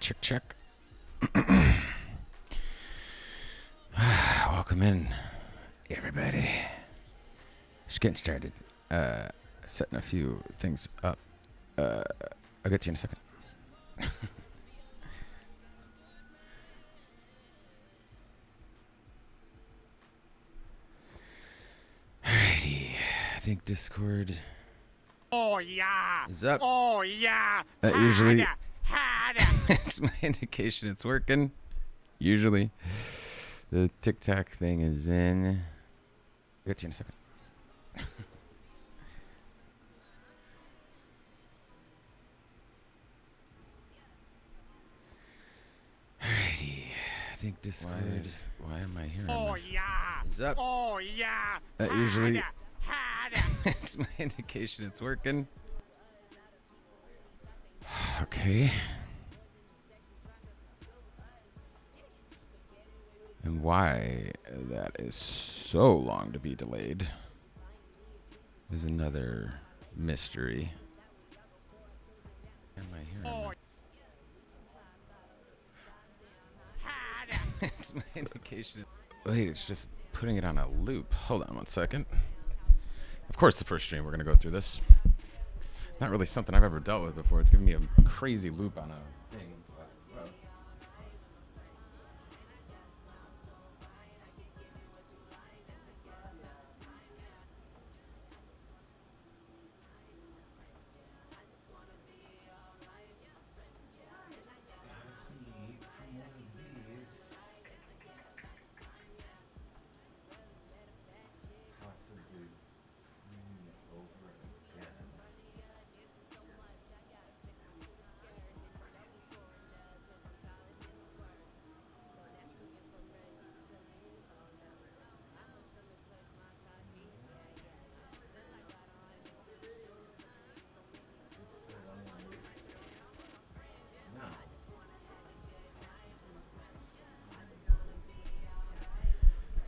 Check, check. Welcome in, everybody. Just getting started. Setting a few things up. I'll get to you in a second. Alrighty. I think Discord Oh yeah. is up. Oh yeah. That usually Harder. is my indication it's working. Usually. The TikTok thing is in. I'll get to you in a second. Alrighty. I think Discord. Why am I hearing Oh this? yeah. Is up. Oh yeah. That usually Harder. is my indication it's working. Okay. And why that is so long to be delayed is another mystery. Am I hearing Oh. Harder. It's my indication. Wait, it's just putting it on a loop. Hold on 1 second. Of course, the first stream, we're going to go through this. Not really something I've ever dealt with before. It's giving me a crazy loop on a thing.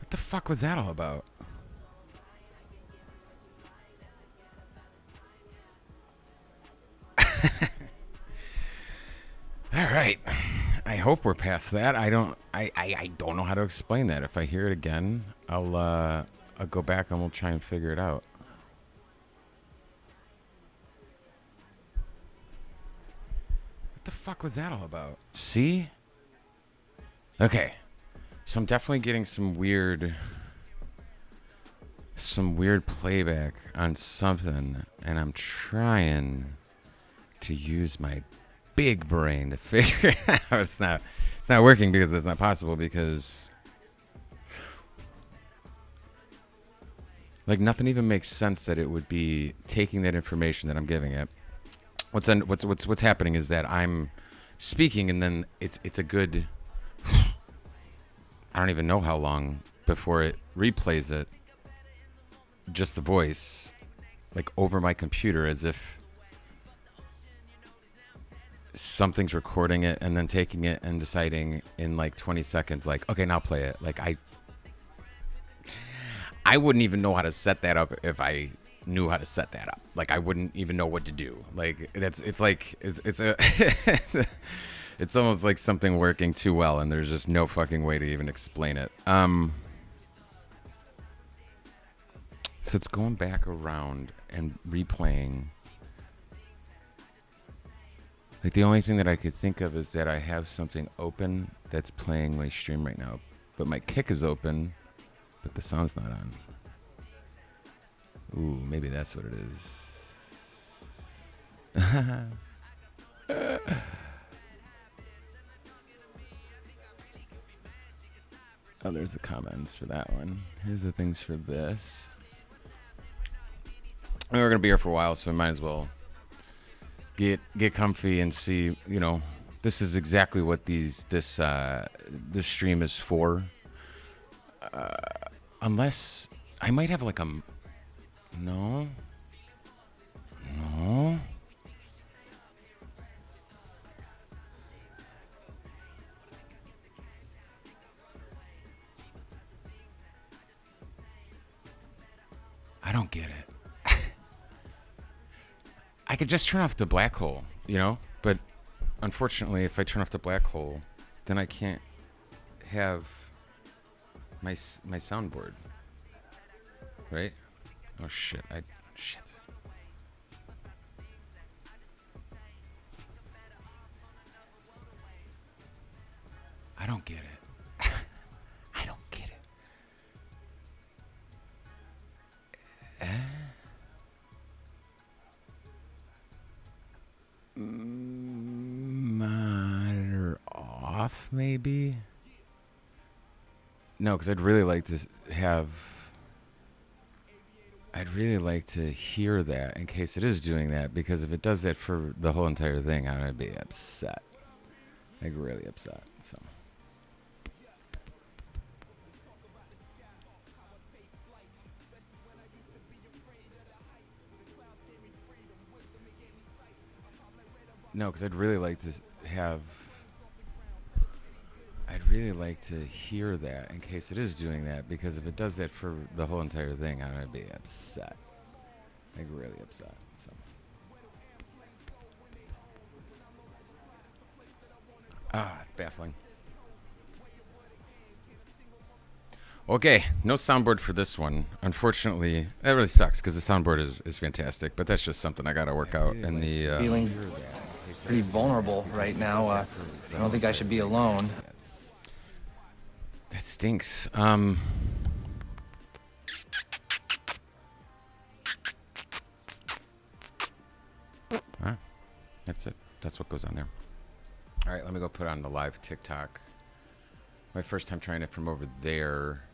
What the fuck was that all about? All right. I hope we're past that. I don't know how to explain that. If I hear it again, I'll go back and we'll try and figure it out. What the fuck was that all about? See? Okay. So I'm definitely getting some weird playback on something, and I'm trying to use my big brain to figure it out. It's not working because it's not possible, because like nothing even makes sense that it would be taking that information that I'm giving it. What's happening is that I'm speaking, and then it's a good I don't even know how long before it replays it, just the voice, like over my computer, as if something's recording it and then taking it and deciding in like 20 seconds, like, okay, now play it. Like I wouldn't even know how to set that up if I knew how to set that up. Like I wouldn't even know what to do. Like it's a it's almost like something working too well, and there's just no fucking way to even explain it. So it's going back around and replaying. Like the only thing that I could think of is that I have something open that's playing my stream right now, but my kick is open, but the sound's not on. Ooh, maybe that's what it is. Oh, there's the comments for that one. Here's the things for this. I mean, we're gonna be here for a while, so we might as well get comfy and see. You know, this is exactly what this stream is for. Unless I might have like a no. I don't get it. I could just turn off the black hole, you know, but unfortunately, if I turn off the black hole, then I can't have my soundboard. Right? Oh shit! Shit. I don't get it. I don't get it. Monitor off, maybe? No, because I'd really like to have. I'd really like to hear that in case it is doing that, because if it does that for the whole entire thing, I'm gonna be upset. Like, really upset. So. No, because I'd really like to have. I'd really like to hear that in case it is doing that, because if it does that for the whole entire thing, I'm gonna be upset. Like, really upset. So. It's baffling. Okay, no soundboard for this one. Unfortunately, that really sucks because the soundboard is fantastic, but that's just something I gotta work out in the. Feeling pretty vulnerable right now. I don't think I should be alone. That stinks. That's it. That's what goes on there. All right, let me go put on the live TikTok. My first time trying it from over there.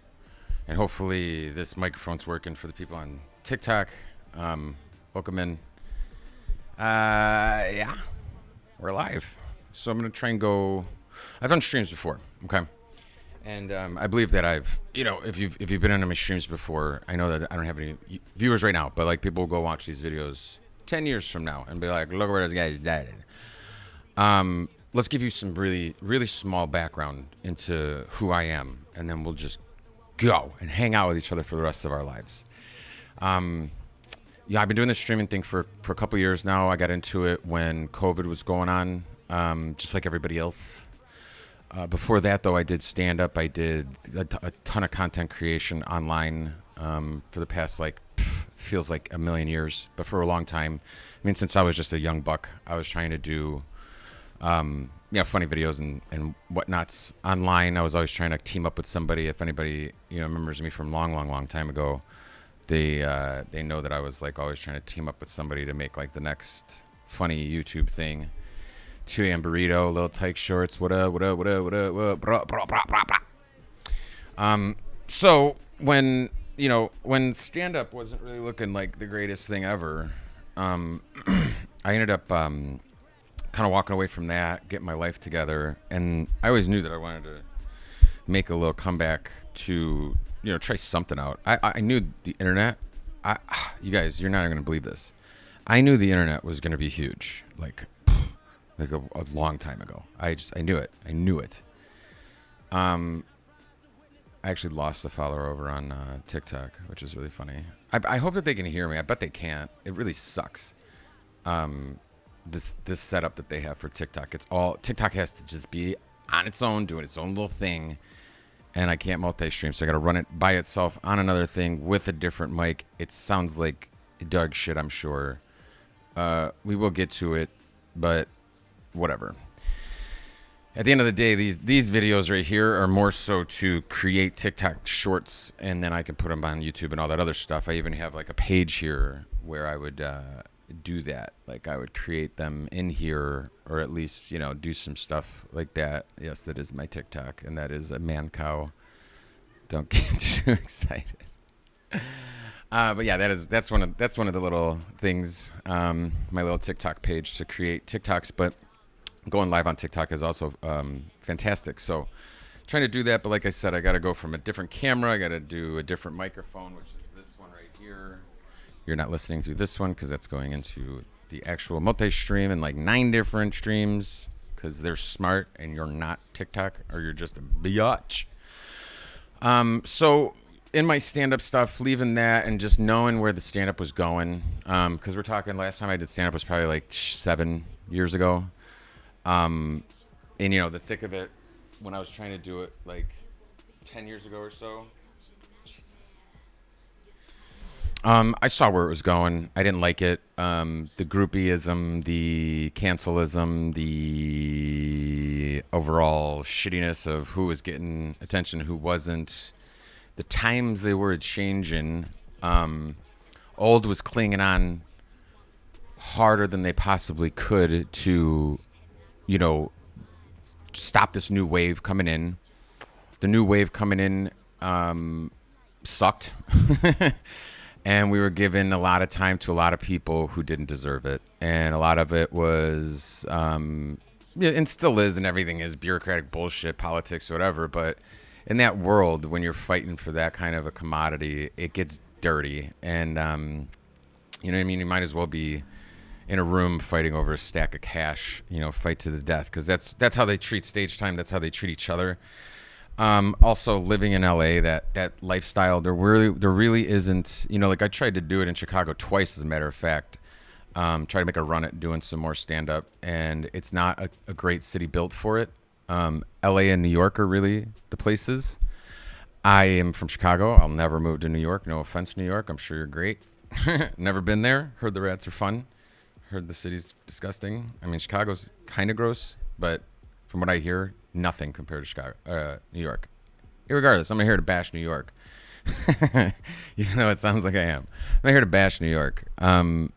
And hopefully this microphone's working for the people on TikTok. Welcome in. Yeah, we're live. So I'm going to try and go. I've done streams before, okay? And I believe that I've, if you've been on my streams before, I know that I don't have any viewers right now, but like people will go watch these videos 10 years from now and be like, look where this guy's dead. Let's give you some really, really small background into who I am, and then we'll just go and hang out with each other for the rest of our lives. Yeah, I've been doing this streaming thing for a couple years now. I got into it when COVID was going on, just like everybody else. Before that, though, I did stand-up. I did a ton of content creation online for the past, feels like a million years, but for a long time. I mean, since I was just a young buck, I was trying to do funny videos and whatnots online. I was always trying to team up with somebody. If anybody remembers me from long time ago, they know that I was like always trying to team up with somebody to make like the next funny YouTube thing. 2 a.m. burrito, little tight shorts, what up. So when stand up wasn't really looking like the greatest thing ever, I ended up kind of walking away from that, getting my life together, and I always knew that I wanted to make a little comeback to try something out. I knew the internet. You guys, you're not even gonna believe this. I knew the internet was gonna be huge, like a long time ago. I knew it. I knew it. I actually lost a follower over on TikTok, which is really funny. I hope that they can hear me. I bet they can't. It really sucks. This setup that they have for TikTok. TikTok has to just be on its own, doing its own little thing, and I can't multi-stream, so I got to run it by itself on another thing with a different mic. It sounds like dog shit, I'm sure. We will get to it, but whatever. At the end of the day, these videos right here are more so to create TikTok shorts, and then I can put them on YouTube and all that other stuff. I even have like a page here where I would do that. Like I would create them in here, or at least do some stuff like that. Yes, that is my TikTok, and that is a man cow. Don't get too excited. But yeah, that's one of the little things. My little TikTok page to create TikToks, but going live on TikTok is also fantastic. So trying to do that, but like I said, I got to go from a different camera. I got to do a different microphone, which is this one right here. You're not listening to this one because that's going into the actual multi-stream and like 9 different streams because they're smart and you're not TikTok, or you're just a biatch. So in my stand-up stuff, leaving that and just knowing where the stand-up was going, because we're talking last time I did stand-up was probably like 7 years ago. And you know, the thick of it, when I was trying to do it like 10 years ago or so, I saw where it was going. I didn't like it. The groupieism, the cancelism, the overall shittiness of who was getting attention, who wasn't. The times they were changing. Old was clinging on harder than they possibly could to, you know, stop this new wave coming in. The new wave coming in sucked. And we were given a lot of time to a lot of people who didn't deserve it. And a lot of it was, yeah, and still is, and everything is bureaucratic bullshit, politics, whatever. But in that world, when you're fighting for that kind of a commodity, it gets dirty. And, you know what I mean? You might as well be in a room fighting over a stack of cash, you know, fight to the death. Because that's how they treat stage time. That's how they treat each other. Also living in LA, that lifestyle, there really isn't, you know, like I tried to do it in Chicago twice, as a matter of fact, try to make a run at doing some more stand up, and it's not a great city built for it. LA and New York are really the places. I am from Chicago. I'll never move to New York. No offense, New York. I'm sure you're great. Never been there. Heard the rats are fun. Heard the city's disgusting. I mean, Chicago's kind of gross, but from what I hear, nothing compared to Chicago, New York. Irregardless, I'm here to bash New York. Even though it sounds like I am. I'm here to bash New York. I'm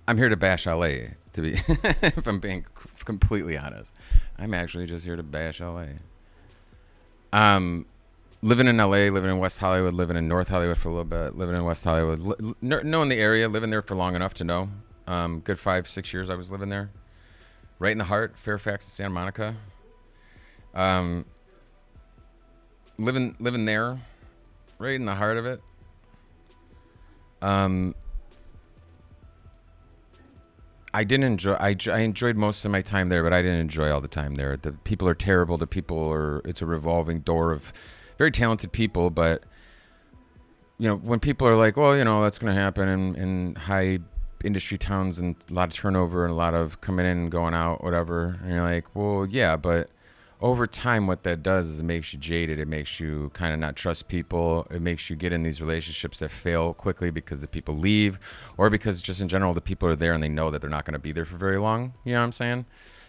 here to bash LA, to be, if I'm being completely honest. I'm actually just here to bash LA. Living in LA, living in West Hollywood, living in North Hollywood for a little bit, living in West Hollywood, knowing the area, living there for long enough to know. Good 5-6 years I was living there. Right in the heart, Fairfax and Santa Monica. Living there, right in the heart of it. I didn't enjoy. I enjoyed most of my time there, but I didn't enjoy all the time there. The people are terrible. The people are. It's a revolving door of very talented people, but you know, when people are like, well, you know, that's going to happen in high industry towns and a lot of turnover and a lot of coming in and going out, whatever. And you're like, well, yeah, but over time, what that does is it makes you jaded. It makes you kind of not trust people. It makes you get in these relationships that fail quickly because the people leave, or because just in general, the people are there and they know that they're not going to be there for very long. You know what I'm saying?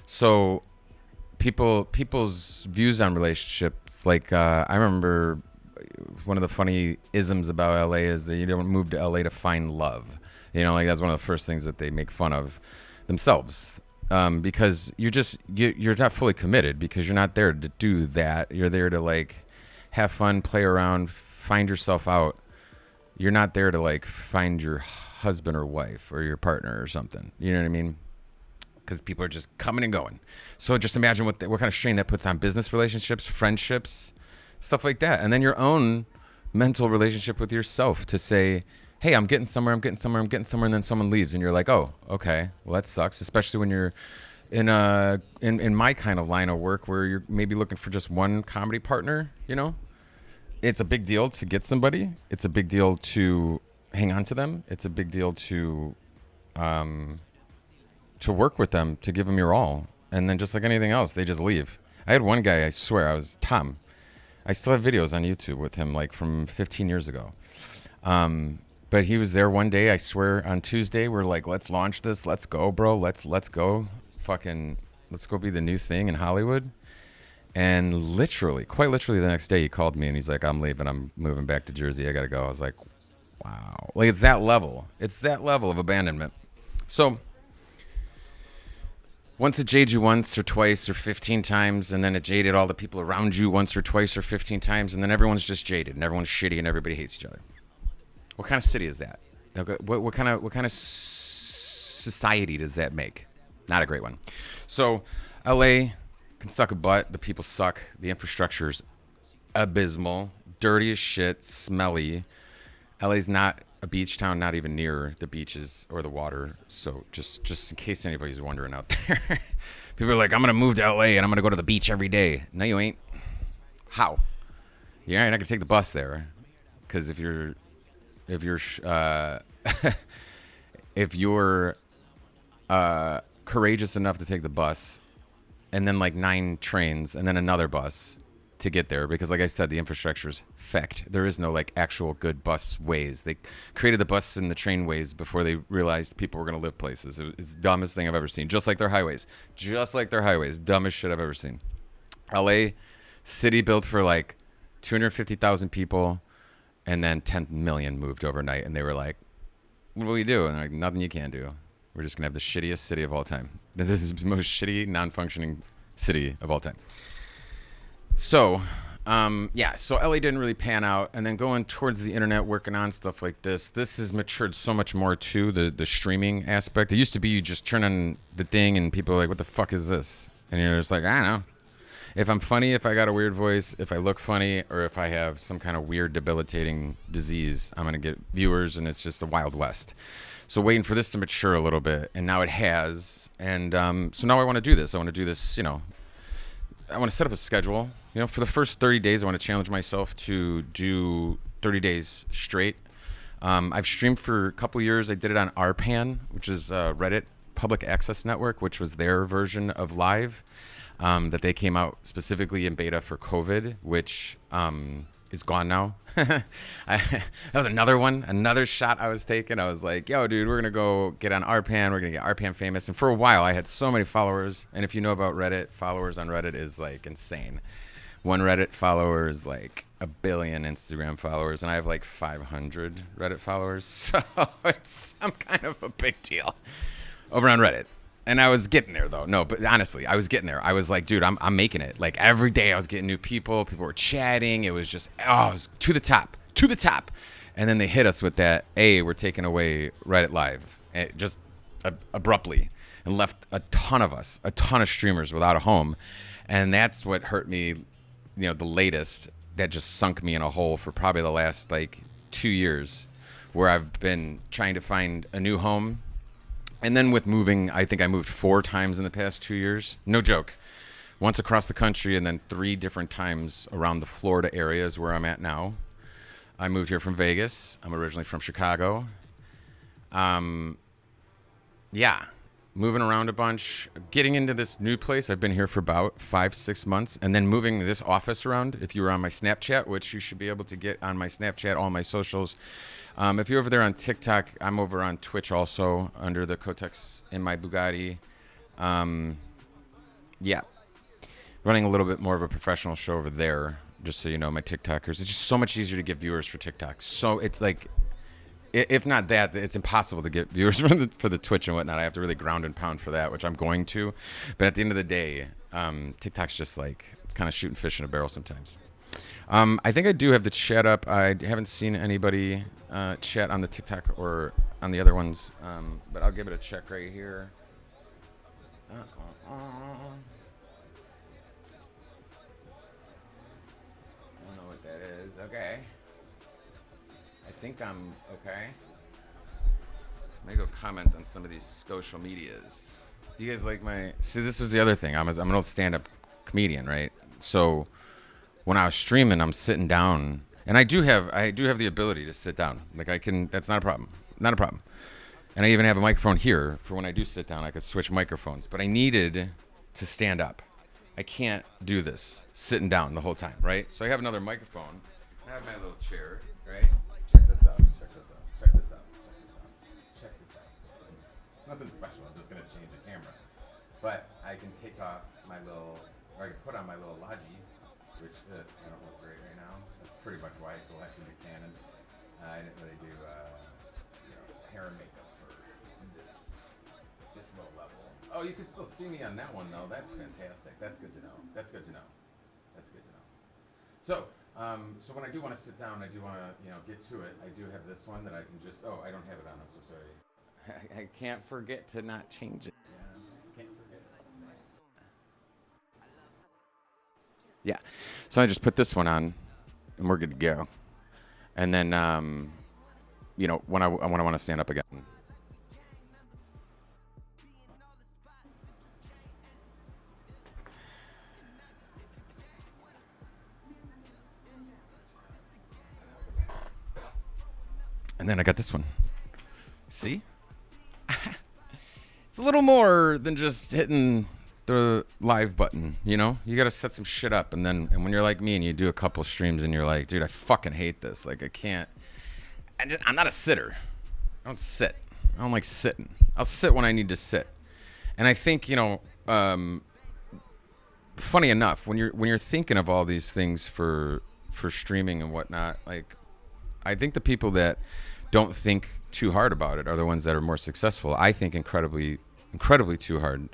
So people's views on relationships, like I remember one of the funny isms about LA is that you don't move to LA to find love. You know, like that's one of the first things that they make fun of themselves, because you're not fully committed, because you're not there to do that. You're there to like have fun, play around, find yourself out. You're not there to like find your husband or wife or your partner or something. You know what I mean? Because people are just coming and going. So just imagine what kind of strain that puts on business relationships, friendships, stuff like that, and then your own mental relationship with yourself to say, hey, I'm getting somewhere, and then someone leaves, and you're like, oh, okay, well, that sucks, especially when you're in my kind of line of work where you're maybe looking for just one comedy partner, you know? It's a big deal to get somebody. It's a big deal to hang on to them. It's a big deal to work with them, to give them your all. And then just like anything else, they just leave. I had one guy, I swear, I was Tom. I still have videos on YouTube with him, like from 15 years ago. But he was there one day, I swear, on Tuesday. We're like, let's launch this. Let's go, bro. Let's go. Let's go be the new thing in Hollywood. And literally, quite literally the next day, he called me and he's like, I'm leaving. I'm moving back to Jersey. I got to go. I was like, wow. Like, it's that level. It's that level of abandonment. So once it jaded you once or twice or 15 times, and then it jaded all the people around you once or twice or 15 times, and then everyone's just jaded and everyone's shitty and everybody hates each other. What kind of city is that? What kind of society does that make? Not a great one. So LA can suck a butt. The people suck. The infrastructure's abysmal, dirty as shit, smelly. LA's not a beach town, not even near the beaches or the water. So just in case anybody's wondering out there, people are like, I'm gonna move to LA and I'm gonna go to the beach every day. No, you ain't. How? You're not gonna take the bus there, because if you're courageous enough to take the bus and then like 9 trains and then another bus to get there, because like I said, the infrastructure's fecked. There is no like actual good bus ways. They created the bus and the train ways before they realized people were going to live places. It's the dumbest thing I've ever seen. Just like their highways. Dumbest shit I've ever seen. LA city built for like 250,000 people, and then 10 million moved overnight, and they were like, what do we do? And they're like, nothing you can do. We're just going to have the shittiest city of all time. This is the most shitty, non-functioning city of all time. So, so LA didn't really pan out. And then going towards the internet, working on stuff like this has matured so much more too, the streaming aspect. It used to be you just turn on the thing and people are like, what the fuck is this? And you're just like, I don't know. If I'm funny, if I got a weird voice, if I look funny, or if I have some kind of weird debilitating disease, I'm going to get viewers, and it's just the Wild West. So waiting for this to mature a little bit, and now it has. And so now I want to do this. I want to do this, I want to set up a schedule. For the first 30 days, I want to challenge myself to do 30 days straight. I've streamed for a couple years. I did it on RPAN, which is Reddit Public Access Network, which was their version of live that they came out specifically in beta for COVID, which is gone now. That was another shot I was taking. I was like, yo, dude, we're going to go get on RPAN. We're going to get RPAN famous. And for a while, I had so many followers. And if you know about Reddit, followers on Reddit is like insane. One Reddit follower is like 1 billion Instagram followers. And I have like 500 Reddit followers. So it's some kind of a big deal over on Reddit. And I was getting there, though. No, but honestly, I was getting there. I was like, dude, I'm making it. Like, every day I was getting new people. People were chatting. It was just, it was to the top. And then they hit us with that, we're taking away Reddit Live. Just abruptly. And left a ton of streamers without a home. And that's what hurt me, the latest. That just sunk me in a hole for probably the last, 2 years. Where I've been trying to find a new home. And then with moving, I think I moved 4 times in the past 2 years. No joke. Once across the country, and then 3 different times around the Florida areas where I'm at now. I moved here from Vegas. I'm originally from Chicago. Moving around a bunch. Getting into this new place. I've been here for about 5-6 months. And then moving this office around. If you were on my Snapchat, which you should be able to get on my Snapchat, all my socials. If you're over there on TikTok, I'm over on Twitch also under the Kotex in my Bugatti. Running a little bit more of a professional show over there, just so you know, my TikTokers. It's just so much easier to get viewers for TikTok. So it's like, if not that, it's impossible to get viewers for the Twitch and whatnot. I have to really ground and pound for that, which I'm going to. But at the end of the day, TikTok's just like, it's kind of shooting fish in a barrel sometimes. I think I do have the chat up. I haven't seen anybody chat on the TikTok or on the other ones, but I'll give it a check right here. I don't know what that is. Okay. I think I'm okay. Let me go comment on some of these social medias. Do you guys like my... See, this was the other thing. I'm an old stand-up comedian, right? So... when I was streaming, I'm sitting down, and I do have the ability to sit down. Like I can, that's not a problem. And I even have a microphone here for when I do sit down, I could switch microphones, but I needed to stand up. I can't do this sitting down the whole time, right? So I have another microphone. I have my little chair, right? Check this out. It's nothing special. I'm just going to change the camera. But I can take off I can put on my little Logi, which I don't look great right now. That's pretty much why I selected the Canon. I didn't really do hair and makeup for this low level. Oh, you can still see me on that one though. That's fantastic. That's good to know. So, so when I do want to sit down, I do want to get to it. I do have this one that I can just. Oh, I don't have it on. I'm so sorry. I can't forget to not change it. Can't forget. Yeah, so I just put this one on, and we're good to go. And then, when I want to stand up again. And then I got this one. See? it's a little more than just hitting the live button, you know? You got to set some shit up. And when you're like me and you do a couple streams and you're like, dude, I fucking hate this. Like, I can't. I'm not a sitter. I don't sit. I don't like sitting. I'll sit when I need to sit. And I think, funny enough, when you're thinking of all these things for streaming and whatnot, like, I think the people that don't think too hard about it are the ones that are more successful. I think incredibly too hard.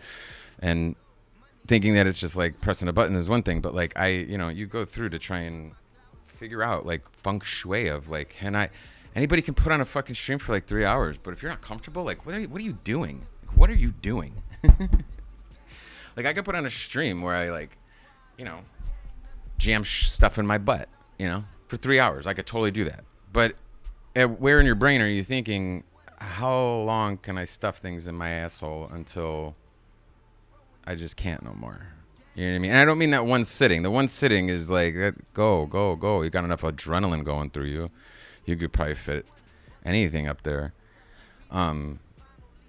And thinking that it's just like pressing a button is one thing, but like you go through to try and figure out like feng shui of like, anybody can put on a fucking stream for like 3 hours, but if you're not comfortable, like what are you doing? Like, what are you doing? Like I could put on a stream where I like, jam stuff in my butt, for 3 hours. I could totally do that. But where in your brain are you thinking, how long can I stuff things in my asshole until I just can't no more? You know what I mean? And I don't mean that one sitting. The one sitting is like, go. You got enough adrenaline going through you. You could probably fit anything up there. But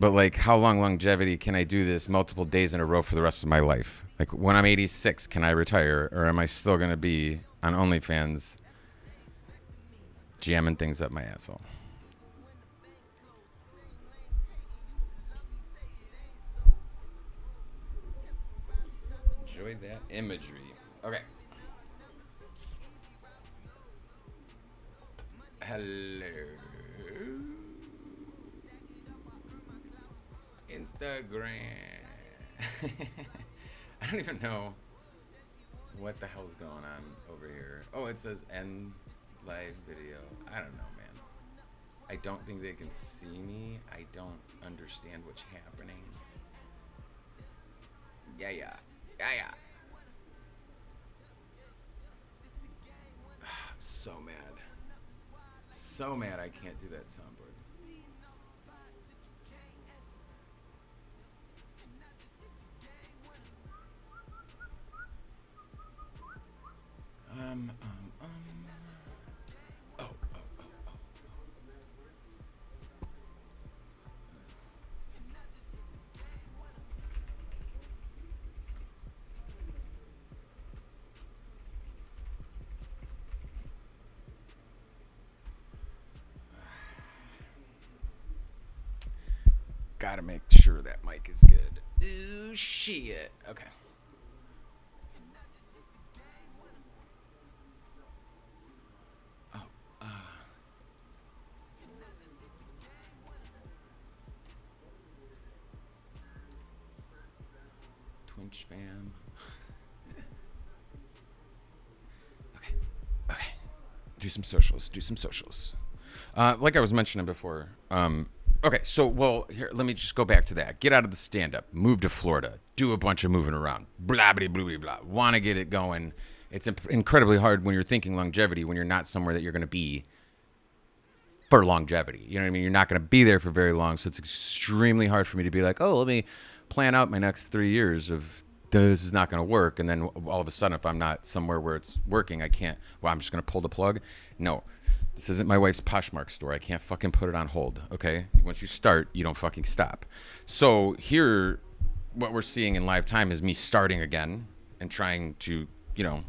like, how long longevity can I do this multiple days in a row for the rest of my life? Like when I'm 86, can I retire? Or am I still going to be on OnlyFans jamming things up my asshole? Enjoy that imagery. Okay. Hello. Instagram. I don't even know what the hell's going on over here. Oh, it says end live video. I don't know, man. I don't think they can see me. I don't understand what's happening. Yeah. So mad I can't do that soundboard. Oh. Gotta make sure that mic is good. Ooh, shit. Okay. Twitch fam. Okay. Do some socials. Like I was mentioning before. Okay, so, here, let me just go back to that. Get out of the stand-up. Move to Florida. Do a bunch of moving around. Blah, blah, blah, blah, blah. Want to get it going. It's incredibly hard when you're thinking longevity, when you're not somewhere that you're going to be for longevity. You know what I mean? You're not going to be there for very long, so it's extremely hard for me to be like, let me plan out my next 3 years of this is not going to work. And then all of a sudden, if I'm not somewhere where it's working, I'm just going to pull the plug. No. This isn't my wife's Poshmark store. I can't fucking put it on hold, okay? Once you start, you don't fucking stop. So here, what we're seeing in live time is me starting again and trying to,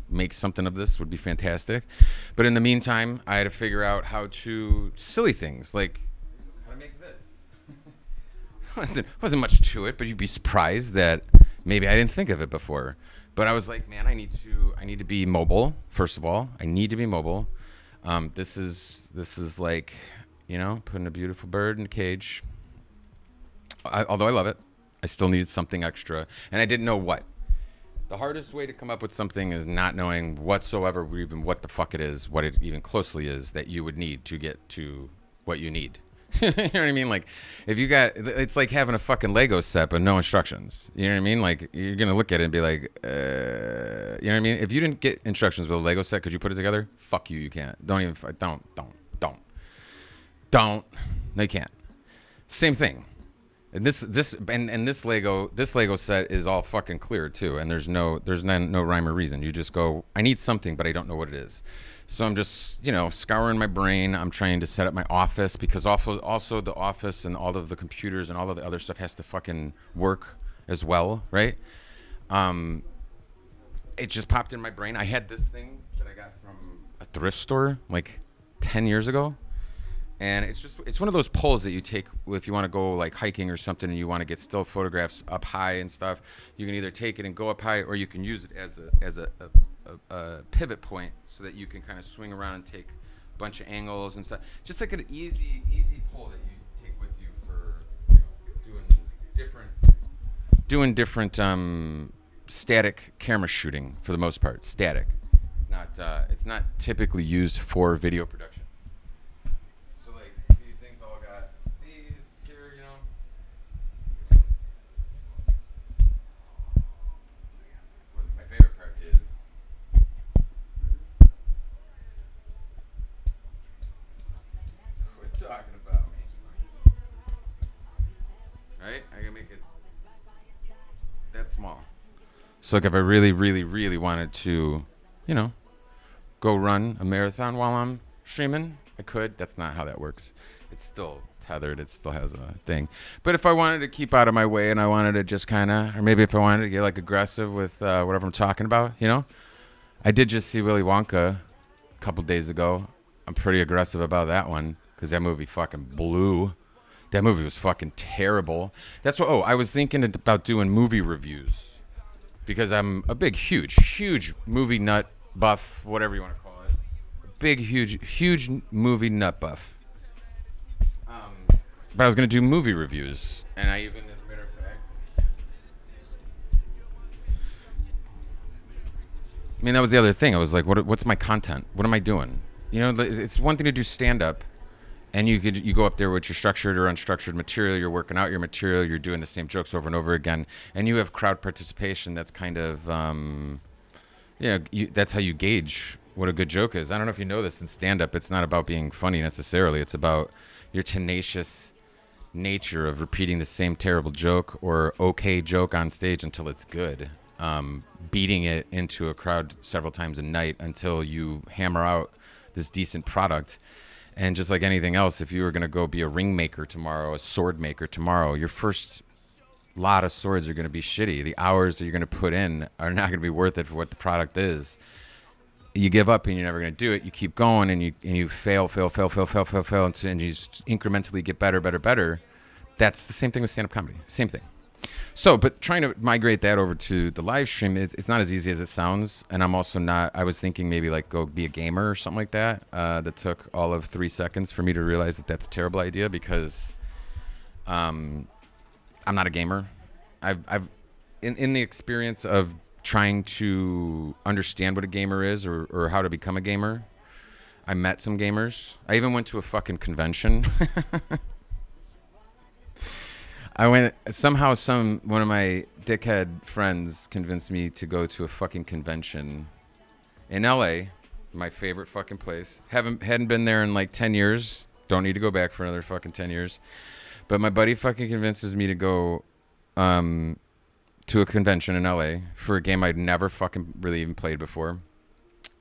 make something of this would be fantastic. But in the meantime, I had to figure out how to silly things, like how to make this. wasn't much to it, but you'd be surprised that maybe I didn't think of it before. But I was like, man, I need to be mobile, first of all. I need to be mobile. This is like, putting a beautiful bird in a cage. Although I love it, I still needed something extra, and I didn't know what. The hardest way to come up with something is not knowing whatsoever even what the fuck it is, what it even closely is that you would need to get to what you need. You know what I mean? Like, if you got, it's like having a fucking Lego set but no instructions. You know what I mean? Like, you're gonna look at it and be like, you know what I mean? If you didn't get instructions with a Lego set, could you put it together? Fuck you, you can't. Don't. No, you can't. Same thing. And this Lego set is all fucking clear too, and there's no rhyme or reason. You just go, I need something, but I don't know what it is. So I'm just, scouring my brain. I'm trying to set up my office because also the office and all of the computers and all of the other stuff has to fucking work as well, right? It just popped in my brain. I had this thing that I got from a thrift store like 10 years ago. And it's one of those poles that you take if you want to go like hiking or something and you want to get still photographs up high and stuff. You can either take it and go up high, or you can use it as a pivot point so that you can kind of swing around and take a bunch of angles and stuff. Just like an easy pole that you take with you for doing different static camera shooting for the most part. Static. It's not typically used for video production. Talking about me, right? I can make it that small. So like if I really, really, really wanted to, go run a marathon while I'm streaming, I could. That's not how that works. It's still tethered. It still has a thing. But if I wanted to keep out of my way and I wanted to just kind of, or maybe if I wanted to get like aggressive with whatever I'm talking about, I did just see Willy Wonka a couple days ago. I'm pretty aggressive about that one. Because that movie fucking blew. That movie was fucking terrible. That's what. Oh, I was thinking about doing movie reviews. Because I'm a big, huge movie nut buff, whatever you want to call it. A big, huge movie nut buff. But I was going to do movie reviews. And I even, as a matter of fact, that was the other thing. I was like, what's my content? What am I doing? It's one thing to do stand-up. And you go up there with your structured or unstructured material. You're working out your material. You're doing the same jokes over and over again, and you have crowd participation. That's kind of, that's how you gauge what a good joke is. I don't know if you know this in stand-up. It's not about being funny necessarily. It's about your tenacious nature of repeating the same terrible joke or okay joke on stage until it's good. Beating it into a crowd several times a night until you hammer out this decent product. And just like anything else, if you were going to go be a ring maker tomorrow, a sword maker tomorrow, your first lot of swords are going to be shitty. The hours that you're going to put in are not going to be worth it for what the product is. You give up and you're never going to do it. You keep going and you fail, and you just incrementally get better. That's the same thing with stand-up comedy. Same thing. So, but trying to migrate that over to the live stream it's not as easy as it sounds. And I'm also not, I was thinking maybe like go be a gamer or something like that. That took all of 3 seconds for me to realize that that's a terrible idea because I'm not a gamer. I've in the experience of trying to understand what a gamer is or how to become a gamer, I met some gamers. I even went to a fucking convention. One of my dickhead friends convinced me to go to a fucking convention in LA, my favorite fucking place. Hadn't been there in like 10 years. Don't need to go back for another fucking 10 years. But my buddy fucking convinces me to go to a convention in LA for a game I'd never fucking really even played before.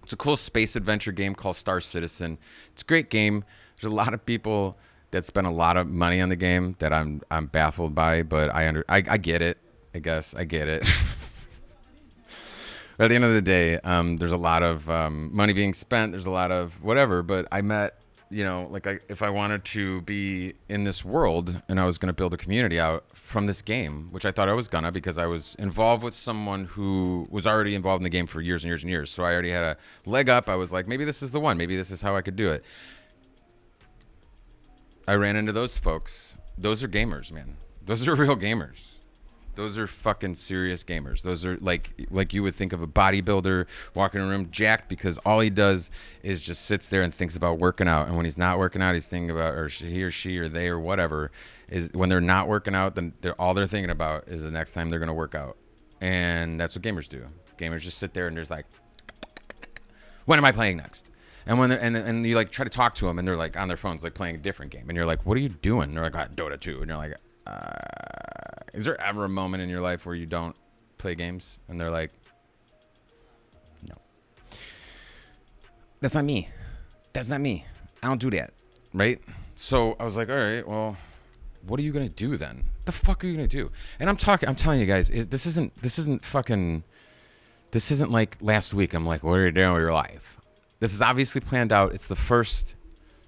It's a cool space adventure game called Star Citizen. It's a great game. There's a lot of people that spent a lot of money on the game that I'm baffled by, but I get it. I guess I get it. But at the end of the day, there's a lot of money being spent. There's a lot of whatever. But I met, if I wanted to be in this world and I was going to build a community out from this game, which I thought I was gonna because I was involved with someone who was already involved in the game for years and years and years. So I already had a leg up. I was like, maybe this is the one. Maybe this is how I could do it. I ran into those folks. Those are gamers, man. Those are real gamers. Those are fucking serious gamers. Those are like you would think of a bodybuilder walking in a room jacked because all he does is just sits there and thinks about working out. And when he's not working out, he's thinking about, or he or she or they or whatever, is when they're not working out, then all they're thinking about is the next time they're going to work out. And that's what gamers do. Gamers just sit there and there's like, when am I playing next? And when and you like try to talk to them and they're like on their phones like playing a different game and you're like, what are you doing? And they're like, Dota 2, and you're like, Is there ever a moment in your life where you don't play games and they're like, no, that's not me. That's not me. I don't do that. Right? So I was like, all right, well, what are you gonna do then? The fuck are you gonna do? And I'm telling you guys, this isn't like last week. I'm like, what are you doing with your life? This is obviously planned out. It's the first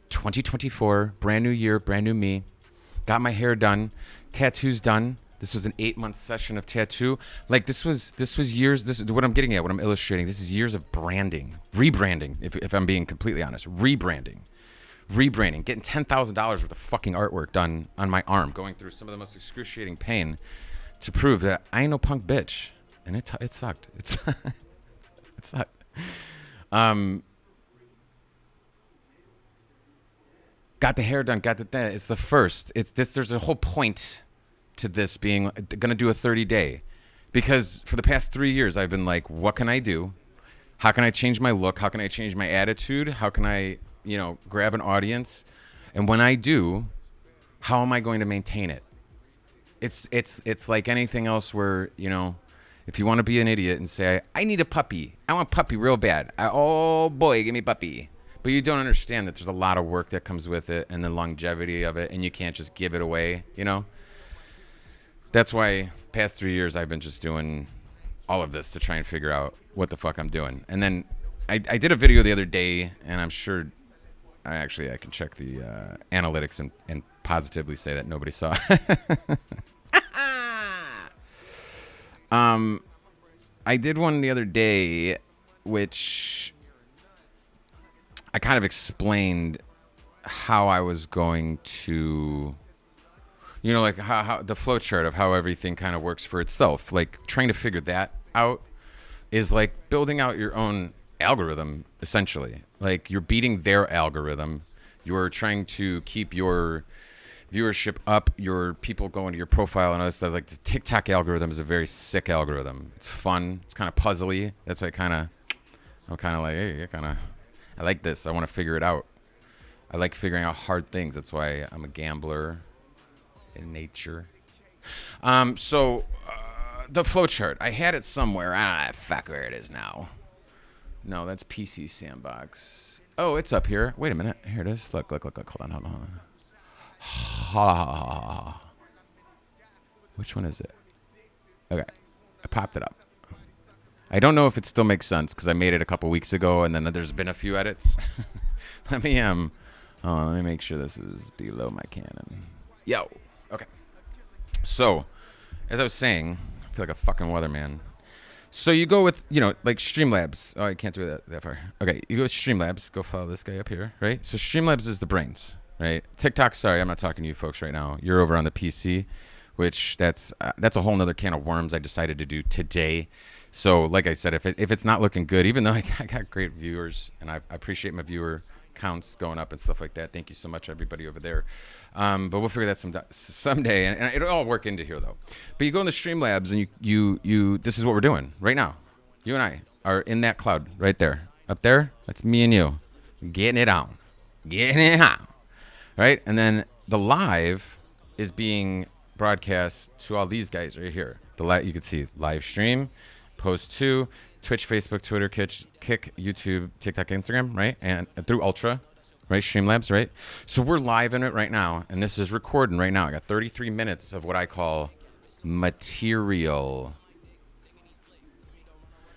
2024, brand new year, brand new me. Got my hair done, tattoos done. This was an 8-month session of tattoo. Like this was years. This is what I'm getting at, what I'm illustrating. This is years of branding, rebranding. If I'm being completely honest, rebranding, getting $10,000 worth of fucking artwork done on my arm, going through some of the most excruciating pain to prove that I ain't no punk bitch. And it sucked. It sucked. Got the hair done. Got the thing. It's the first. It's this. There's a whole point to this being gonna do a 30-day, because for the past 3 years I've been like, what can I do? How can I change my look? How can I change my attitude? How can I, grab an audience? And when I do, how am I going to maintain it? It's like anything else where, if you want to be an idiot and say, I need a puppy. I want a puppy real bad. Oh boy, give me a puppy. But you don't understand that there's a lot of work that comes with it and the longevity of it, and you can't just give it away, That's why past 3 years I've been just doing all of this to try and figure out what the fuck I'm doing. And then I did a video the other day, and I'm sure I can check the analytics and positively say that nobody saw it. I did one the other day, which I kind of explained how I was going to, like how the flow chart of how everything kind of works for itself. Like trying to figure that out is like building out your own algorithm, essentially. Like you're beating their algorithm. You're trying to keep your viewership up, your people going to your profile and other stuff. Like the TikTok algorithm is a very sick algorithm. It's fun. It's kind of puzzly. That's why I'm kind of like, hey, I like this. I want to figure it out. I like figuring out hard things. That's why I'm a gambler in nature. So the flowchart, I had it somewhere. Fuck where it is now. No, that's PC Sandbox. Oh, it's up here. Wait a minute. Here it is. Look. Hold on. Which one is it? Okay. I popped it up. I don't know if it still makes sense because I made it a couple weeks ago and then there's been a few edits. Let me make sure this is below my Canon. Yo. Okay. So, as I was saying, I feel like a fucking weatherman. So you go with, like Streamlabs. Oh, I can't do that far. Okay, you go with Streamlabs. Go follow this guy up here, right? So Streamlabs is the brains, right? TikTok, sorry, I'm not talking to you folks right now. You're over on the PC, which that's a whole nother can of worms I decided to do today. So like I said, if it's not looking good, even though I got great viewers, and I appreciate my viewer counts going up and stuff like that. Thank you so much, everybody over there. But we'll figure that someday, and it'll all work into here though. But you go in the Streamlabs and you this is what we're doing right now. You and I are in that cloud right there. Up there, that's me and you. Getting it on. Right? And then the live is being broadcast to all these guys right here. You can see live stream, post 2, Twitch, Facebook, Twitter, Kick, YouTube, TikTok, Instagram, right? And through Ultra, right? Streamlabs, right? So we're live in it right now, and this is recording right now. I got 33 minutes of what I call material.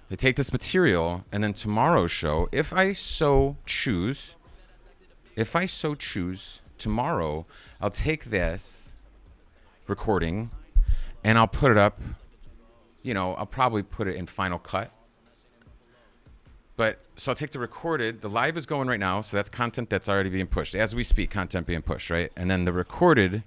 They take this material, and then tomorrow's show, if I so choose, tomorrow, I'll take this recording, and I'll put it up. I'll probably put it in Final Cut. But so I'll take the recorded. The live is going right now, so that's content that's already being pushed as we speak. Content being pushed, right? And then the recorded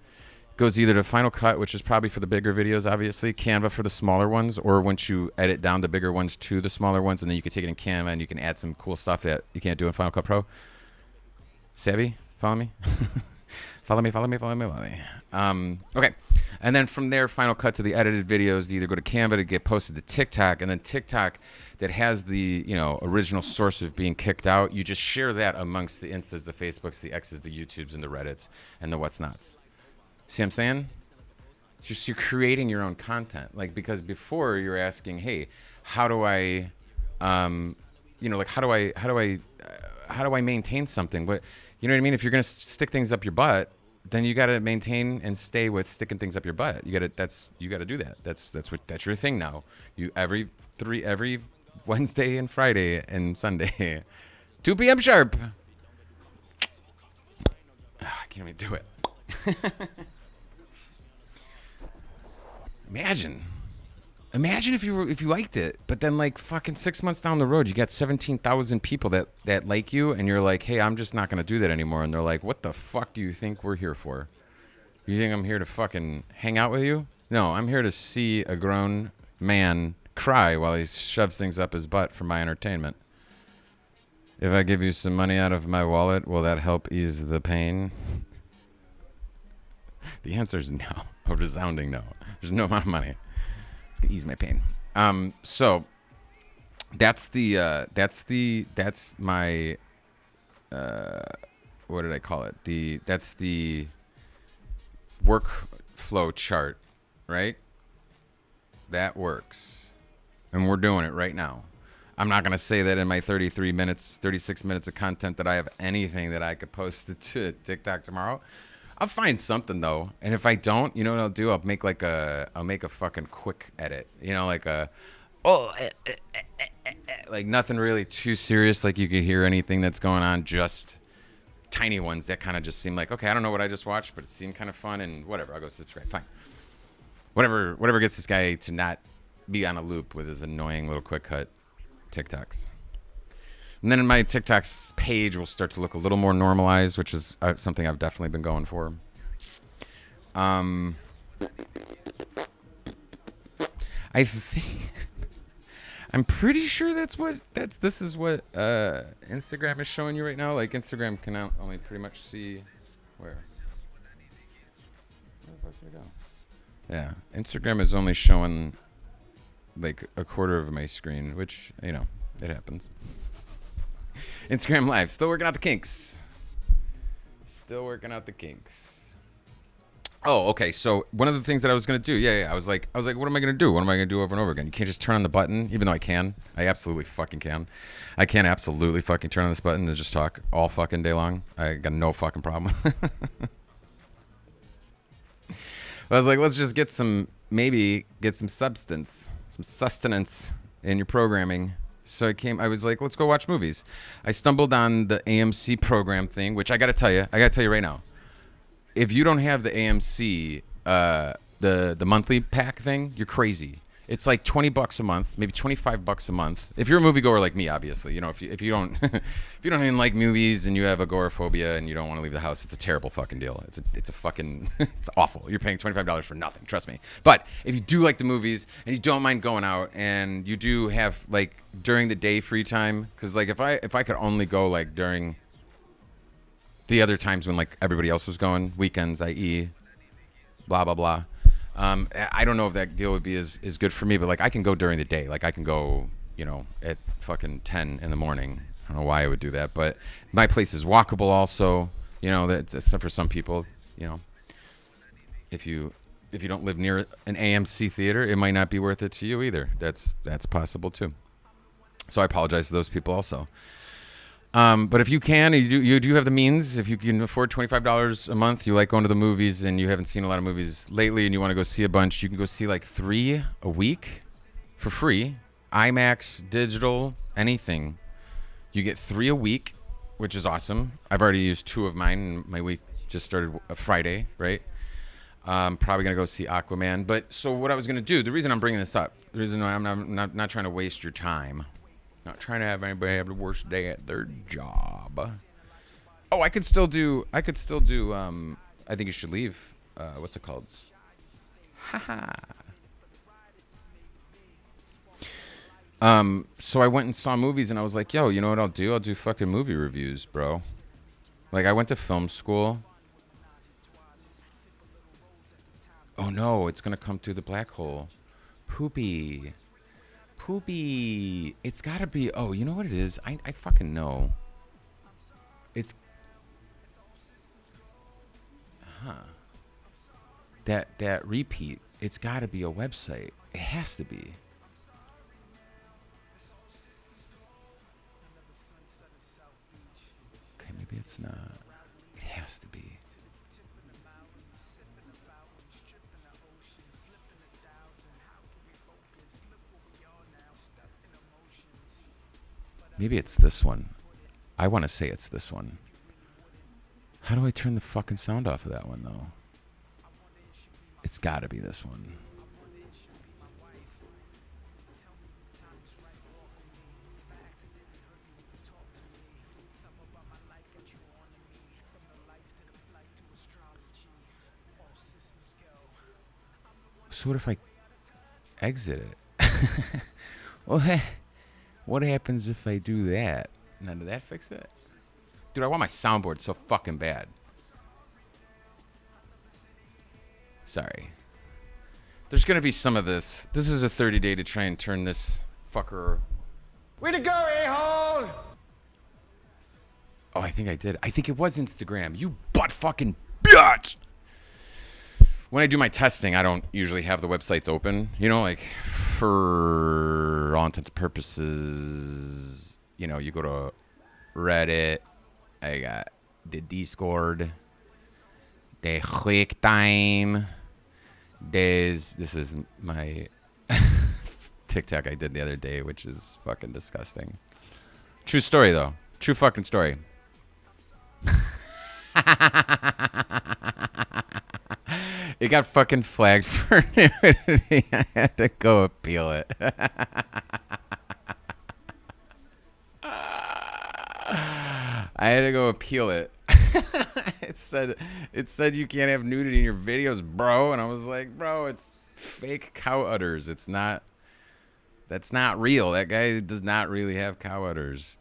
goes either to Final Cut, which is probably for the bigger videos, obviously, Canva for the smaller ones, or once you edit down the bigger ones to the smaller ones, and then you can take it in Canva and you can add some cool stuff that you can't do in Final Cut Pro. Savvy? Follow me? Follow me. Okay. And then from there, Final Cut to the edited videos, they either go to Canva to get posted to TikTok, and then TikTok that has the, original source of being kicked out, you just share that amongst the Instas, the Facebooks, the X's, the YouTubes, and the Reddits, and the what's nots. See what I'm saying? Just you're creating your own content. Like, because before you're asking, hey, how do I, like, how do I maintain something? But you know what I mean? If you're going to stick things up your butt, then you got to maintain and stay with sticking things up your butt. You got to do that. That's your thing now. You every Wednesday and Friday and Sunday, 2 p.m. sharp. I can't even do it. Imagine if you liked it, but then like fucking 6 months down the road, you got 17,000 people that like you, and you're like, hey, I'm just not gonna do that anymore, and they're like, what the fuck do you think we're here for? You think I'm here to fucking hang out with you? No, I'm here to see a grown man cry while he shoves things up his butt for my entertainment. If I give you some money out of my wallet, will that help ease the pain? The answer is no. A resounding no. There's no amount of money. It's gonna ease my pain. So that's my what did I call it? That's the workflow chart, right? That works, and we're doing it right now. I'm not gonna say that in my 36 minutes of content that I have anything that I could post to TikTok tomorrow. I'll find something though, and if I don't, you know what I'll do? I'll make a fucking quick edit. You know, like like nothing really too serious. Like you could hear anything that's going on. Just tiny ones that kind of just seem like, okay, I don't know what I just watched, but it seemed kind of fun and whatever. I'll go subscribe. Fine. Whatever gets this guy to not be on a loop with his annoying little quick cut TikToks. And then my TikToks page will start to look a little more normalized, which is something I've definitely been going for. I think I'm pretty sure this is what Instagram is showing you right now. Like Instagram can only pretty much see where the fuck did it go? Yeah, Instagram is only showing like a quarter of my screen, which, you know, it happens. Instagram Live, still working out the kinks. Oh, okay. So one of the things that I was gonna do, I was like, what am I gonna do? What am I gonna do over and over again? You can't just turn on the button, even though I can. I absolutely fucking can. I can absolutely fucking turn on this button and just talk all fucking day long. I got no fucking problem. I was like, let's just get some sustenance in your programming. So I was like, let's go watch movies. I stumbled on the AMC program thing, which I got to tell you right now. If you don't have the AMC, the monthly pack thing, you're crazy. It's like $20 a month, maybe $25 a month. If you're a moviegoer like me, obviously, you know, if you don't if you don't even like movies and you have agoraphobia and you don't want to leave the house, it's a terrible fucking deal. It's a fucking it's awful. You're paying $25 for nothing, trust me. But if you do like the movies and you don't mind going out and you do have like during the day free time, because like if I could only go like during the other times when like everybody else was going, weekends, i.e., blah blah blah. I don't know if that deal would be as good for me, but like I can go during the day. Like I can go, you know, at fucking 10 in the morning. I don't know why I would do that, but my place is walkable also. You know, that's for some people, you know. If you don't live near an AMC theater, it might not be worth it to you either. That's possible too. So I apologize to those people also. But if you can, you do have the means, if you can afford $25 a month, you like going to the movies and you haven't seen a lot of movies lately and you want to go see a bunch, you can go see like 3 a week for free. IMAX, digital, anything. You get 3 a week, which is awesome. I've already used 2 of mine and my week just started Friday, right? Probably going to go see Aquaman. But so what I was going to do, the reason I'm bringing this up, the reason I'm not trying to waste your time, not trying to have anybody have the worst day at their job. Oh, I could still do, I think you should leave. What's it called? Haha. So I went and saw movies and I was like, yo, you know what I'll do? I'll do fucking movie reviews, bro. Like I went to film school. Oh no, it's going to come through the black hole. Poopy. It's gotta be. Oh, you know what it is? I fucking know. It's. that repeat, it's got to be a website. It has to be. Okay, maybe it's not. It has to be. Maybe it's this one. I want to say it's this one. How do I turn the fucking sound off of that one, though? It's got to be this one. So what if I exit it? Well, what happens if I do that? Now, did that fix it? Dude, I want my soundboard so fucking bad. Sorry. There's going to be some of this. This is a 30-day to try and turn this fucker. Way to go, a-hole! Oh, I think I did. I think it was Instagram. You butt fucking bitch! When I do my testing, I don't usually have the websites open. You know, like, for all intents and purposes, you know, you go to Reddit. I got the Discord. The QuickTime. This is my TikTok I did the other day, which is fucking disgusting. True story, though. True fucking story. It got fucking flagged for nudity. I had to go appeal it. I had to go appeal it. It said you can't have nudity in your videos, bro. And I was like, bro, it's fake cow udders. That's not real. That guy does not really have cow udders.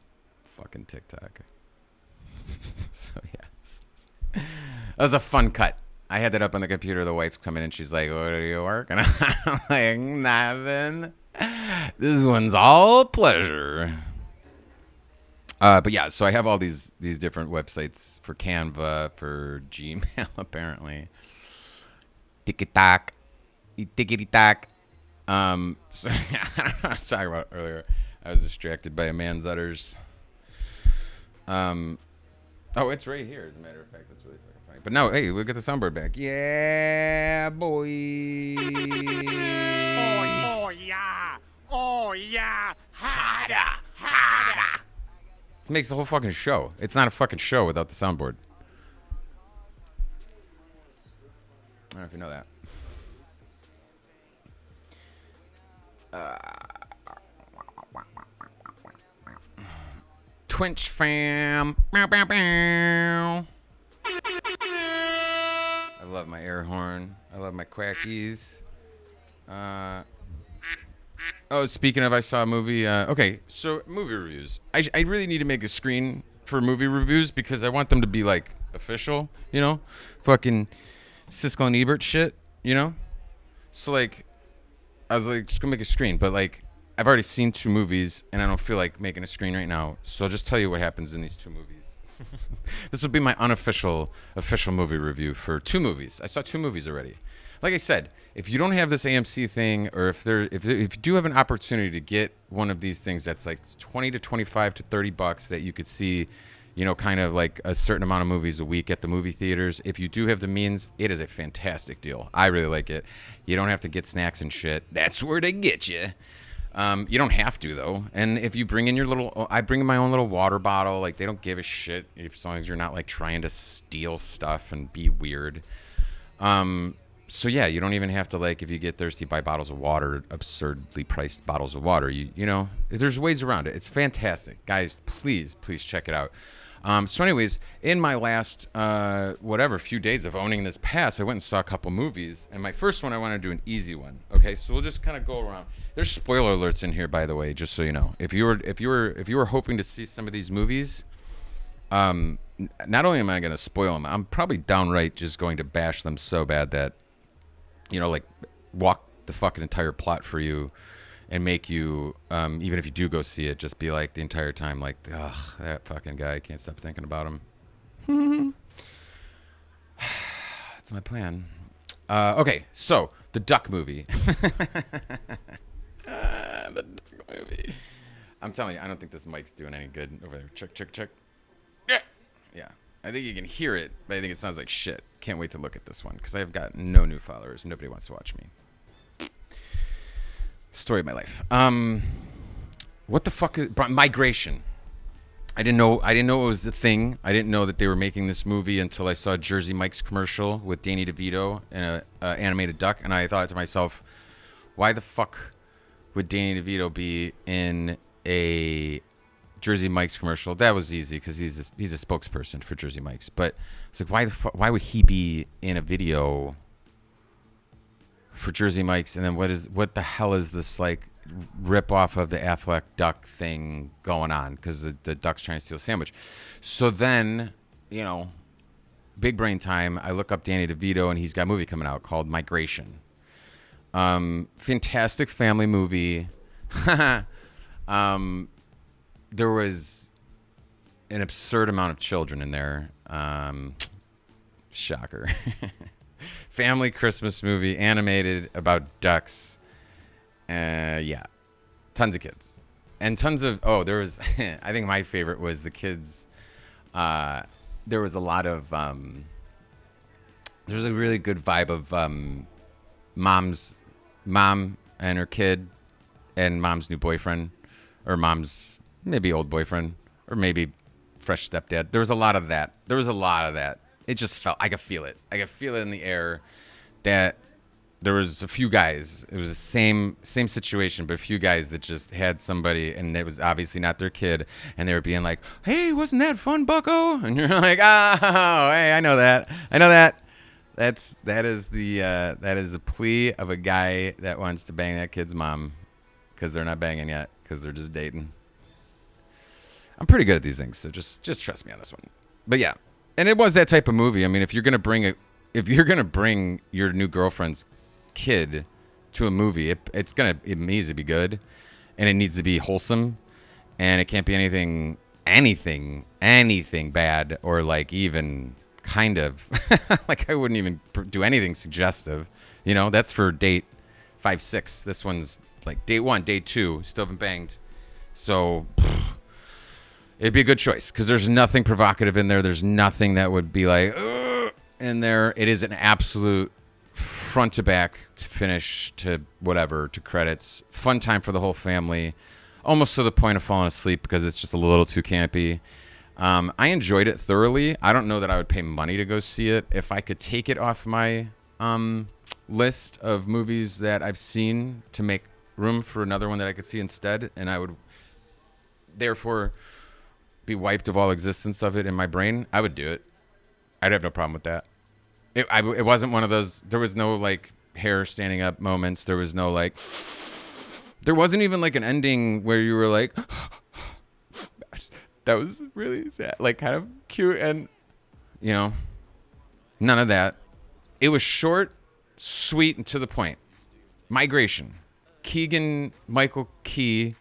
Fucking TikTok. So yes. That was a fun cut. I had that up on the computer. The wife's coming in. She's like, what are you working on? I'm like, nothing. This one's all pleasure. But yeah, so I have all these different websites for Canva, for Gmail, apparently. TikTok. Tickety-tack. So I don't know what I was talking about earlier. I was distracted by a man's udders. Oh, it's right here, as a matter of fact. That's really fucking funny. But no, hey, look at the soundboard back. Yeah, boy. Oh, yeah. Oh, yeah. Harder, harder. This makes the whole fucking show. It's not a fucking show without the soundboard. I don't know if you know that. Twitch fam. Bow, bow, bow. I love my air horn. I love my quackies. Oh, speaking of, I saw a movie. Okay, so movie reviews. I really need to make a screen for movie reviews because I want them to be like official, you know, fucking Siskel and Ebert shit, you know. So like, I was like, just gonna make a screen, but like, I've already seen 2 movies and I don't feel like making a screen right now. So I'll just tell you what happens in these 2 movies. This will be my official movie review for 2 movies. I saw 2 movies already. Like I said, if you don't have this AMC thing, or if you do have an opportunity to get one of these things that's like 20 to 25 to 30 bucks that you could see, you know, kind of like a certain amount of movies a week at the movie theaters. If you do have the means, it is a fantastic deal. I really like it. You don't have to get snacks and shit. That's where they get you. You don't have to though. And if you bring in your little, I bring in my own little water bottle. Like they don't give a shit as long as you're not like trying to steal stuff and be weird. So yeah, you don't even have to like, if you get thirsty, buy bottles of water, absurdly priced bottles of water. You know, there's ways around it. It's fantastic, guys. Please check it out. So anyways, in my last, few days of owning this pass, I went and saw a couple movies. And my first one, I want to do an easy one. Okay, so we'll just kind of go around. There's spoiler alerts in here, by the way, just so you know. If you were hoping to see some of these movies, not only am I going to spoil them, I'm probably downright just going to bash them so bad that, you know, like walk the fucking entire plot for you and make you, even if you do go see it, just be like the entire time like, ugh, that fucking guy, I can't stop thinking about him. That's my plan. Okay, so the Duck movie. The Duck movie. I'm telling you, I don't think this mic's doing any good over there. Check, check, check. Yeah. Yeah. I think you can hear it, but I think it sounds like shit. Can't wait to look at this one because I've got no new followers. Nobody wants to watch me. Story of my life. What the fuck is Migration? I didn't know it was a thing. I didn't know that they were making this movie until I saw Jersey Mike's commercial with Danny DeVito and an animated duck, and I thought to myself, why the fuck would Danny DeVito be in a Jersey Mike's commercial? That was easy because he's a spokesperson for Jersey Mike's. But it's like, why would he be in a video for Jersey Mike's? And then what the hell is this like rip off of the Affleck duck thing going on? Because the duck's trying to steal a sandwich. So then, big brain time. I look up Danny DeVito and he's got a movie coming out called Migration. Fantastic family movie. There was an absurd amount of children in there. Shocker. Family Christmas movie, animated about ducks. Yeah. Tons of kids. And tons of, there was, I think my favorite was the kids. There was a lot of, there's a really good vibe of mom and her kid and mom's new boyfriend, or mom's maybe old boyfriend, or maybe fresh stepdad. There was a lot of that. It just felt, I could feel it. I could feel it in the air that there was a few guys. It was the same situation, but a few guys that just had somebody, and it was obviously not their kid, and they were being like, "Hey, wasn't that fun, Bucko?" And you're like, "Oh, hey, I know that. That is a plea of a guy that wants to bang that kid's mom, because they're not banging yet, because they're just dating." I'm pretty good at these things, so just trust me on this one. But yeah, and it was that type of movie. I mean, if you're gonna bring your new girlfriend's kid to a movie, it needs to be good, and it needs to be wholesome, and it can't be anything bad, or like even kind of like, I wouldn't even do anything suggestive. That's for date 5, 6. This one's like date 1, date 2, still haven't banged, so it'd be a good choice because there's nothing provocative in there. There's nothing that would be like in there. It is an absolute front to back to finish to whatever to credits. Fun time for the whole family, almost to the point of falling asleep because it's just a little too campy. I enjoyed it thoroughly. I don't know that I would pay money to go see it. If I could take it off my list of movies that I've seen to make room for another one that I could see instead, and I would therefore be wiped of all existence of it in my brain, I would do it. I'd have no problem with that. It wasn't one of those, there was no like hair standing up moments. There was no like, there wasn't even like an ending where you were like, that was really sad, like kind of cute, and none of that. It was short, sweet, and to the point. Migration. Keegan-Michael Key.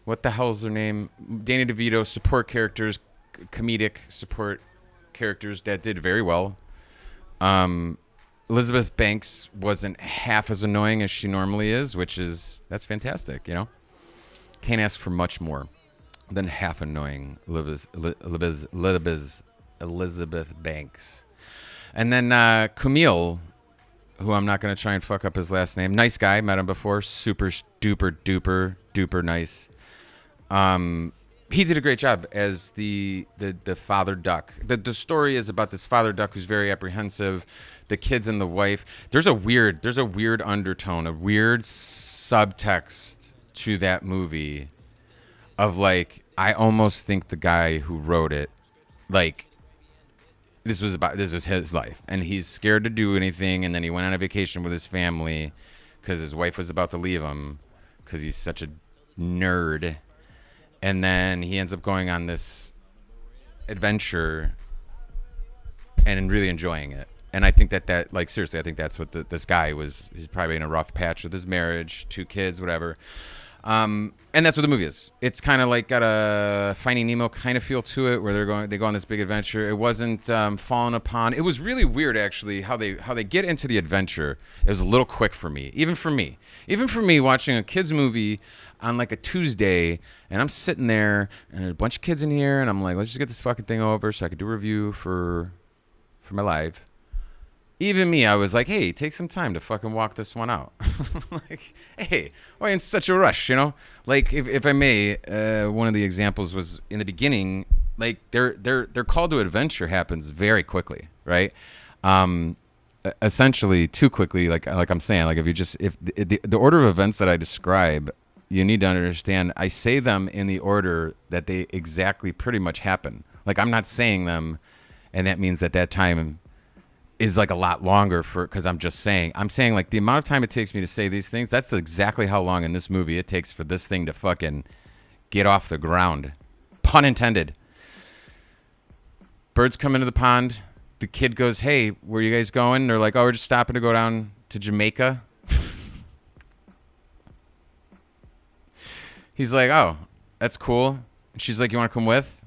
What the hell's their name? Danny DeVito, support characters, comedic support characters that did very well. Elizabeth Banks wasn't half as annoying as she normally is, that's fantastic, Can't ask for much more than half annoying Elizabeth Banks. And then Camille, who I'm not going to try and fuck up his last name. Nice guy, met him before. Super duper duper nice. He did a great job as the father duck. The story is about this father duck who's very apprehensive, the kids and the wife. There's a weird undertone, a weird subtext to that movie of like, I almost think the guy who wrote it, like, this was his life, and he's scared to do anything, and then he went on a vacation with his family because his wife was about to leave him because he's such a nerd. And then he ends up going on this adventure and really enjoying it. And I think that like, seriously, I think that's what this guy was. He's probably in a rough patch with his marriage, 2 kids, whatever. And that's what the movie is. It's kind of like got a Finding Nemo kind of feel to it, where they go on this big adventure. It wasn't fallen upon. It was really weird, actually, how they get into the adventure. It was a little quick for me, even for me watching a kids movie on like a Tuesday, and I'm sitting there, and there's a bunch of kids in here, and I'm like, let's just get this fucking thing over so I could do a review for my live. Even me, I was like, hey, take some time to fucking walk this one out. Like, hey, why in such a rush, you know? Like, if I may, one of the examples was in the beginning, like, their call to adventure happens very quickly, right? Essentially, too quickly, like I'm saying, like, if the order of events that I describe, you need to understand, I say them in the order that they exactly pretty much happen. Like, I'm not saying them, and that means that time is like a lot longer because I'm saying like the amount of time it takes me to say these things, that's exactly how long in this movie it takes for this thing to fucking get off the ground. Pun intended. Birds come into the pond. The kid goes, hey, where are you guys going? They're like, oh, we're just stopping to go down to Jamaica. He's like, oh, that's cool. And she's like, you want to come with?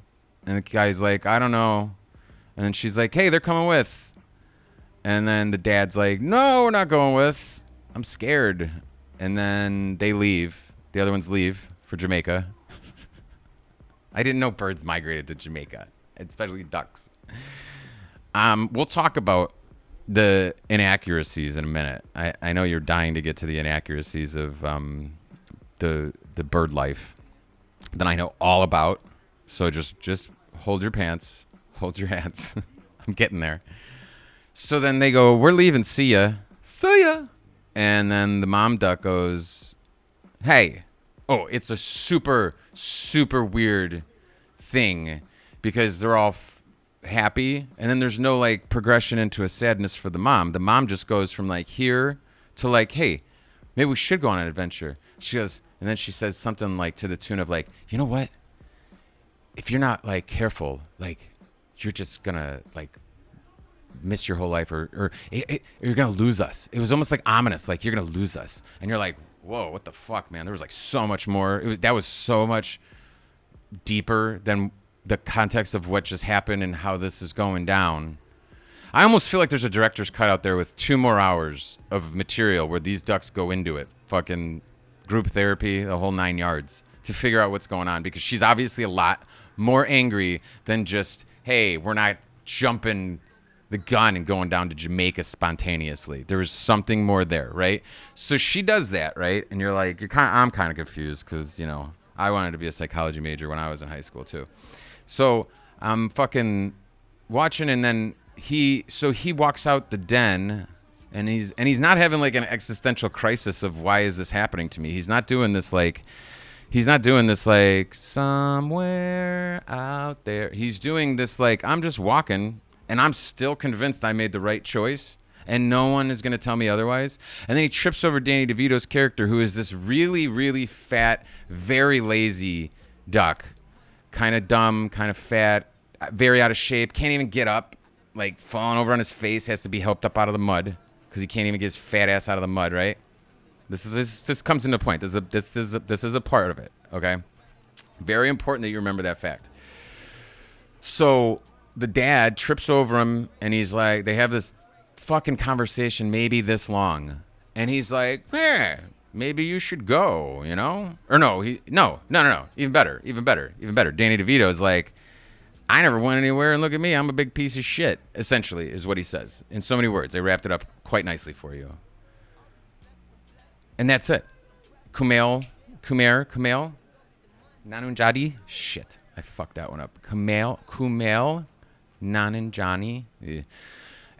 And the guy's like, I don't know. And then she's like, hey, they're coming with. And then the dad's like, no, we're not going with. I'm scared. And then they leave. The other ones leave for Jamaica. I didn't know birds migrated to Jamaica, especially ducks. We'll talk about the inaccuracies in a minute. I know you're dying to get to the inaccuracies of the bird life that I know all about. So just hold your pants. Hold your hats. I'm getting there. So then they go, we're leaving, see ya. See ya. And then the mom duck goes, hey. Oh, it's a super, super weird thing because they're all happy. And then there's no like progression into a sadness for the mom. The mom just goes from like here to like, hey, maybe we should go on an adventure. She goes, and then she says something like to the tune of like, you know what? If you're not like careful, like you're just gonna like miss your whole life or you're gonna lose us. It was almost like ominous, like you're gonna lose us, and you're like, whoa, what the fuck, man? There was like so much more. That was so much deeper than the context of what just happened and how this is going down. I almost feel like there's a director's cut out there with 2 more hours of material where these ducks go into it, fucking group therapy, the whole 9 yards, to figure out what's going on, because she's obviously a lot more angry than just, hey, we're not jumping the gun and going down to Jamaica spontaneously. There was something more there, right? So she does that, right? And you're like, I'm kind of confused because, you know, I wanted to be a psychology major when I was in high school too. So I'm fucking watching, and then he walks out the den, and he's not having like an existential crisis of why is this happening to me. He's not doing this like somewhere out there. He's doing this like, I'm just walking and I'm still convinced I made the right choice and no one is going to tell me otherwise. And then he trips over Danny DeVito's character, who is this really, really fat, very lazy duck. Kind of dumb, kind of fat, very out of shape, can't even get up, like falling over on his face, has to be helped up out of the mud because he can't even get his fat ass out of the mud, right? This comes into point. This is a part of it, okay? Very important that you remember that fact. So the dad trips over him, and he's like, they have this fucking conversation maybe this long, and he's like, maybe you should go, you know? Or no, even better. Danny DeVito is like, I never went anywhere, and look at me, I'm a big piece of shit, essentially, is what he says. In so many words. I wrapped it up quite nicely for you. And that's it. Kumail Nanjiani. Shit, I fucked that one up. Kumail Nanjiani.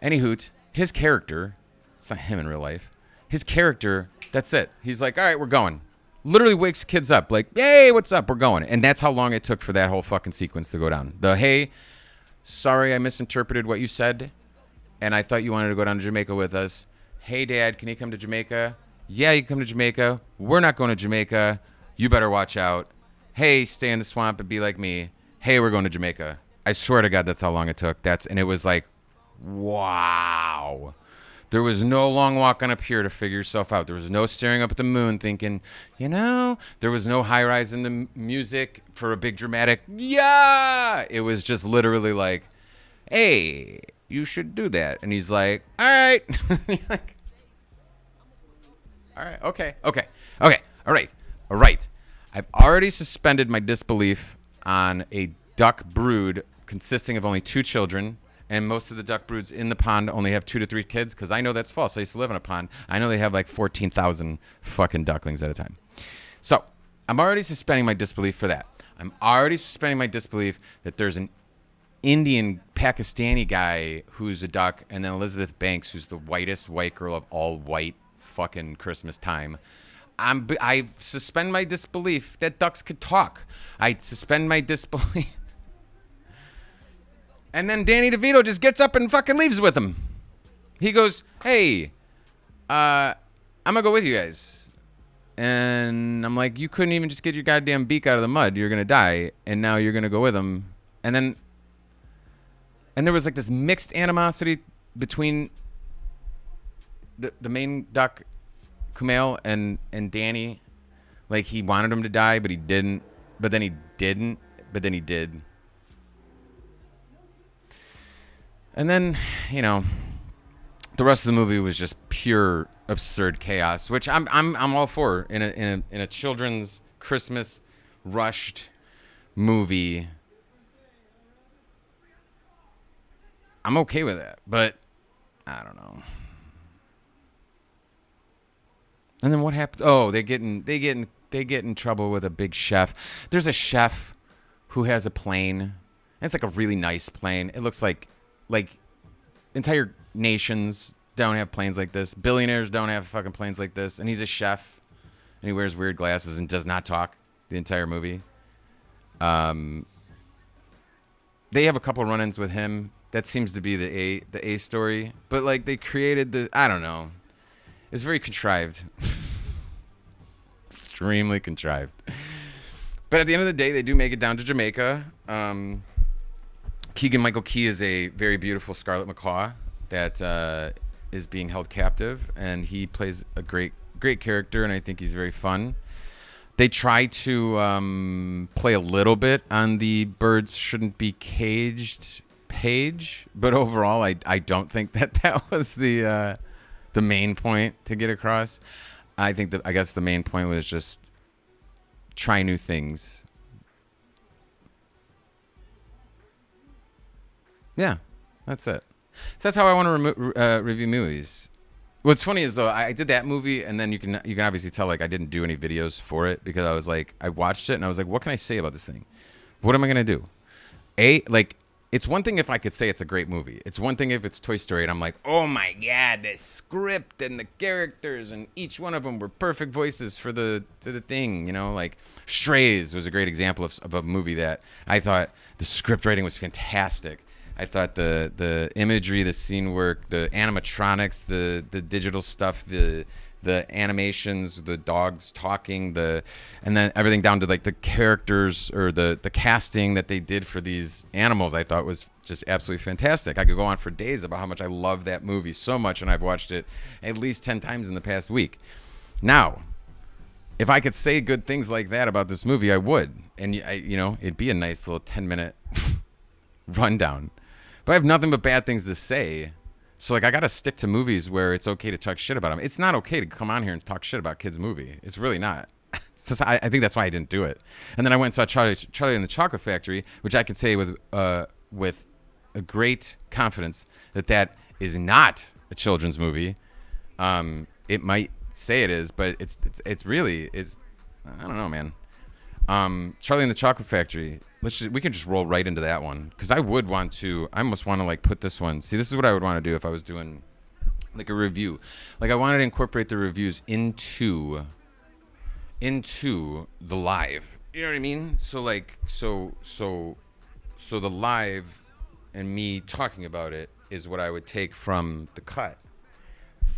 Anyhoot, his character, it's not him in real life. His character, that's it. He's like, all right, we're going. Literally wakes kids up, like, hey, what's up? We're going. And that's how long it took for that whole fucking sequence to go down. Hey, sorry, I misinterpreted what you said, and I thought you wanted to go down to Jamaica with us. Hey, Dad, can you come to Jamaica? Yeah, you can come to Jamaica. We're not going to Jamaica. You better watch out. Hey, stay in the swamp and be like me. Hey, we're going to Jamaica. I swear to God, that's how long it took. And it was like, wow. There was no long walk on a pier to figure yourself out. There was no staring up at the moon thinking, you know. There was no high rise in the music for a big dramatic, yeah. It was just literally like, hey, you should do that. And he's like, all right. You're like, all right, okay. All right. I've already suspended my disbelief on a duck brood consisting of only 2 children, and most of the duck broods in the pond only have 2 to 3 kids, because I know that's false. I used to live in a pond. I know they have like 14,000 fucking ducklings at a time. So I'm already suspending my disbelief for that. I'm already suspending my disbelief that there's an Indian Pakistani guy who's a duck, and then Elizabeth Banks, who's the whitest white girl of all white fucking Christmas time. I suspend my disbelief that ducks could talk. I suspend my disbelief. And then Danny DeVito just gets up and fucking leaves with him. He goes, hey, I'm going to go with you guys. And I'm like, you couldn't even just get your goddamn beak out of the mud. You're going to die. And now you're going to go with him. And there was like this mixed animosity between the main duck, Kumail, and Danny. Like, he wanted him to die, but he didn't. But then he didn't. But then he did. And then, you know, the rest of the movie was just pure absurd chaos, which I'm all for in a children's Christmas rushed movie. I'm okay with that, but I don't know. And then what happens? Oh, they get in trouble with a big chef. There's a chef who has a plane. It's like a really nice plane. It looks like entire nations don't have planes like this. Billionaires don't have fucking planes like this. And he's a chef, and he wears weird glasses and does not talk the entire movie. They have a couple run-ins with him. That seems to be the A story. But like, they created I don't know. It's very contrived. Extremely contrived. But at the end of the day, they do make it down to Jamaica. Keegan-Michael Key is a very beautiful Scarlett McCaw that is being held captive, and he plays a great character, and I think he's very fun. They try to play a little bit on the birds shouldn't be caged page, but overall, I don't think that was the main point to get across. I guess the main point was just try new things. Yeah, that's it. So that's how I want to review movies. What's funny is, though, I did that movie, and then you can obviously tell, like, I didn't do any videos for it, because I was like, I watched it and I was like, what can I say about this thing? What am I gonna do? It's one thing if I could say it's a great movie. It's one thing if it's Toy Story and I'm like, oh my god, the script and the characters and each one of them were perfect voices for the thing, you know? Like Strays was a great example of a movie that I thought the script writing was fantastic. I thought the imagery, the scene work, the animatronics, the digital stuff, the animations, the dogs talking, and then everything down to like the characters or the casting that they did for these animals, I thought was just absolutely fantastic. I could go on for days about how much I love that movie so much, and I've watched it at least 10 times in the past week. Now, if I could say good things like that about this movie, I would. And it'd be a nice little 10-minute rundown. But I have nothing but bad things to say. So, like, I got to stick to movies where it's okay to talk shit about them. It's not okay to come on here and talk shit about kids' movie. It's really not. So I think that's why I didn't do it. And then I went and saw Charlie and the Chocolate Factory, which I could say with a great confidence that is not a children's movie. It might say it is, but it's really I don't know, man. Charlie and the Chocolate Factory. We can just roll right into that one, because I almost want to like put this one. See, this is what I would want to do if I was doing like a review. Like, I wanted to incorporate the reviews into the live. You know what I mean? So like, so the live and me talking about it is what I would take from the cut,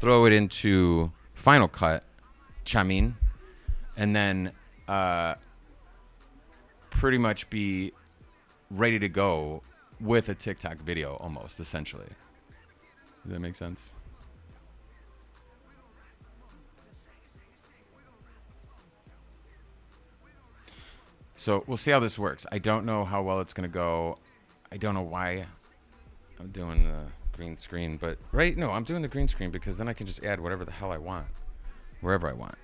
throw it into Final Cut, Chamin, and then pretty much be ready to go with a TikTok video, almost, essentially. Does that make sense? So we'll see how this works. I don't know how well it's gonna go. I don't know why I'm doing the green screen, but I'm doing the green screen because then I can just add whatever the hell I want, wherever I want.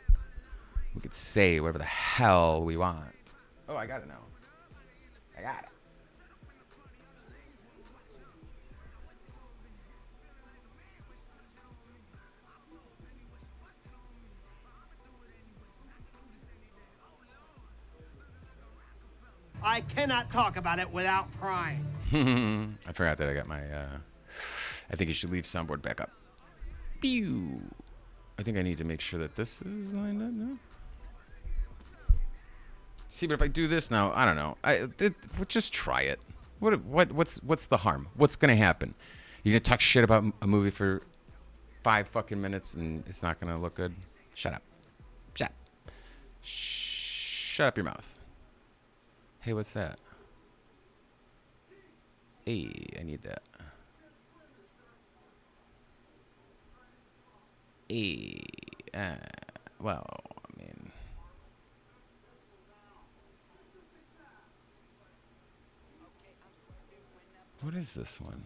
We could say whatever the hell we want. Oh, I got it now. I got it. I cannot talk about it without crying. I forgot that I got my, I think you should leave soundboard back up. Pew. I think I need to make sure that this is lined up now. See, but if I do this now, I don't know. Just try it. What's the harm? What's gonna happen? You gonna talk shit about a movie for 5 fucking minutes and it's not gonna look good? Shut up. Shut up your mouth. Hey, what's that? Hey, I need that. Hey, well, I mean, what is this one?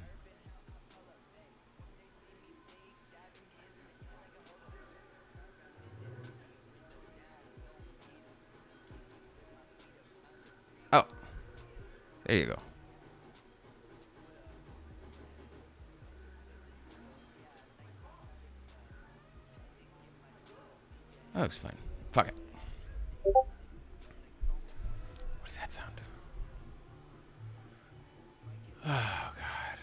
Oh, there you go. That looks fine. Fuck it. What does that sound? Oh, God.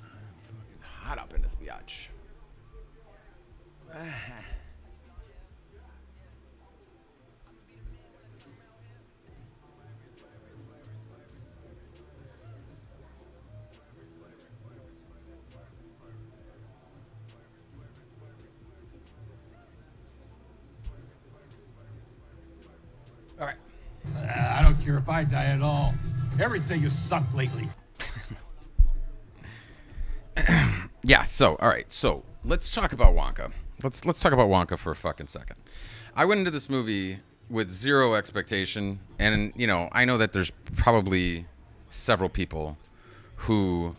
I'm fucking hot up in this biatch. All right. I don't care if I die at all. Everything has sucked lately. Yeah, so, all right. So, let's talk about Wonka. Let's talk about Wonka for a fucking second. I went into this movie with zero expectation, and, you know, I know that there's probably several people who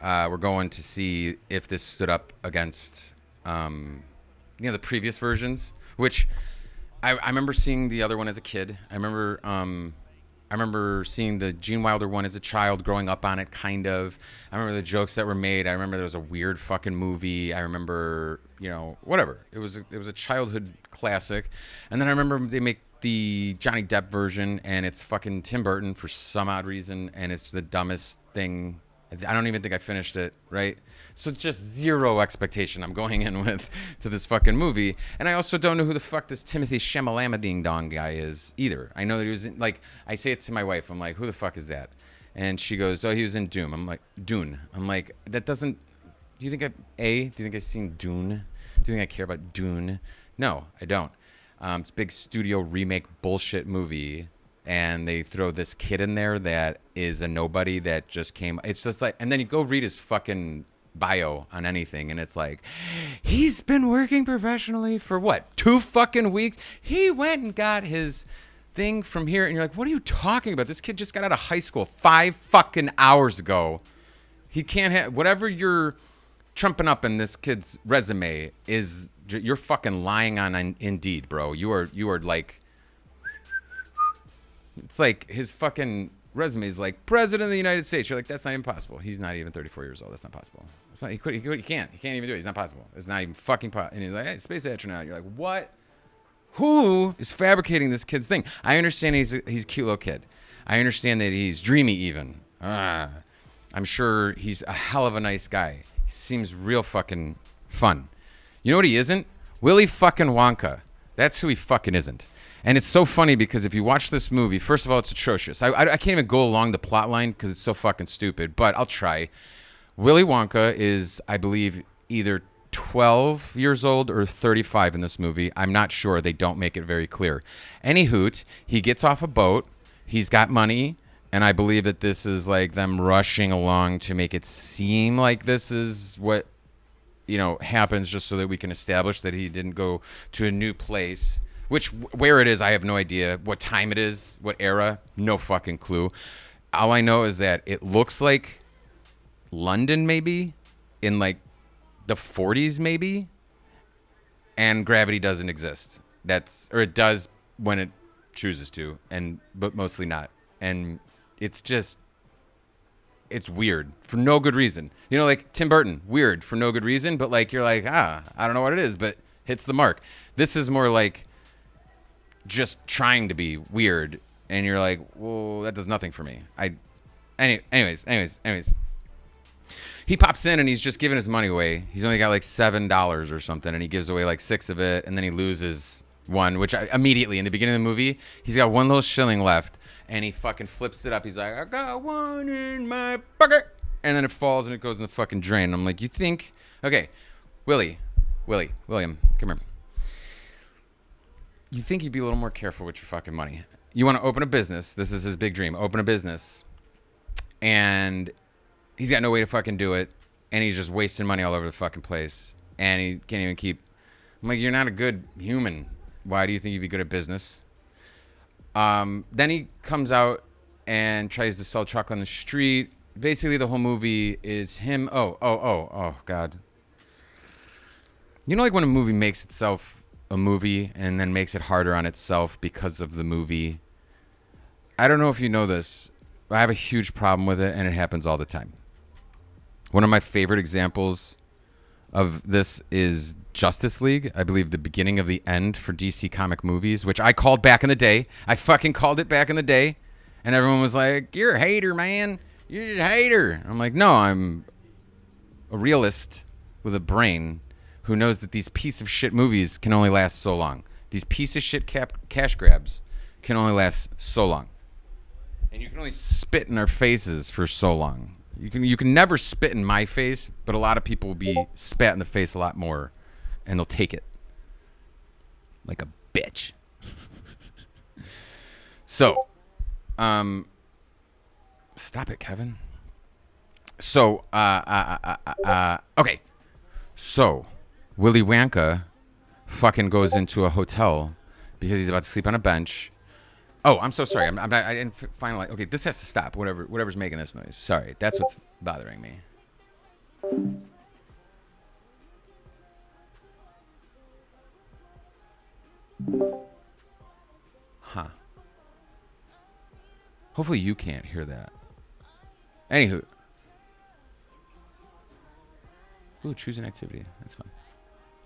were going to see if this stood up against, the previous versions, which I remember seeing the other one as a kid. I remember seeing the Gene Wilder one as a child, growing up on it, kind of. I remember the jokes that were made. I remember there was a weird fucking movie. I remember, whatever. It was a childhood classic. And then I remember they make the Johnny Depp version, and it's fucking Tim Burton for some odd reason, and it's the dumbest thing. I don't even think I finished it, right? So just zero expectation I'm going in with to this fucking movie. And I also don't know who the fuck this Timothy Chalamet Dong guy is either. I know that he was in, I say it to my wife. I'm like, who the fuck is that? And she goes, oh, he was in Doom. I'm like, Dune. I'm like, that doesn't, do you think I've seen Dune? Do you think I care about Dune? No, I don't. It's a big studio remake bullshit movie. And they throw this kid in there that is a nobody that just came. It's just like, and then you go read his fucking bio on anything, and it's like, he's been working professionally for what, 2 fucking weeks? He went and got his thing from here, and you're like, what are you talking about? This kid just got out of high school 5 fucking hours ago. He can't have whatever you're trumping up in this kid's resume is. You're fucking lying on Indeed, bro. You are like. It's like his fucking resume is like President of the United States. You're like, that's not even possible. He's not even 34 years old. That's not possible. It's not. He can't even do it. He's not possible. It's not even fucking possible. And he's like, hey, space astronaut. You're like, what? Who is fabricating this kid's thing? I understand he's a cute little kid. I understand that he's dreamy even. I'm sure he's a hell of a nice guy. He seems real fucking fun. You know what he isn't? Willy fucking Wonka. That's who he fucking isn't. And it's so funny because if you watch this movie, first of all, it's atrocious. I can't even go along the plot line because it's so fucking stupid, but I'll try. Willy Wonka is, I believe, either 12 years old or 35 in this movie. I'm not sure. They don't make it very clear. Any hoot, he gets off a boat. He's got money. And I believe that this is like them rushing along to make it seem like this is what, happens just so that we can establish that he didn't go to a new place. where it is, I have no idea. What time it is, what era, no fucking clue. All I know is that it looks like London, maybe in like the 40s, maybe, and gravity doesn't exist. Or it does when it chooses to, but mostly not. And it's weird for no good reason. You know, like Tim Burton, weird for no good reason, but like you're like, I don't know what it is, but hits the mark. This is more like just trying to be weird, and you're like, well, that does nothing for me. Anyways. He pops in and he's just giving his money away. He's only got like $7 or something, and he gives away like 6 of it, and then he loses one, which immediately in the beginning of the movie, he's got 1 little shilling left, and he fucking flips it up. He's like, I got 1 in my pocket, and then it falls and it goes in the fucking drain. I'm like, you think, okay, William, come here. You think you'd be a little more careful with your fucking money. You want to open a business. This is his big dream. Open a business. And he's got no way to fucking do it. And he's just wasting money all over the fucking place. And he can't even keep. I'm like, you're not a good human. Why do you think you'd be good at business? Then he comes out and tries to sell chocolate on the street. Basically, the whole movie is him. Oh, God. You know, like when a movie makes itself a movie and then makes it harder on itself because of the movie. I don't know if you know this, but I have a huge problem with it, and it happens all the time. One of my favorite examples of this is Justice League. I believe the beginning of the end for DC comic movies, which I called back in the day. I fucking called it back in the day, and everyone was like, you're a hater, man. You're just a hater. I'm like, no, I'm a realist with a brain who knows that these piece of shit movies can only last so long. These piece of shit cash grabs can only last so long. And you can only spit in our faces for so long. You can never spit in my face, but a lot of people will be spat in the face a lot more, and they'll take it like a bitch. So, stop it, Kevin. So, okay. So, Willy Wonka fucking goes into a hotel because he's about to sleep on a bench. Oh, I'm so sorry. I didn't finally. Okay, this has to stop. Whatever's making this noise. Sorry, that's what's bothering me. Huh. Hopefully you can't hear that. Anywho. Ooh, choose an activity. That's fun.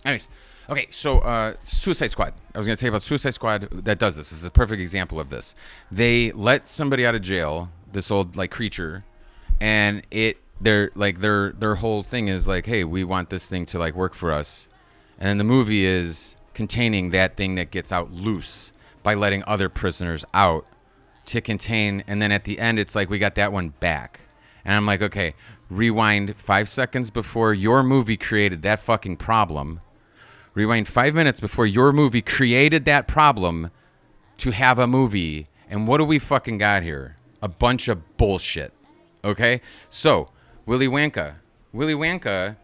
Anyways, okay, so Suicide Squad. I was going to tell you about Suicide Squad that does this. This is a perfect example of this. They let somebody out of jail, this old like creature, and their whole thing is like, hey, we want this thing to like work for us. And then the movie is containing that thing that gets out loose by letting other prisoners out to contain, and then at the end it's like we got that one back. And I'm like, okay, rewind 5 seconds before your movie created that fucking problem. Rewind 5 minutes before your movie created that problem to have a movie. And what do we fucking got here? A bunch of bullshit. Okay? So, Willy Wonka. Willy Wonka,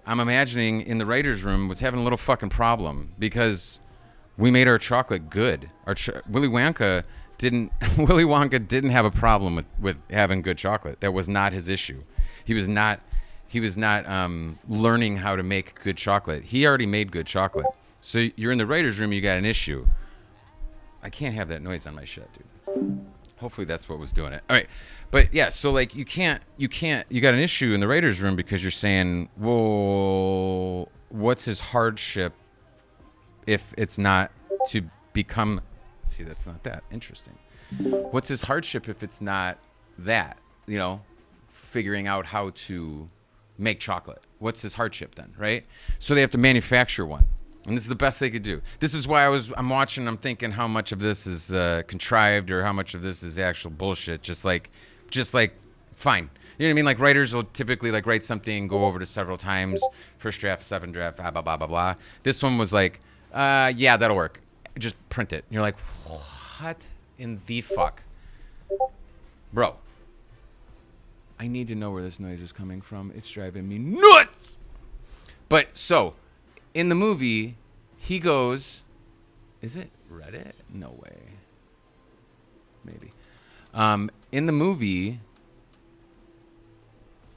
I'm imagining in the writer's room, was having a little fucking problem because we made our chocolate good. Willy Wonka didn't have a problem with having good chocolate. That was not his issue. He was not learning how to make good chocolate. He already made good chocolate. So you're in the writer's room, you got an issue. I can't have that noise on my shit, dude. Hopefully that's what was doing it. All right. But yeah, so like you got an issue in the writer's room because you're saying, well, what's his hardship if it's not to become, see, that's not that interesting. What's his hardship if it's not that, figuring out how to make chocolate? What's his hardship then, right? So they have to manufacture one. And this is the best they could do. This is why I'm watching, I'm thinking how much of this is contrived or how much of this is actual bullshit. Just like, fine. You know what I mean? Like writers will typically like write something, go over to several times, first draft, second draft, blah, blah, blah, blah, blah. This one was like, yeah, that'll work. Just print it. And you're like, what in the fuck? Bro, I need to know where this noise is coming from. It's driving me nuts. But so, in the movie, he goes Is it Reddit? No way. Maybe. In the movie,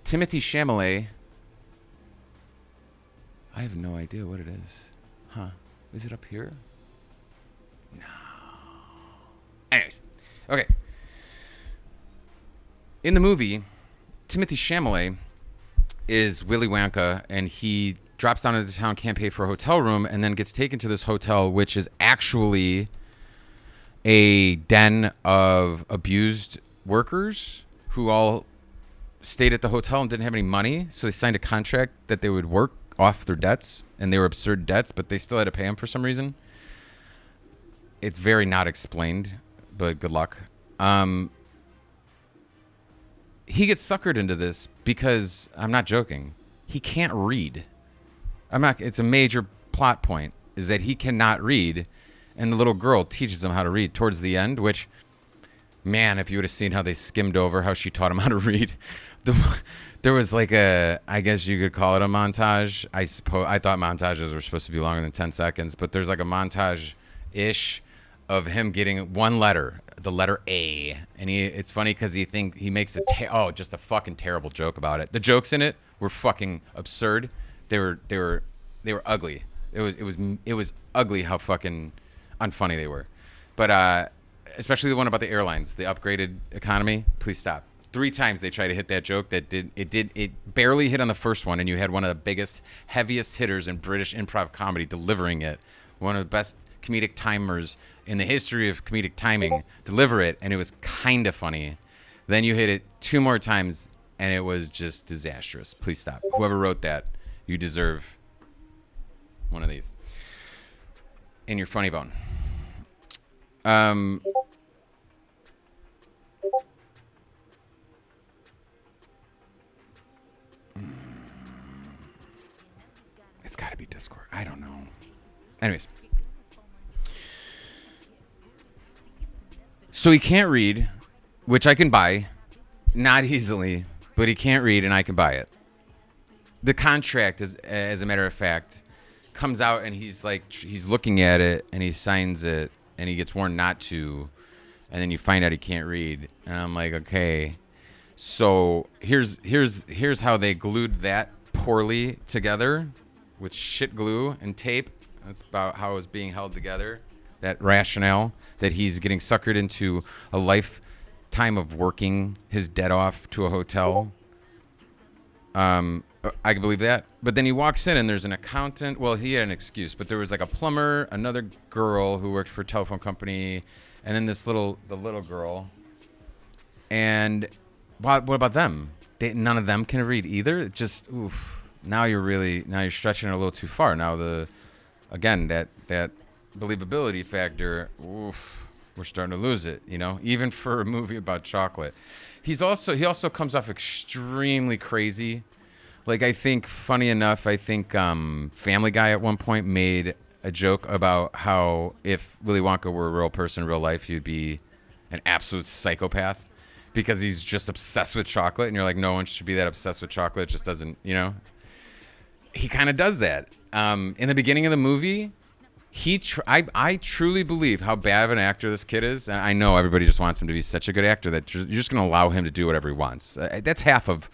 Timothy Chalamet. I have no idea what it is. Huh? Is it up here? No. Anyways, okay. In the movie, Timothy Chalamet is Willy Wonka, and he drops down into town, can't pay for a hotel room, and then gets taken to this hotel, which is actually a den of abused workers who all stayed at the hotel and didn't have any money. So they signed a contract that they would work off their debts, and they were absurd debts, but they still had to pay them for some reason. It's very not explained, but good luck. He gets suckered into this because, I'm not joking, he can't read. It's a major plot point, is that he cannot read, and the little girl teaches him how to read towards the end, which, man, if you would have seen how they skimmed over how she taught him how to read. There was like I guess you could call it a montage. I thought montages were supposed to be longer than 10 seconds, but there's like a montage-ish of him getting one letter, the letter A, and it's funny because he makes just a fucking terrible joke about it. The jokes in it were fucking absurd. They were ugly. It was ugly how fucking unfunny they were. But especially the one about the airlines, the upgraded economy. Please stop. 3 times they tried to hit that joke. It barely hit on the first one, and you had one of the biggest, heaviest hitters in British improv comedy delivering it. One of the best comedic timers in the history of comedic timing deliver it, and it was kind of funny. Then you hit it 2 more times, and it was just disastrous. Please stop. Whoever wrote that, you deserve one of these in your funny bone. It's got to be Discord. I don't know. Anyways. So he can't read, which I can buy. Not easily, but he can't read and I can buy it. The contract, as a matter of fact, comes out and he's looking at it and he signs it and he gets warned not to. And then you find out he can't read. And I'm like, okay. So here's how they glued that poorly together with shit glue and tape. That's about how it was being held together. That rationale that he's getting suckered into a lifetime of working his debt off to a hotel. I can believe that. But then he walks in and there's an accountant. Well, he had an excuse, but there was like a plumber, another girl who worked for a telephone company, and then the little girl. And what about them? None of them can read either. Just oof. Now you're stretching it a little too far. Now that believability factor, oof, we're starting to lose it, even for a movie about chocolate. He also comes off extremely crazy. Like, I think, funny enough, Family Guy at one point made a joke about how if Willy Wonka were a real person in real life, he'd be an absolute psychopath because he's just obsessed with chocolate. And you're like, no one should be that obsessed with chocolate. It just doesn't, He kind of does that. In the beginning of the movie, I truly believe how bad of an actor this kid is. And I know everybody just wants him to be such a good actor that you're just going to allow him to do whatever he wants. That's half of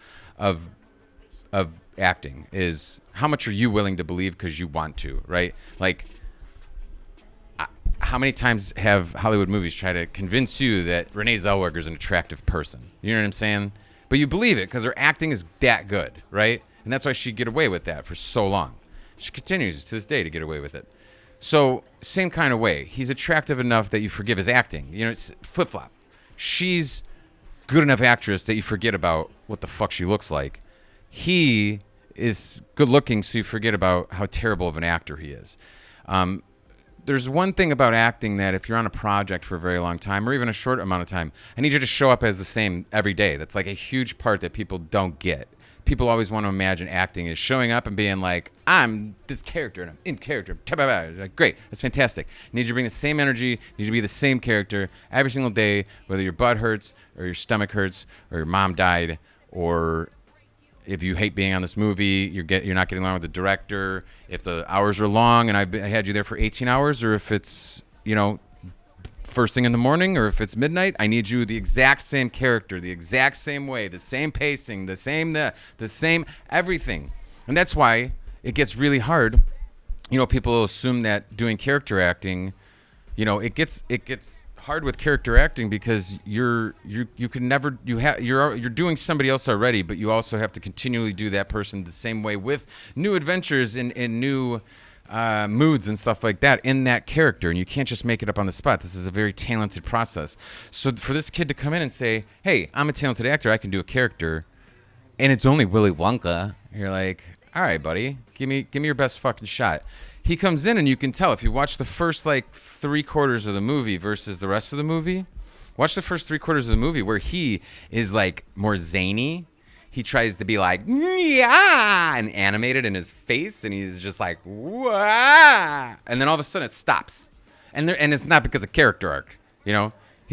acting, is how much are you willing to believe because you want to, right? Like, how many times have Hollywood movies tried to convince you that Renee Zellweger is an attractive person? You know what I'm saying? But you believe it because her acting is that good, right? And that's why she get away with that for so long. She continues to this day to get away with it. So, same kind of way. He's attractive enough that you forgive his acting. It's flip-flop. She's good enough actress that you forget about what the fuck she looks like. He is good looking, so you forget about how terrible of an actor he is. There's one thing about acting that if you're on a project for a very long time, or even a short amount of time, I need you to show up as the same every day. That's like a huge part that people don't get. People always want to imagine acting as showing up and being like, I'm this character and I'm in character. Like, great, that's fantastic. You need to bring the same energy, you need to be the same character every single day, whether your butt hurts or your stomach hurts or your mom died or if you hate being on this movie, you're not getting along with the director. If the hours are long and I had you there for 18 hours, or if it's first thing in the morning, or if it's midnight, I need you the exact same character, the exact same way, the same pacing, the same everything. And that's why it gets really hard. People assume that doing character acting, it gets hard with character acting because you're doing somebody else already, but you also have to continually do that person the same way with new adventures and new moods and stuff like that in that character, and you can't just make it up on the spot. This is a very talented process. So for this kid to come in and say, "Hey, I'm a talented actor, I can do a character," and it's only Willy Wonka, you're like, "All right, buddy, give me your best fucking shot." He comes in and you can tell if you watch the first like 3/4 of the movie versus the rest of the movie. Watch the first 3/4 of the movie where he is like more zany. He tries to be like, yeah, and animated in his face, and he's just like, wah. And then all of a sudden it stops. And it's not because of character arc, He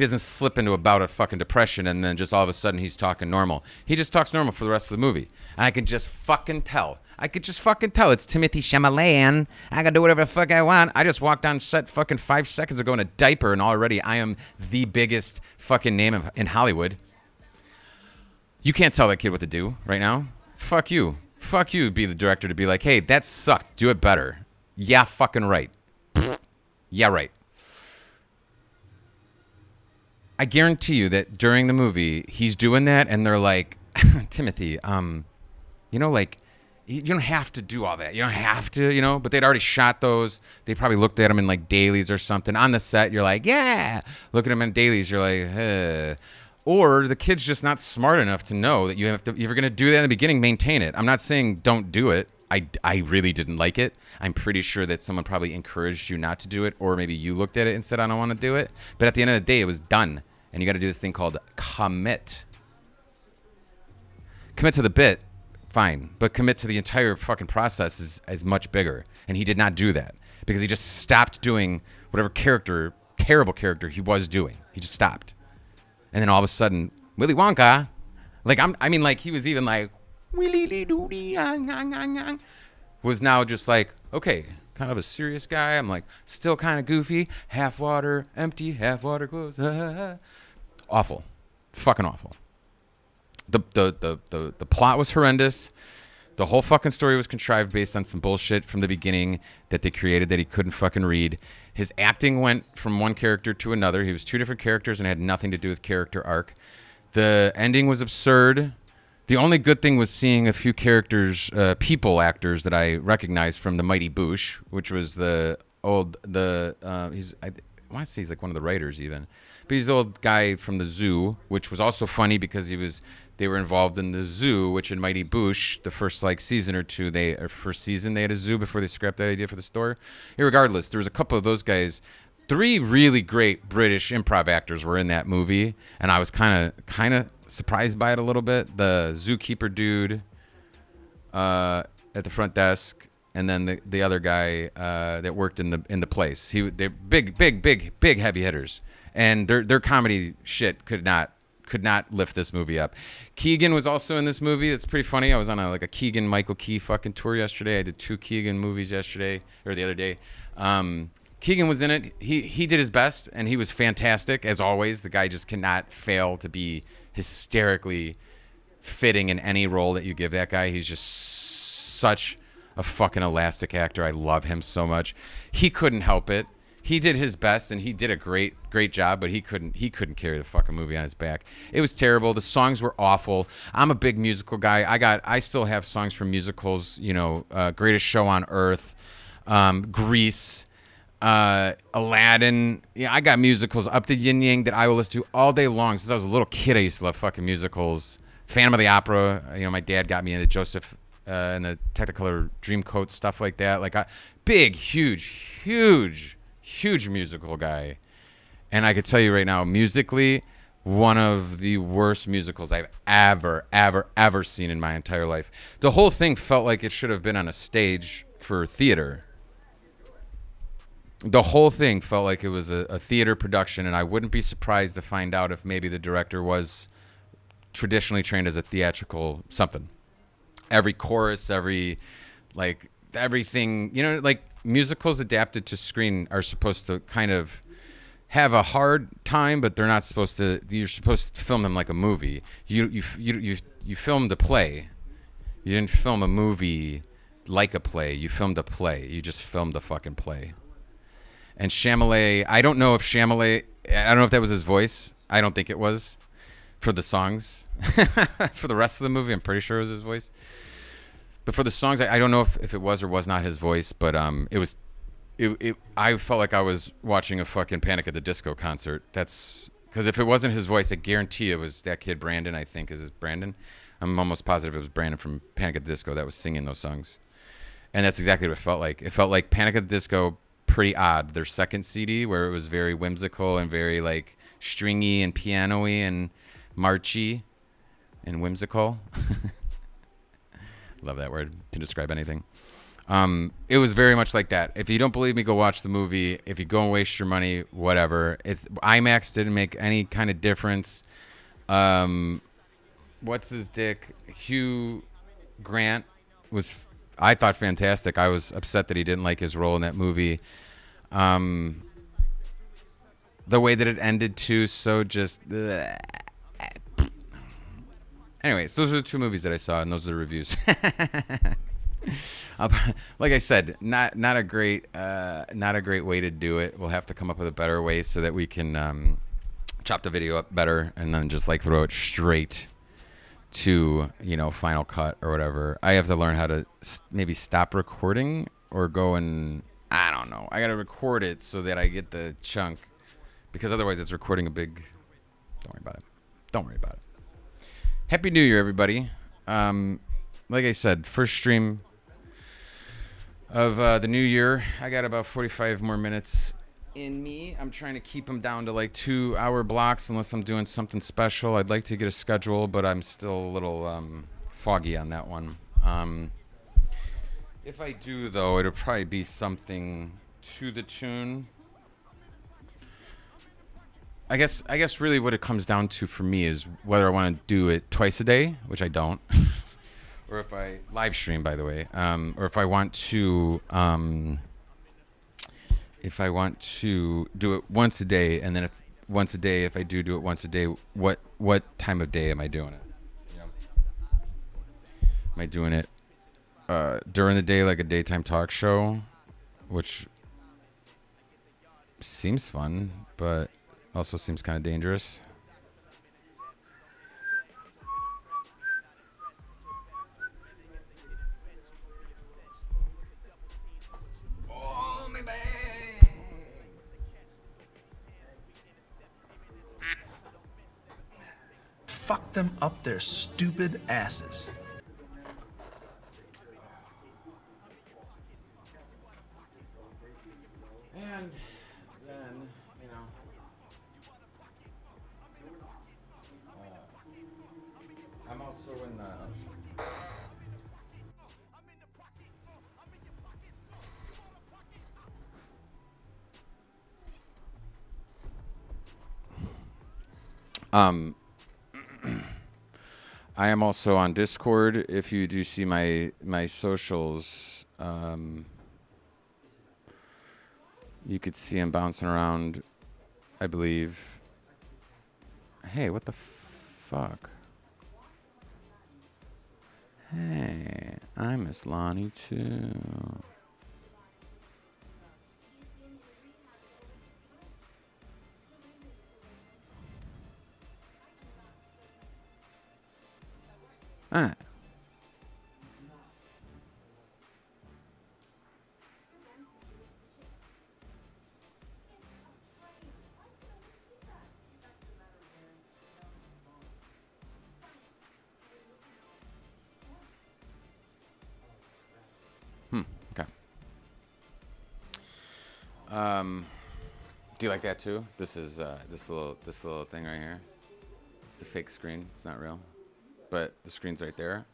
doesn't slip into a bout of fucking depression and then just all of a sudden he's talking normal. He just talks normal for the rest of the movie. And I can just fucking tell. It's Timothy Chalamet. I can do whatever the fuck I want. I just walked on set fucking 5 seconds ago in a diaper, and already I am the biggest fucking name in Hollywood. You can't tell that kid what to do right now. Fuck you. Be the director to be like, "Hey, that sucked. Do it better." Yeah, fucking right. Yeah, right. I guarantee you that during the movie, he's doing that, and they're like, "Timothy, you don't have to do all that. You don't have to, but they'd already shot those. They probably looked at him in like dailies or something. On the set, you're like, yeah. Look at him in dailies, you're like, eh. Or the kid's just not smart enough to know that if you're going to do that in the beginning, maintain it. I'm not saying don't do it. I really didn't like it. I'm pretty sure that someone probably encouraged you not to do it, or maybe you looked at it and said, I don't want to do it. But at the end of the day, it was done. And you got to do this thing called commit. Commit to the bit, fine. But commit to the entire fucking process is much bigger. And he did not do that because he just stopped doing whatever terrible character he was doing. He just stopped. And then all of a sudden, Willy Wonka, he was even like, Willy doody, was now just like, okay, kind of a serious guy. I'm like, still kind of goofy, half water, empty, half water close. Awful, fucking awful. The plot was horrendous. The whole fucking story was contrived based on some bullshit from the beginning that they created that he couldn't fucking read. His acting went from one character to another. He was two different characters and had nothing to do with character arc. The ending was absurd. The only good thing was seeing a few actors that I recognized from The Mighty Boosh, which was I want to say he's like one of the writers even. But he's the old guy from the Zoo, which was also funny because they were involved in the Zoo, which in Mighty Boosh, the first season or two, first season they had a zoo before they scrapped that idea for the store. Irregardless, there was a couple of those guys. 3 really great British improv actors were in that movie, and I was kind of surprised by it a little bit. The zookeeper dude at the front desk, and then the other guy that worked in the place. They're big heavy hitters, and their comedy shit could not lift this movie up. Keegan was also in this movie. It's pretty funny. I was on a Keegan Michael Key fucking tour yesterday. I did 2 Keegan movies yesterday or the other day. Keegan was in it. He did his best, and he was fantastic as always. The guy just cannot fail to be hysterically fitting in any role that you give that guy. He's just such a fucking elastic actor. I love him so much. He couldn't help it. He did his best, and he did a great job, but he couldn't carry the fucking movie on his back. It was terrible. The songs were awful. I'm a big musical guy. I still have songs from musicals, Greatest Show on Earth, Grease, Aladdin. Yeah, I got musicals up to yin yang that I will listen to all day long. Since I was a little kid, I used to love fucking musicals. Phantom of the Opera. My dad got me into Joseph and the Technicolor Dreamcoat, stuff like that. Big, huge musical guy. And I could tell you right now, musically, one of the worst musicals I've ever seen in my entire life. The whole thing felt like it should have been on a stage for theater. The whole thing felt like it was a theater production, and I wouldn't be surprised to find out if maybe the director was traditionally trained as a theatrical something. every chorus, like everything, like musicals adapted to screen are supposed to kind of have a hard time, but they're not supposed to. You're supposed to film them like a movie. You filmed a play. You didn't film a movie like a play. You filmed a play. You just filmed a fucking play. And Chalamet, I don't know if that was his voice. I don't think it was for the songs. For the rest of the movie, I'm pretty sure it was his voice. But for the songs, I don't know if it was or was not his voice, but it was. I felt like I was watching a fucking Panic at the Disco concert. That's because if it wasn't his voice, I guarantee it was that kid Brandon. I think is Brandon. I'm almost positive it was Brandon from Panic at the Disco that was singing those songs. And that's exactly what it felt like. It felt like Panic at the Disco, Pretty Odd, their second CD, where it was very whimsical and very like stringy and piano-y and marchy and whimsical. Love that word to describe anything. It was very much like that. If you don't believe me, go watch the movie. If you go and waste your money, whatever. IMAX didn't make any kind of difference. What's his dick? Hugh Grant was, I thought, fantastic. I was upset that he didn't like his role in that movie. The way that it ended too, so just. Anyways, those are the two movies that I saw, and those are the reviews. Like I said, not a great way to do it. We'll have to come up with a better way so that we can chop the video up better and then just like throw it straight to Final Cut or whatever. I have to learn how to maybe stop recording or go and I don't know. I gotta record it so that I get the chunk because otherwise it's recording a big. Don't worry about it. Happy New Year, everybody. Like I said, first stream of the new year. I got about 45 more minutes in me. I'm trying to keep them down to like 2-hour blocks unless I'm doing something special. I'd like to get a schedule, but I'm still a little foggy on that one. If I do, though, it'll probably be something to the tune. I guess really what it comes down to for me is whether I want to do it twice a day, which I don't, or if I live stream, by the way, or if I want to do it once a day, and then if I do it once a day, what time of day am I doing it? Am I doing it during the day like a daytime talk show, which seems fun, but also seems kind of dangerous. Oh, my bag. Fuck them up their stupid asses. And then, I'm also in the. I am also on Discord. If you do see my socials, you could see him bouncing around, I believe. Hey, what the fuck? Hey, I miss Lonnie too. Ah. Okay. Do you like that too? This is this little thing right here. It's a fake screen. It's not real, but the screen's right there.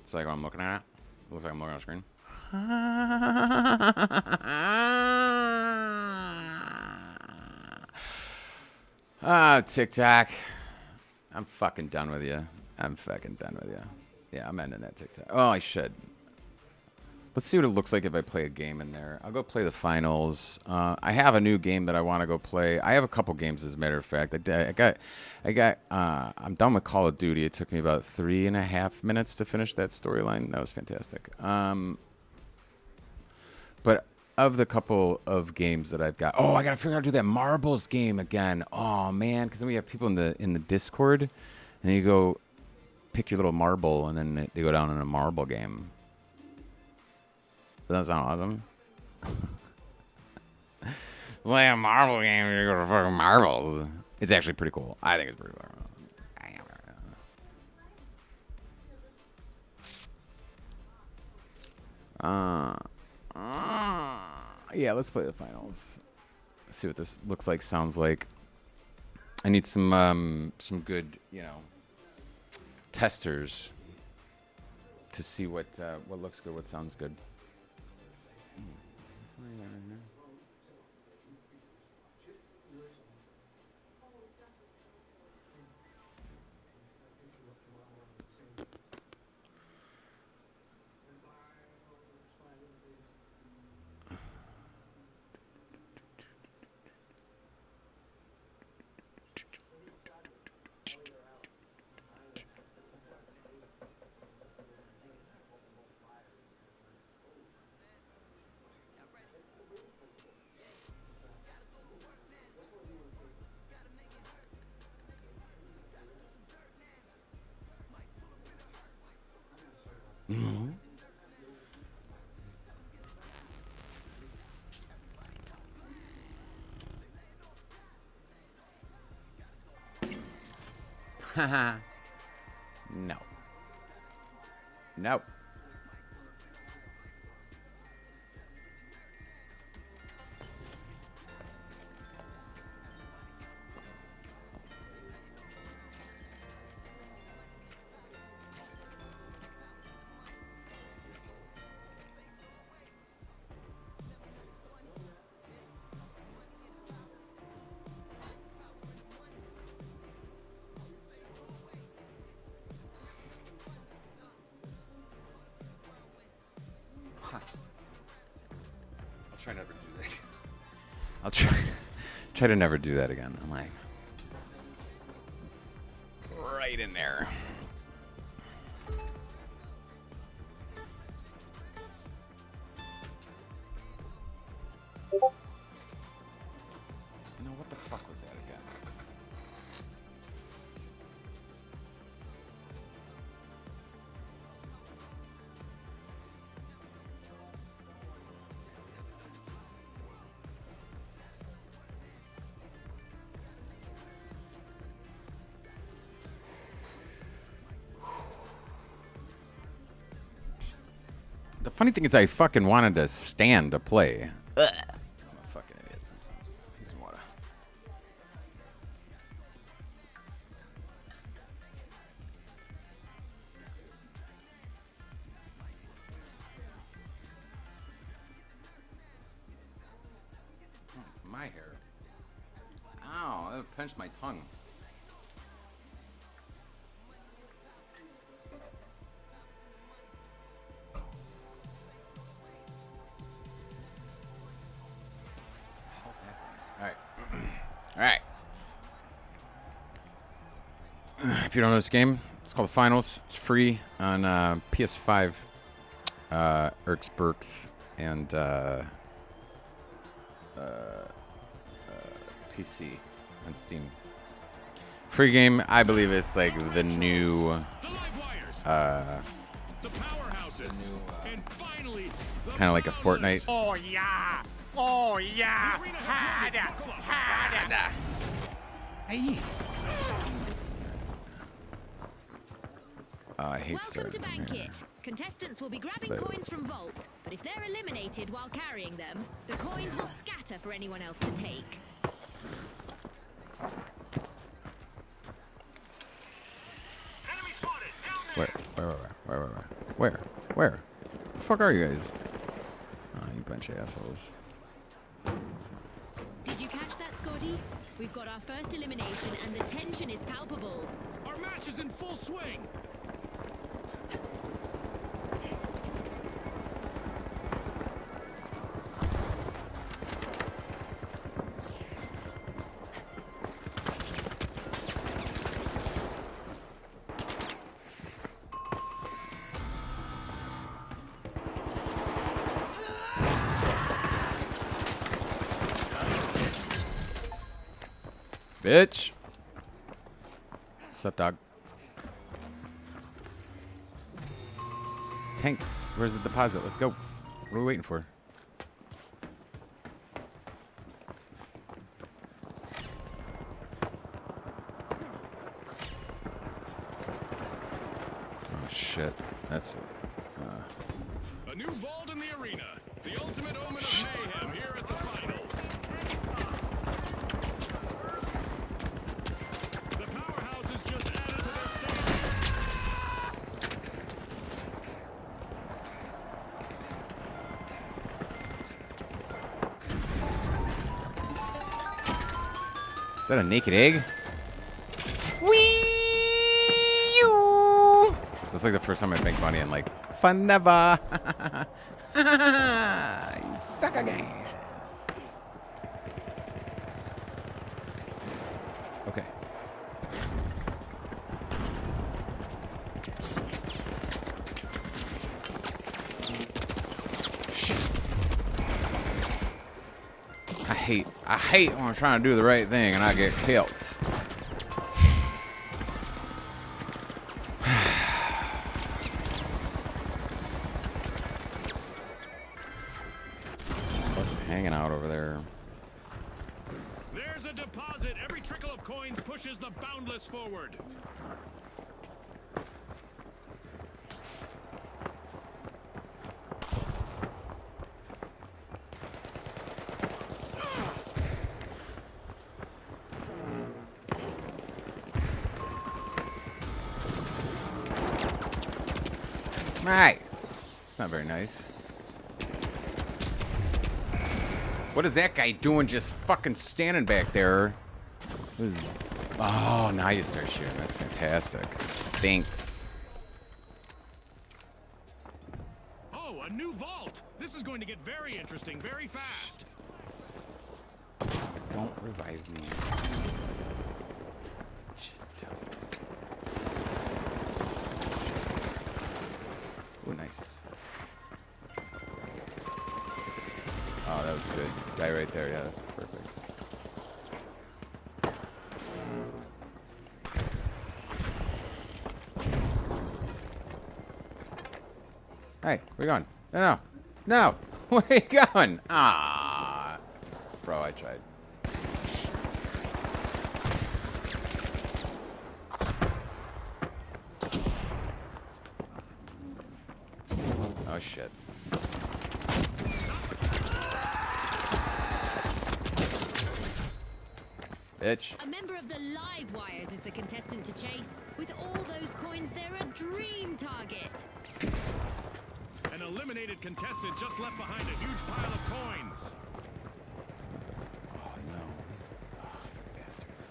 It's like I'm looking at it. It looks like I'm looking at a screen. TikTok. I'm fucking done with you. Yeah, I'm ending that TikTok. Oh, I should. Let's see what it looks like if I play a game in there. I'll go play the finals. I have a new game that I want to go play. I have a couple games, as a matter of fact. I'm done with Call of Duty. It took me about 3.5 minutes to finish that storyline. That was fantastic. But of the couple of games that I've got, I gotta figure out how to do that marbles game again. Oh man, because then we have people in the Discord, and you go pick your little marble, and then they go down in a marble game. Does that sound awesome? It's like a marble game. You go to fucking marbles. It's actually pretty cool. I think it's pretty cool. Yeah, let's play the finals. See what this looks like, sounds like. I need some good, testers to see what looks good, what sounds good. Haha. No. No. I'll try never to do that. I'll try to never do that again. I'm like right in there. No, what the fuck was that again? The funny thing is, I fucking wanted to stand to play. Ugh. I'm a fucking idiot sometimes. Need some water. My hair. Ow, that pinched my tongue. Alright. If you don't know this game, it's called The Finals. It's free on PS5, Erxburks, and PC on Steam. Free game. I believe it's like the new kind of like a Fortnite. Oh yeah! Oh yeah! Harder! Harder! Hey. I hate Welcome to starting here. Banquet. Contestants will be grabbing Hello. coins from vaults, but if they're eliminated while carrying them, the coins will scatter for anyone else to take. Enemy spotted! Down there! Where? The fuck are you guys? Oh, you bunch of assholes. Did you catch that, Scotty? We've got our first elimination and the tension is palpable. Our match is in full swing. Bitch. What's up, dog? Tanks. Where's the deposit? Let's go. What are we waiting for? Oh, shit. That's... A new vault in the arena. The ultimate omen of mayhem here at the finals. The powerhouse has just added to their savings. Is that a naked egg? That's like the first time I make money in like fun never. You suck again. Okay. Shit. I hate when I'm trying to do the right thing and I get killed. Hanging out over there. There's a deposit. Every trickle of coins pushes the boundless forward. Right. It's not very nice. What is that guy doing just fucking standing back there? Oh, now you start shooting. That's fantastic. Thanks. Oh, a new vault. This is going to get very interesting very fast. Don't revive me. Just don't. Oh, nice. Oh, that was good. Guy right there. Yeah, that's perfect. Hey, where you going? No, no. Where you going? Ah. Bro, I tried. Oh, shit. Bitch. A member of the Live Wires is the contestant to chase. With all those coins, they're a dream target. An eliminated contestant just left behind a huge pile of coins. Oh, no. Oh, bastards.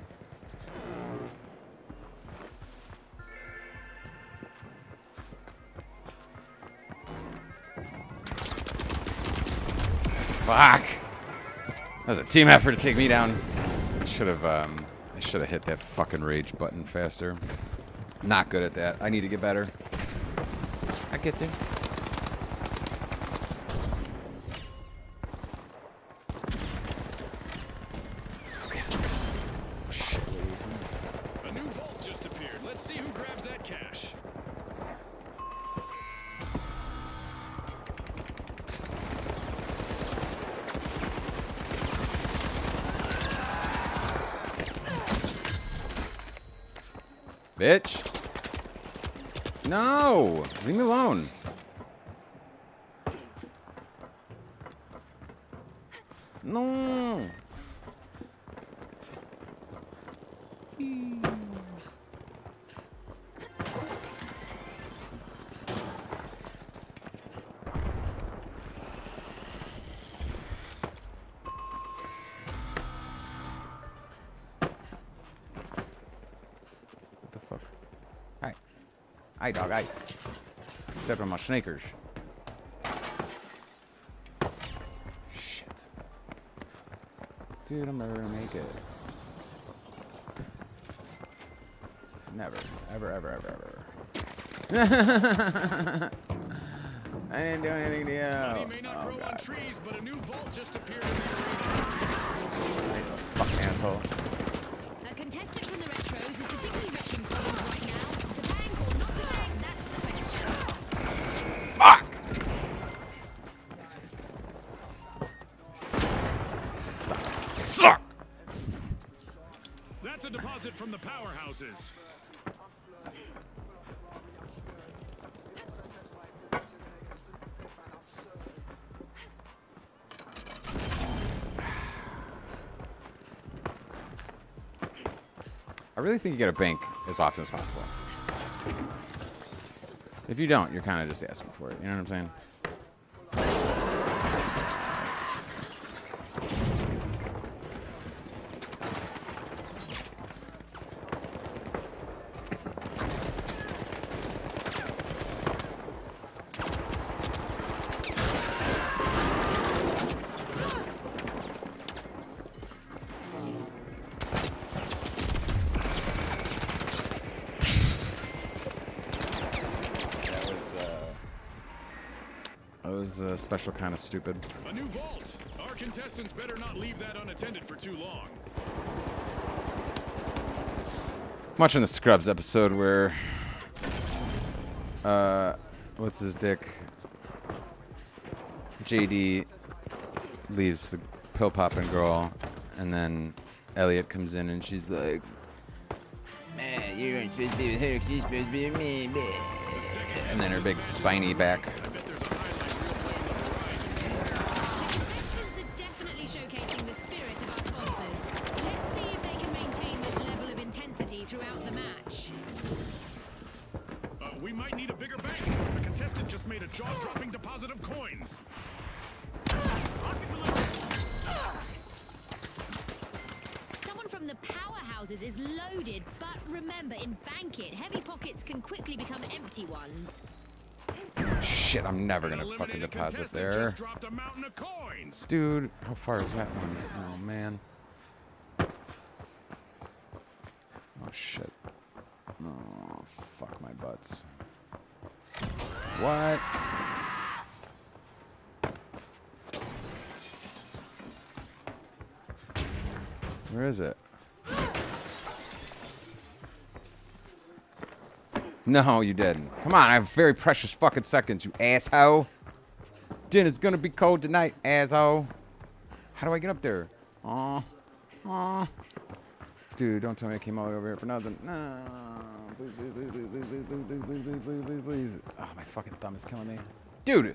Fuck! That was a team effort to take me down. I should have hit that fucking rage button faster. Not good at that. I need to get better. I get there. Okay, let's go. Oh, shit, we're losing. A new vault just appeared. Let's see who grabs that cash. Bitch. No! Leave me alone. No! What the fuck? Hi. Hi, dog, hi. Step on my sneakers. Shit. Dude, I'm never gonna make it. Never. Ever, ever, ever, ever. I didn't do anything to you. Money may not Oh, grow on God. trees, but a new vault just appeared in the arena. Fucking asshole. A suck. That's a deposit from the powerhouses. I really think you gotta bank as often as possible. If you don't, you're kind of just asking for it. You know what I'm saying? That was a special kind of stupid. A new vault. Our contestants better not leave that unattended for too long. I'm watching the Scrubs episode where, what's his dick? JD leaves the pill popping girl, and then Elliot comes in and she's like, "Man, you weren't supposed to be with her, 'cause you're supposed to be with me." And then her big spiny back. I bet there's a highlight reel playing on the horizon. Contestants are definitely showcasing the spirit of our sponsors. Let's see if they can maintain this level of intensity throughout the match. We might need a bigger bank. The contestant just made a jaw-dropping deposit of coins. Someone from the powerhouses is loaded, but remember, in Bank It, heavy pockets can quickly become empty ones. Shit, I'm never An gonna fucking eliminated deposit contestant there. just dropped a mountain of coins. Dude, how far is that one? Oh, man. Oh, shit. Oh, fuck my butts. What? Where is it? No, you didn't. Come on, I have very precious fucking seconds, you asshole. Dinner's gonna be cold tonight, asshole. How do I get up there? Aw. Aw. Dude, don't tell me I came all the way over here for nothing. No. Please, please, please, please, please, please, please, please, please, please, please, please. Oh, my fucking thumb is killing me. Dude!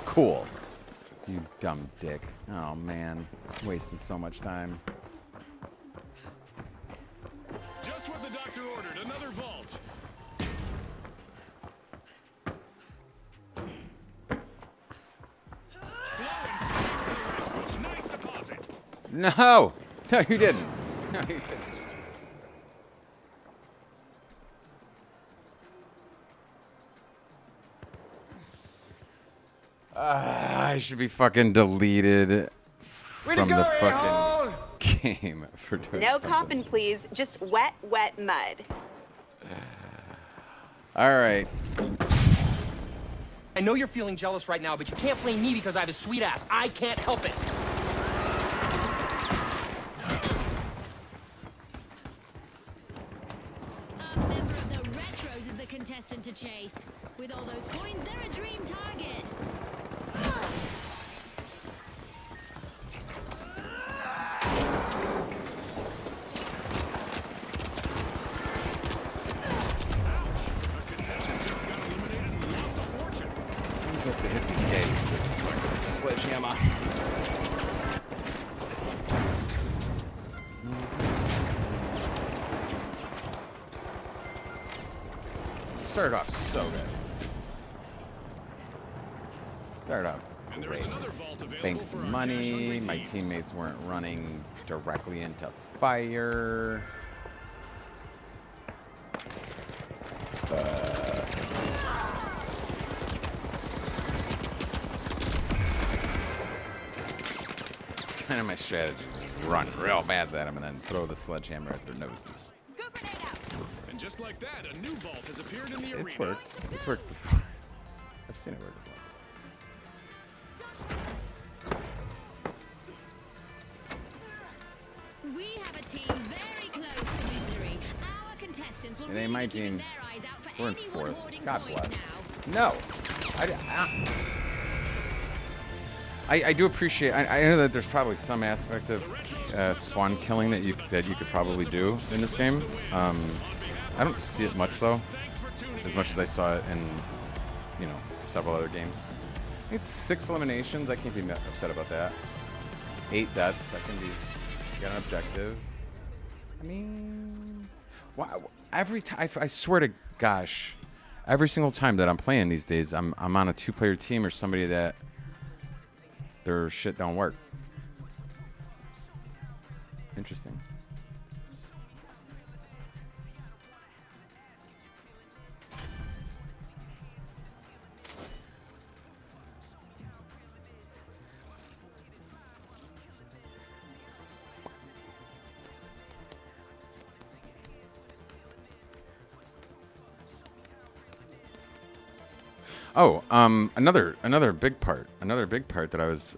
Cool. You dumb dick. Oh, man. Wasting so much time. Just what the doctor ordered. Another vault. Slow and safe for the Retros. Nice deposit. No! No, you didn't. No, you didn't. I should be fucking deleted from the fucking game for doing No something. copping, please. Just wet, wet mud. All right. I know you're feeling jealous right now, but you can't blame me because I have a sweet ass. I can't help it. A member of the Retros is the contestant to chase. With all those coins, they're a dream target. Seems like they hit these guys with this fucking sledgehammer. Started off so good. Start off And there's great. another vault available Banked for some our money. cash-hungry My teams. teammates weren't running directly into fire. It's kind of my strategy. Just run real fast at them and then throw the sledgehammer at their noses. Go grenade out. And just like that, a new vault has appeared in the arena. It's worked. It's worked before. I've seen it work before. We have a team very close to victory. Our contestants will It ain't really my be keeping team. their eyes out for We're in anyone fourth. hoarding God coins bless. now. No! I do appreciate. I know that there's probably some aspect of spawn killing that you could probably do in this game. I don't see it much though, as much as I saw it in, you know, several other games. It's 6 eliminations. I can't be upset about that. 8 deaths. That can be. Got an objective. I mean, every time I swear to gosh, every single time that I'm playing these days, I'm on a 2-player team or somebody that their shit don't work. Interesting. Oh, another big part that I was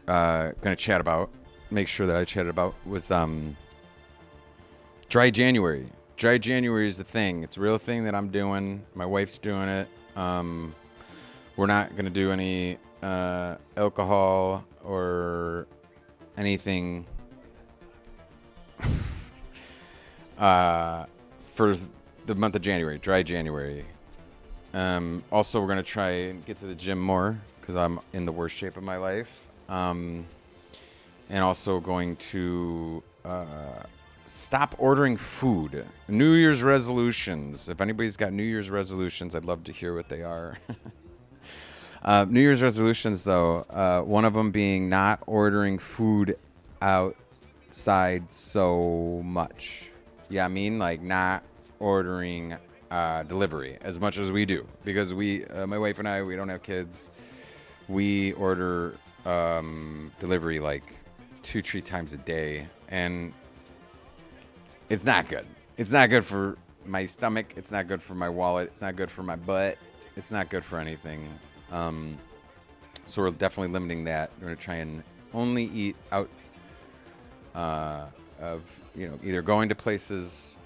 gonna chat about, make sure that I chatted about, was Dry January. Dry January is the thing. It's a real thing that I'm doing. My wife's doing it. We're not gonna do any alcohol or anything for the month of January. Dry January. Also, we're going to try and get to the gym more because I'm in the worst shape of my life. And also going to stop ordering food. New Year's resolutions. If anybody's got New Year's resolutions, I'd love to hear what they are. New Year's resolutions, though, one of them being not ordering food outside so much. Yeah, I mean, like not ordering delivery as much as we do, because we my wife and I, we don't have kids. We order delivery like 2-3 times a day, and it's not good. It's not good for my stomach, it's not good for my wallet, it's not good for my butt, it's not good for anything. So we're definitely limiting that. We're gonna try and only eat out of, you know, either going to places.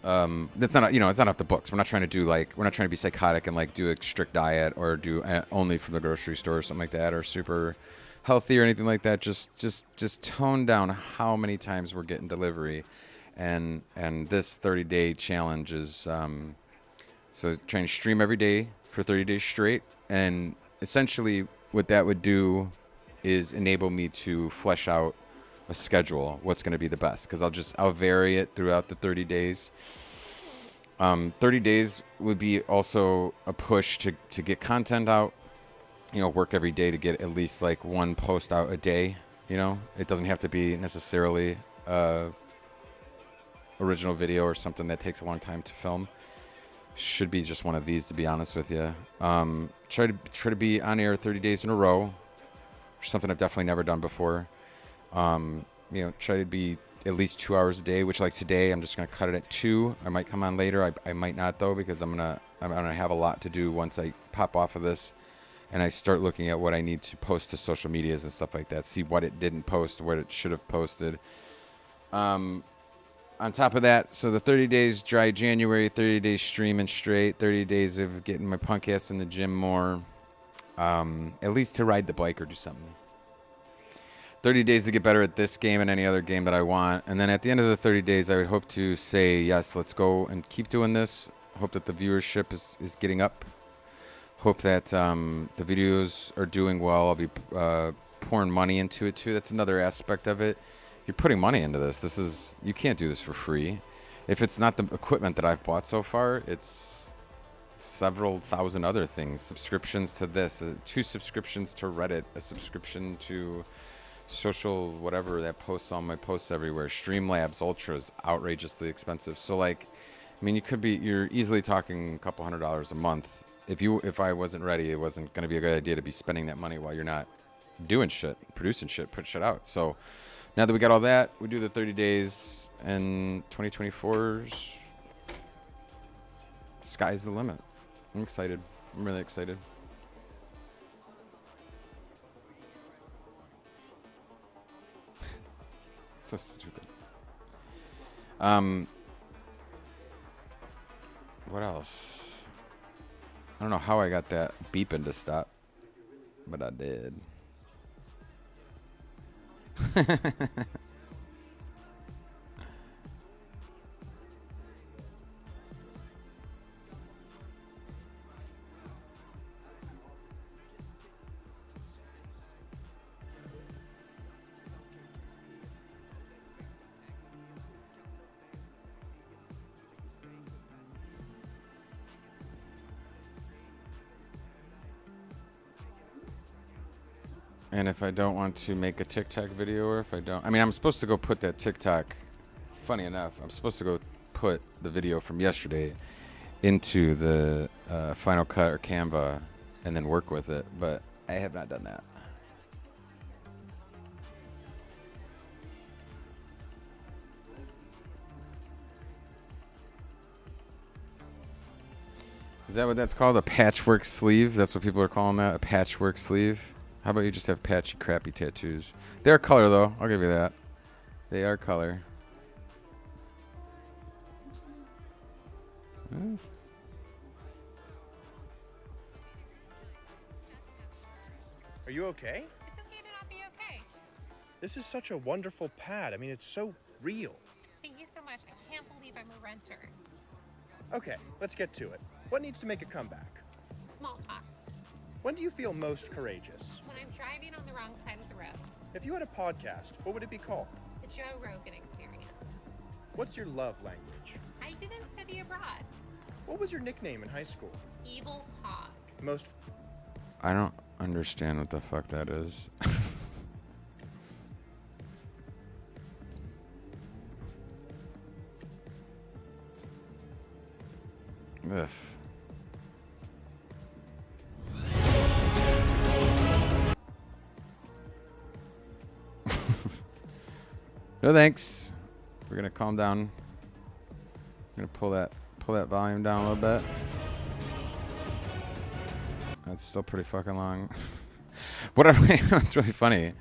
That's not, you know, it's not off the books. We're not trying to do like, we're not trying to be psychotic and like do a strict diet or do only from the grocery store or something like that, or super healthy or anything like that. Just tone down how many times we're getting delivery, and this 30-day challenge is so trying to stream every day for 30 days straight, and essentially what that would do is enable me to flesh out a schedule, what's going to be the best, because I'll vary it throughout the 30 days. 30 days would be also a push to get content out, you know, work every day to get at least like 1 post out a day. You know, it doesn't have to be necessarily original video or something that takes a long time to film. Should be just one of these, to be honest with you. Try to be on air 30 days in a row, something I've definitely never done before. You know, try to be at least 2 hours a day, which like today I'm just gonna cut it at 2. I might come on later. I might not though, because I'm gonna have a lot to do once I pop off of this and I start looking at what I need to post to social medias and stuff like that. See what it didn't post, what it should have posted. On top of that, so the 30 days Dry January, 30 days streaming straight, 30 days of getting my punk ass in the gym more, at least to ride the bike or do something. 30 days to get better at this game and any other game that I want. And then at the end of the 30 days, I would hope to say, yes, let's go and keep doing this. Hope that the viewership is getting up. Hope that the videos are doing well. I'll be pouring money into it too. That's another aspect of it. You're putting money into this. You can't do this for free. If it's not the equipment that I've bought so far, it's several thousand other things. Subscriptions to this, 2 subscriptions to Reddit, a subscription to social whatever that posts on my posts everywhere. Streamlabs Ultra's outrageously expensive. So like, I mean, you're easily talking a couple $100s a month. If I wasn't ready, it wasn't going to be a good idea to be spending that money while you're not doing shit, producing shit, put shit out. So now that we got all that, we do the 30 days, and 2024's sky's the limit. I'm excited. I'm really excited. So stupid. What else? I don't know how I got that beeping to stop, but I did. And if I don't want to make a TikTok video, or if I don't, I mean, I'm supposed to go put that TikTok, funny enough, I'm supposed to go put the video from yesterday into the Final Cut or Canva and then work with it, but I have not done that. Is that what that's called? A patchwork sleeve? That's what people are calling that? A patchwork sleeve? How about you just have patchy, crappy tattoos? They are color, though. I'll give you that. They are color. What? Are you okay? It's okay to not be okay. This is such a wonderful pad. I mean, it's so real. Thank you so much. I can't believe I'm a renter. Okay, let's get to it. What needs to make a comeback? Smallpox. When do you feel most courageous? When I'm driving on the wrong side of the road. If you had a podcast, what would it be called? The Joe Rogan Experience. What's your love language? I didn't study abroad. What was your nickname in high school? Evil Hog. Most... I don't understand what the fuck that is. Ugh. No thanks. We're gonna calm down. I'm gonna pull that volume down a little bit. That's still pretty fucking long. What's really funny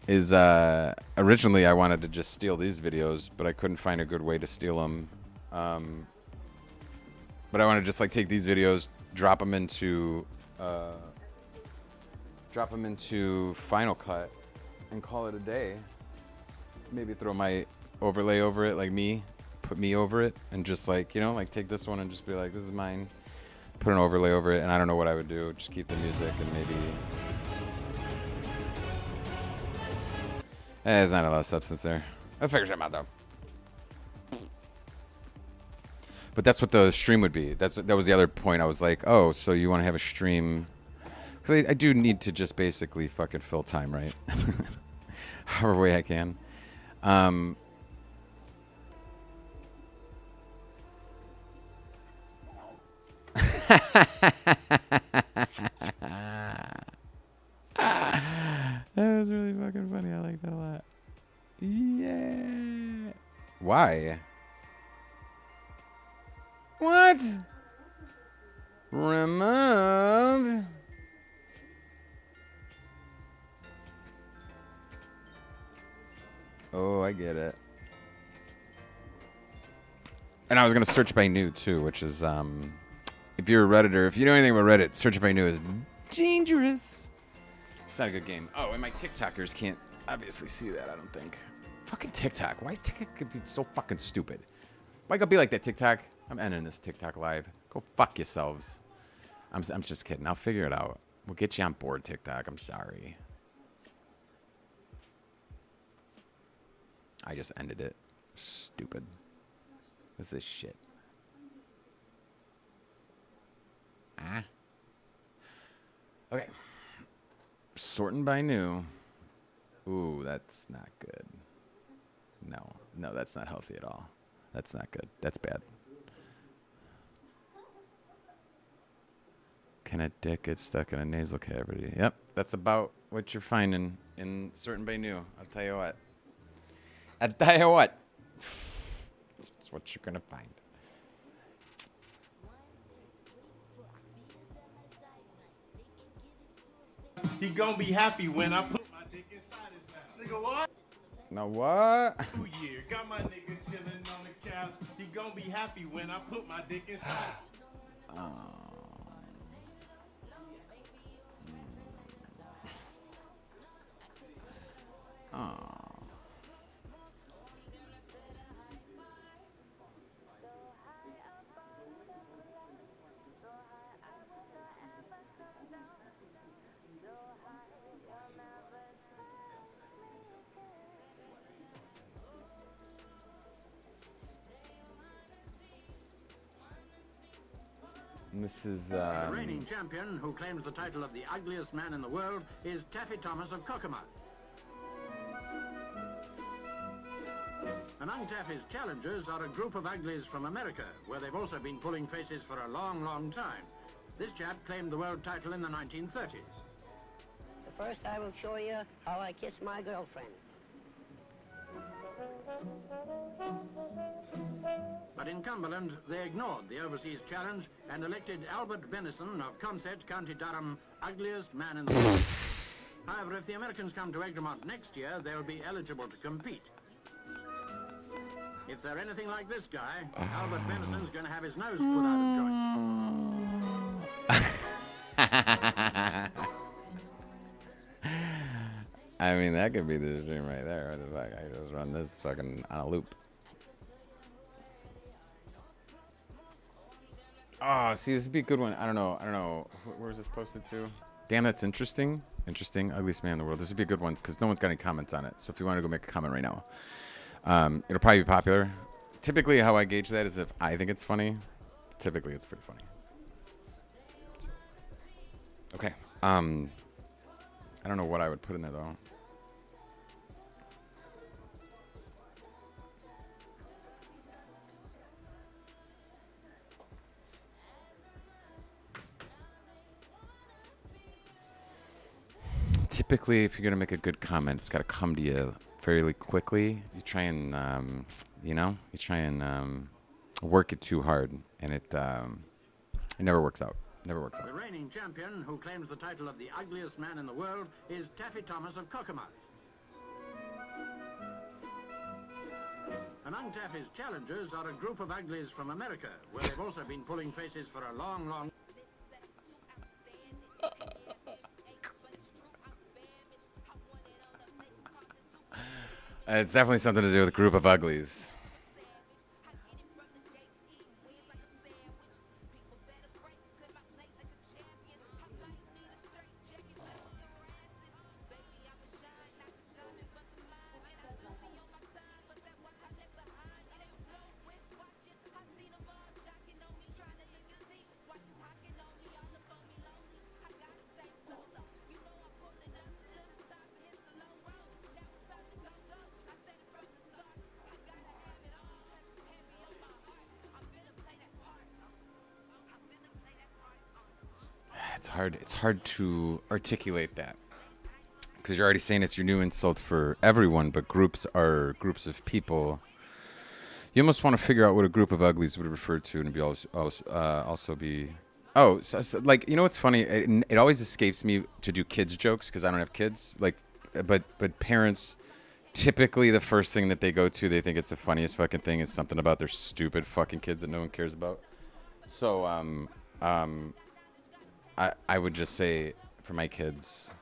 is originally I wanted to just steal these videos, but I couldn't find a good way to steal them. But I want to just like take these videos, drop them into Final Cut, and call it a day. Maybe throw my overlay over it, like me, put me over it, and just like, you know, like take this one and just be like, this is mine. Put an overlay over it, and I don't know what I would do. Just keep the music and maybe. There's not a lot of substance there. I'll figure something out though. But that's what the stream would be. That was the other point. I was like, oh, so you want to have a stream? Because I do need to just basically fucking fill time, right? However way I can. That was really fucking funny. I like that a lot. Yeah. Why? What? Remove. Oh, I get it. And I was gonna search by new too, which is if you're a Redditor, if you know anything about Reddit, search by new is dangerous. It's not a good game. Oh, and my TikTokers can't obviously see that, I don't think. Fucking TikTok. Why is TikTok so fucking stupid? Why gotta be like that, TikTok? I'm ending this TikTok live. Go fuck yourselves. I'm just kidding. I'll figure it out. We'll get you on board, TikTok. I'm sorry. I just ended it. Stupid. What's this shit? Ah. Okay. Sorting by new. Ooh, that's not good. No, that's not healthy at all. That's not good. That's bad. Can a dick get stuck in a nasal cavity? Yep, that's about what you're finding in sorting by new. I'll tell you what. That's what you're gonna find. He gonna be happy when I put my dick inside his mouth. Nigga, what? Now what? 2 years, got my nigga chilling on the couch. He gonna be happy when I put my dick inside. Oh. And this is The reigning champion, who claims the title of the ugliest man in the world, is Taffy Thomas of Cockermouth. Among Taffy's challengers are a group of uglies from America, where they've also been pulling faces for a long, long time. This chap claimed the world title in the 1930s. First, I will show you how I kiss my girlfriend. But in Cumberland, they ignored the overseas challenge and elected Albert Benison of Consett, County Durham, ugliest man in the world. However, if the Americans come to Egremont next year, they'll be eligible to compete. If they're anything like this guy, Albert Benison's going to have his nose put out of joint. I mean, that could be the stream right there. What the fuck? I just run this fucking on a loop. Oh, see, this would be a good one. I don't know. Where's this posted to? Damn, that's interesting. Interesting. Ugliest man in the world. This would be a good one because no one's got any comments on it. So if you want to go make a comment right now, it'll probably be popular. Typically, how I gauge that is if I think it's funny. Typically, it's pretty funny. So, okay. I don't know what I would put in there though. Typically, if you're gonna make a good comment, it's got to come to you fairly quickly. You try and, work it too hard, and it never works out. Never works out. The reigning champion, who claims the title of the ugliest man in the world, is Taffy Thomas of Cockermouth. Among Taffy's challengers are a group of uglies from America, where they've also been pulling faces for a long, long... It's definitely something to do with a group of uglies. It's hard to articulate that because you're already saying it's your new insult for everyone, but groups are groups of people. You almost want to figure out what a group of uglies would refer to, and be also be. Oh, so, like, you know what's funny? It always escapes me to do kids jokes because I don't have kids. Like, but parents typically the first thing that they go to, they think it's the funniest fucking thing is something about their stupid fucking kids that no one cares about. So I would just say for my kids,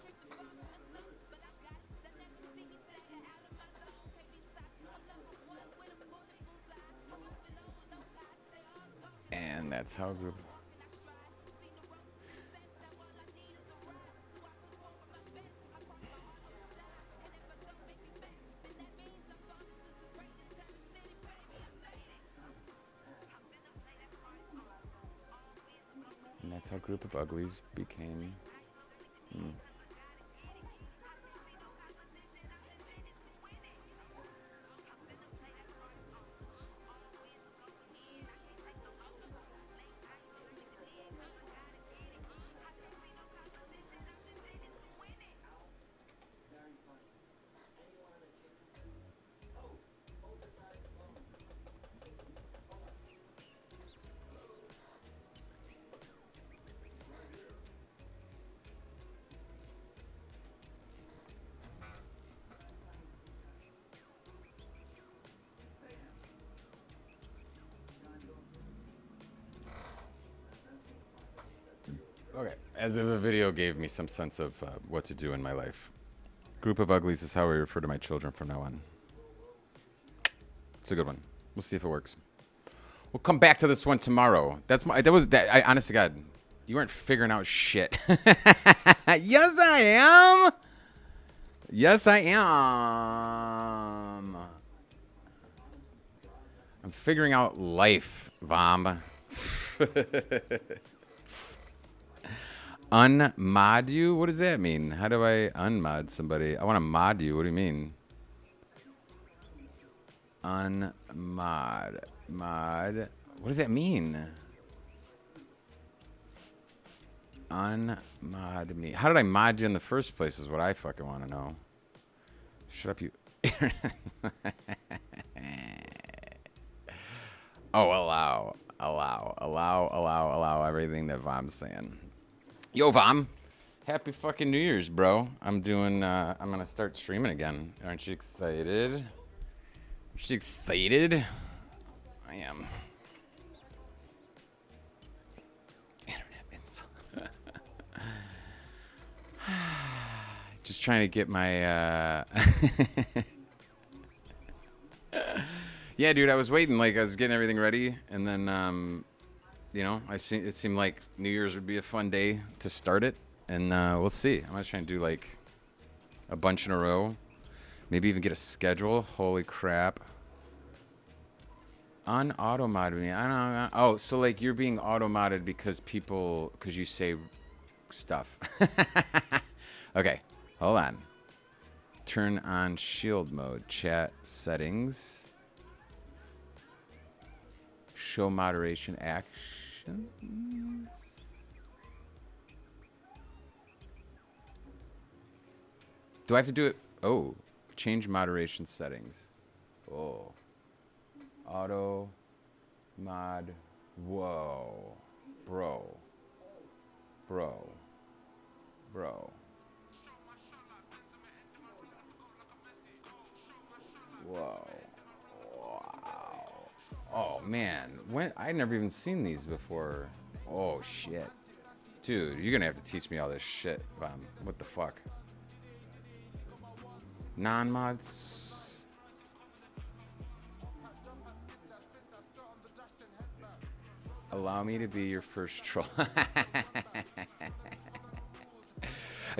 and that's how group. And that's how Group of Uglies became. Okay, as if the video gave me some sense of what to do in my life. Group of uglies is how I refer to my children from now on. It's a good one. We'll see if it works. We'll come back to this one tomorrow. I honest to God, you weren't figuring out shit. Yes, I am. Yes, I am. I'm figuring out life, Vom. Unmod you? What does that mean? How do I unmod somebody? I want to mod you. What do you mean? Unmod. Mod. What does that mean? Unmod me. How did I mod you in the first place is what I fucking want to know. Shut up, you. Oh, allow everything that Vom's saying. Yo, Vom. Happy fucking New Year's, bro. I'm gonna start streaming again. Aren't you excited? Aren't you excited? I am. Internet insult. Just trying to get my, Yeah, dude, I was waiting. Like, I was getting everything ready. And then, you know, it seemed like New Year's would be a fun day to start it. And we'll see. I'm going to try and do, like, a bunch in a row. Maybe even get a schedule. Holy crap. Un-auto-mod me. I don't know. Oh, so, like, you're being auto-modded because you say stuff. Okay, hold on. Turn on shield mode. Chat settings. Show moderation actions. Do I have to do it? Oh, change moderation settings. Oh. Auto mod. Whoa. Bro. Whoa. Wow. Oh man, I never even seen these before. Oh shit. Dude, you're gonna have to teach me all this shit, Vom. What the fuck? Non-mods. Allow me to be your first troll.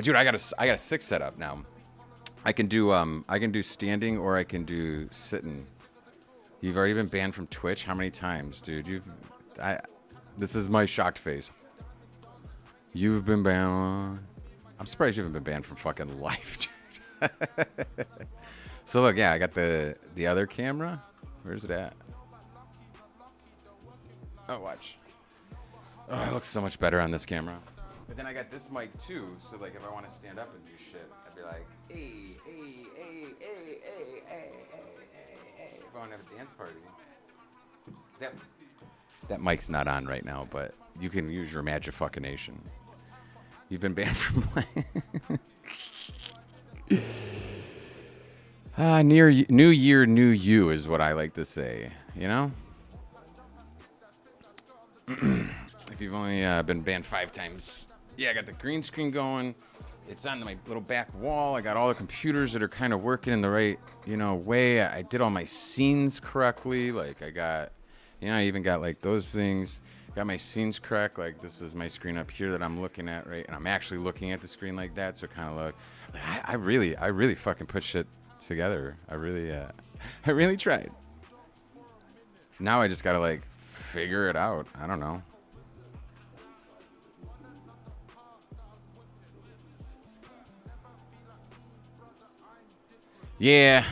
Dude, I got a 6 set up now. I can do standing or I can do sitting. You've already been banned from Twitch. How many times, dude? This is my shocked face. You've been banned. I'm surprised you haven't been banned from fucking life, dude. So look, yeah, I got the other camera. Where's it at? Oh, watch. Oh, it looks so much better on this camera. But then I got this mic too, so like if I want to stand up and do shit, I'd be like, hey. If I want to have a dance party. That mic's not on right now, but you can use your Magifuckination. You've been banned from New Year, New You is what I like to say, you know? If you've only been banned 5 times. Yeah, I got the green screen going. It's on my little back wall. I got all the computers that are kind of working in the right, way. I did all my scenes correctly. Like I got, I even got like those things. Got my scenes correct. Like this is my screen up here that I'm looking at, right? And I'm actually looking at the screen like that. So it kind of look. I really fucking put shit together. I really tried. Now I just gotta like figure it out. I don't know. Yeah,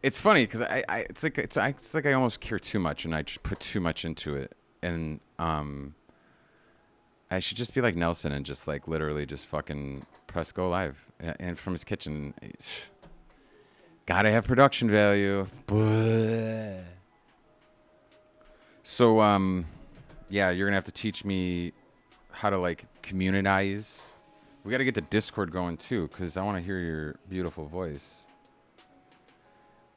it's funny because it's like I almost care too much and I just put too much into it, and I should just be like Nelson and just like literally just fucking press go live and from his kitchen. Gotta have production value. So yeah, you're gonna have to teach me how to like communitize. We got to get the Discord going too, because I want to hear your beautiful voice.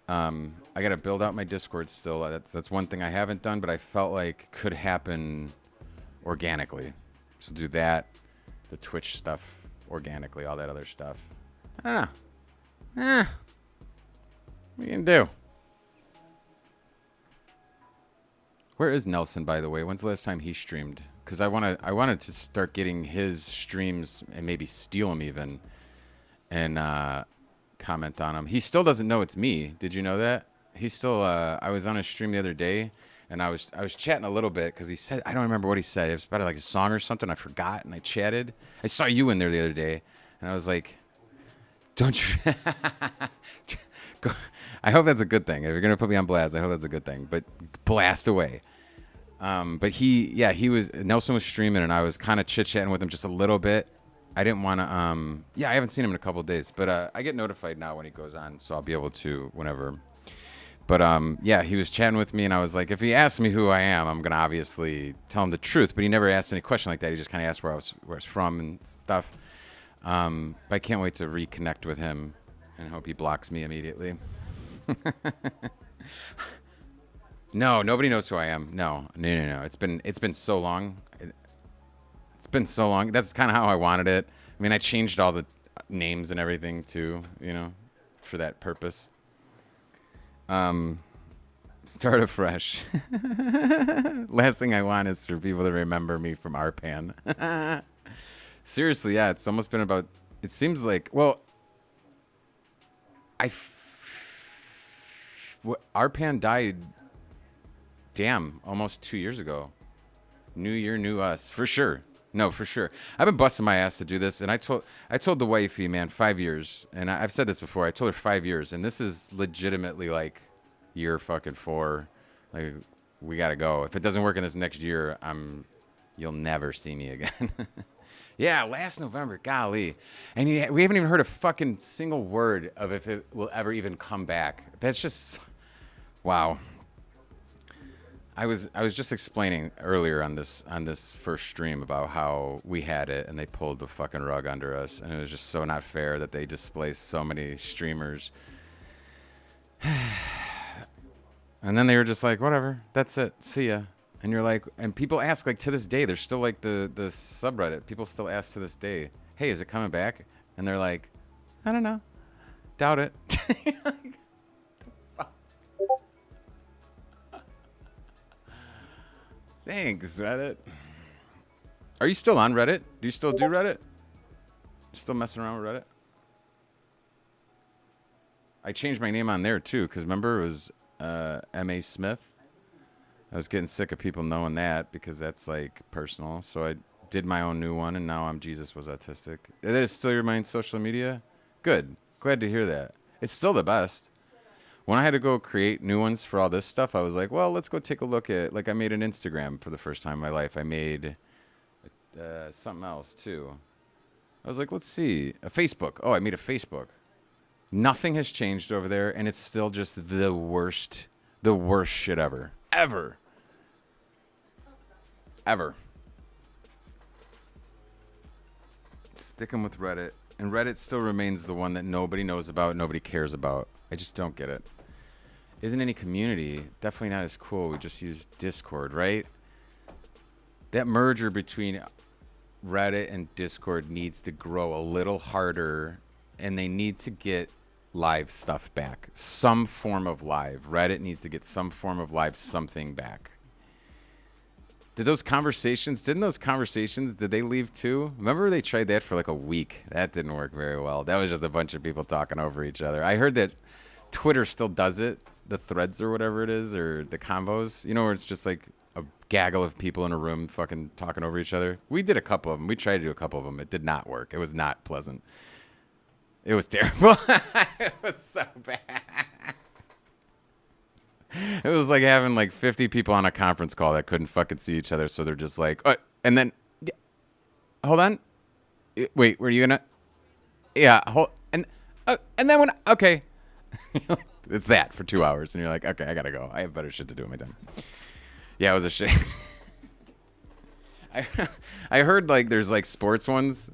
I got to build out my Discord still. That's one thing I haven't done, but I felt like could happen organically. So do that, the Twitch stuff organically, all that other stuff. I don't know. What are you gonna do? Where is Nelson, by the way? When's the last time he streamed? Because I wanted to start getting his streams and maybe steal them even, and comment on them. He still doesn't know it's me. Did you know that? He still. I was on a stream the other day, and I was chatting a little bit because he said, I don't remember what he said. It was about like a song or something. I forgot, and I chatted. I saw you in there the other day, and I was like, don't you? Go. I hope that's a good thing. If you're gonna put me on blast, I hope that's a good thing. But blast away. But Nelson was streaming, and I was kind of chit-chatting with him just a little bit. I didn't want to, I haven't seen him in a couple of days, but I get notified now when he goes on, so I'll be able to whenever. But he was chatting with me, and I was like, if he asks me who I am, I'm going to obviously tell him the truth, but he never asked any question like that. He just kind of asked where I was from and stuff. But I can't wait to reconnect with him, and hope he blocks me immediately. No, nobody knows who I am. No. It's been so long. It's been so long. That's kind of how I wanted it. I mean, I changed all the names and everything too, for that purpose. Start afresh. Last thing I want is for people to remember me from Arpan. Seriously, yeah, it's almost been about. It seems like Arpan died. Damn, almost 2 years ago. New year, new us, for sure. No, for sure. I've been busting my ass to do this, and I told the wifey, man, 5 years, and I've said this before. I told her 5 years, and this is legitimately like year fucking 4. Like, we gotta go. If it doesn't work in this next year, you'll never see me again. Yeah, last November, golly, and we haven't even heard a fucking single word of if it will ever even come back. That's just, wow. I was just explaining earlier on this first stream about how we had it and they pulled the fucking rug under us, and it was just so not fair that they displaced so many streamers. And then they were just like, whatever, that's it, see ya. And you're like, and people ask, like, to this day, there's still like the subreddit, people still ask to this day, hey, is it coming back? And they're like, I don't know, doubt it. Thanks, Reddit. Are you still on Reddit? Do you still do Reddit? Still messing around with Reddit? I changed my name on there too, because remember it was M.A. Smith. I was getting sick of people knowing that because that's like personal. So I did my own new one, and now I'm Jesus Was Autistic. It is still your main social media? Good. Glad to hear that. It's still the best. When I had to go create new ones for all this stuff, I was like, well, let's go take a look at, like, I made an Instagram for the first time in my life. I made something else, too. I was like, let's see. A Facebook. Oh, I made a Facebook. Nothing has changed over there, and it's still just the worst shit ever. Ever. Sticking with Reddit. And Reddit still remains the one that nobody knows about, nobody cares about. I just don't get it. Isn't any community. Definitely not as cool. We just use Discord, right? That merger between Reddit and Discord needs to grow a little harder, and they need to get live stuff back. Some form of live. Reddit needs to get some form of live something back. Didn't those conversations, did they leave too? Remember they tried that for like a week. That didn't work very well. That was just a bunch of people talking over each other. I heard that Twitter still does it, the threads or whatever it is, or the combos, where it's just like a gaggle of people in a room fucking talking over each other. We did a couple of them. We tried to do a couple of them. It did not work. It was not pleasant. It was terrible. It was so bad. It was like having like 50 people on a conference call that couldn't fucking see each other, so they're just like, oh, and then, hold on, wait, were you gonna, yeah, and then when, okay, it's that for 2 hours, and you're like, okay, I gotta go. I have better shit to do in my time. Yeah, it was a shame. I heard like there's like sports ones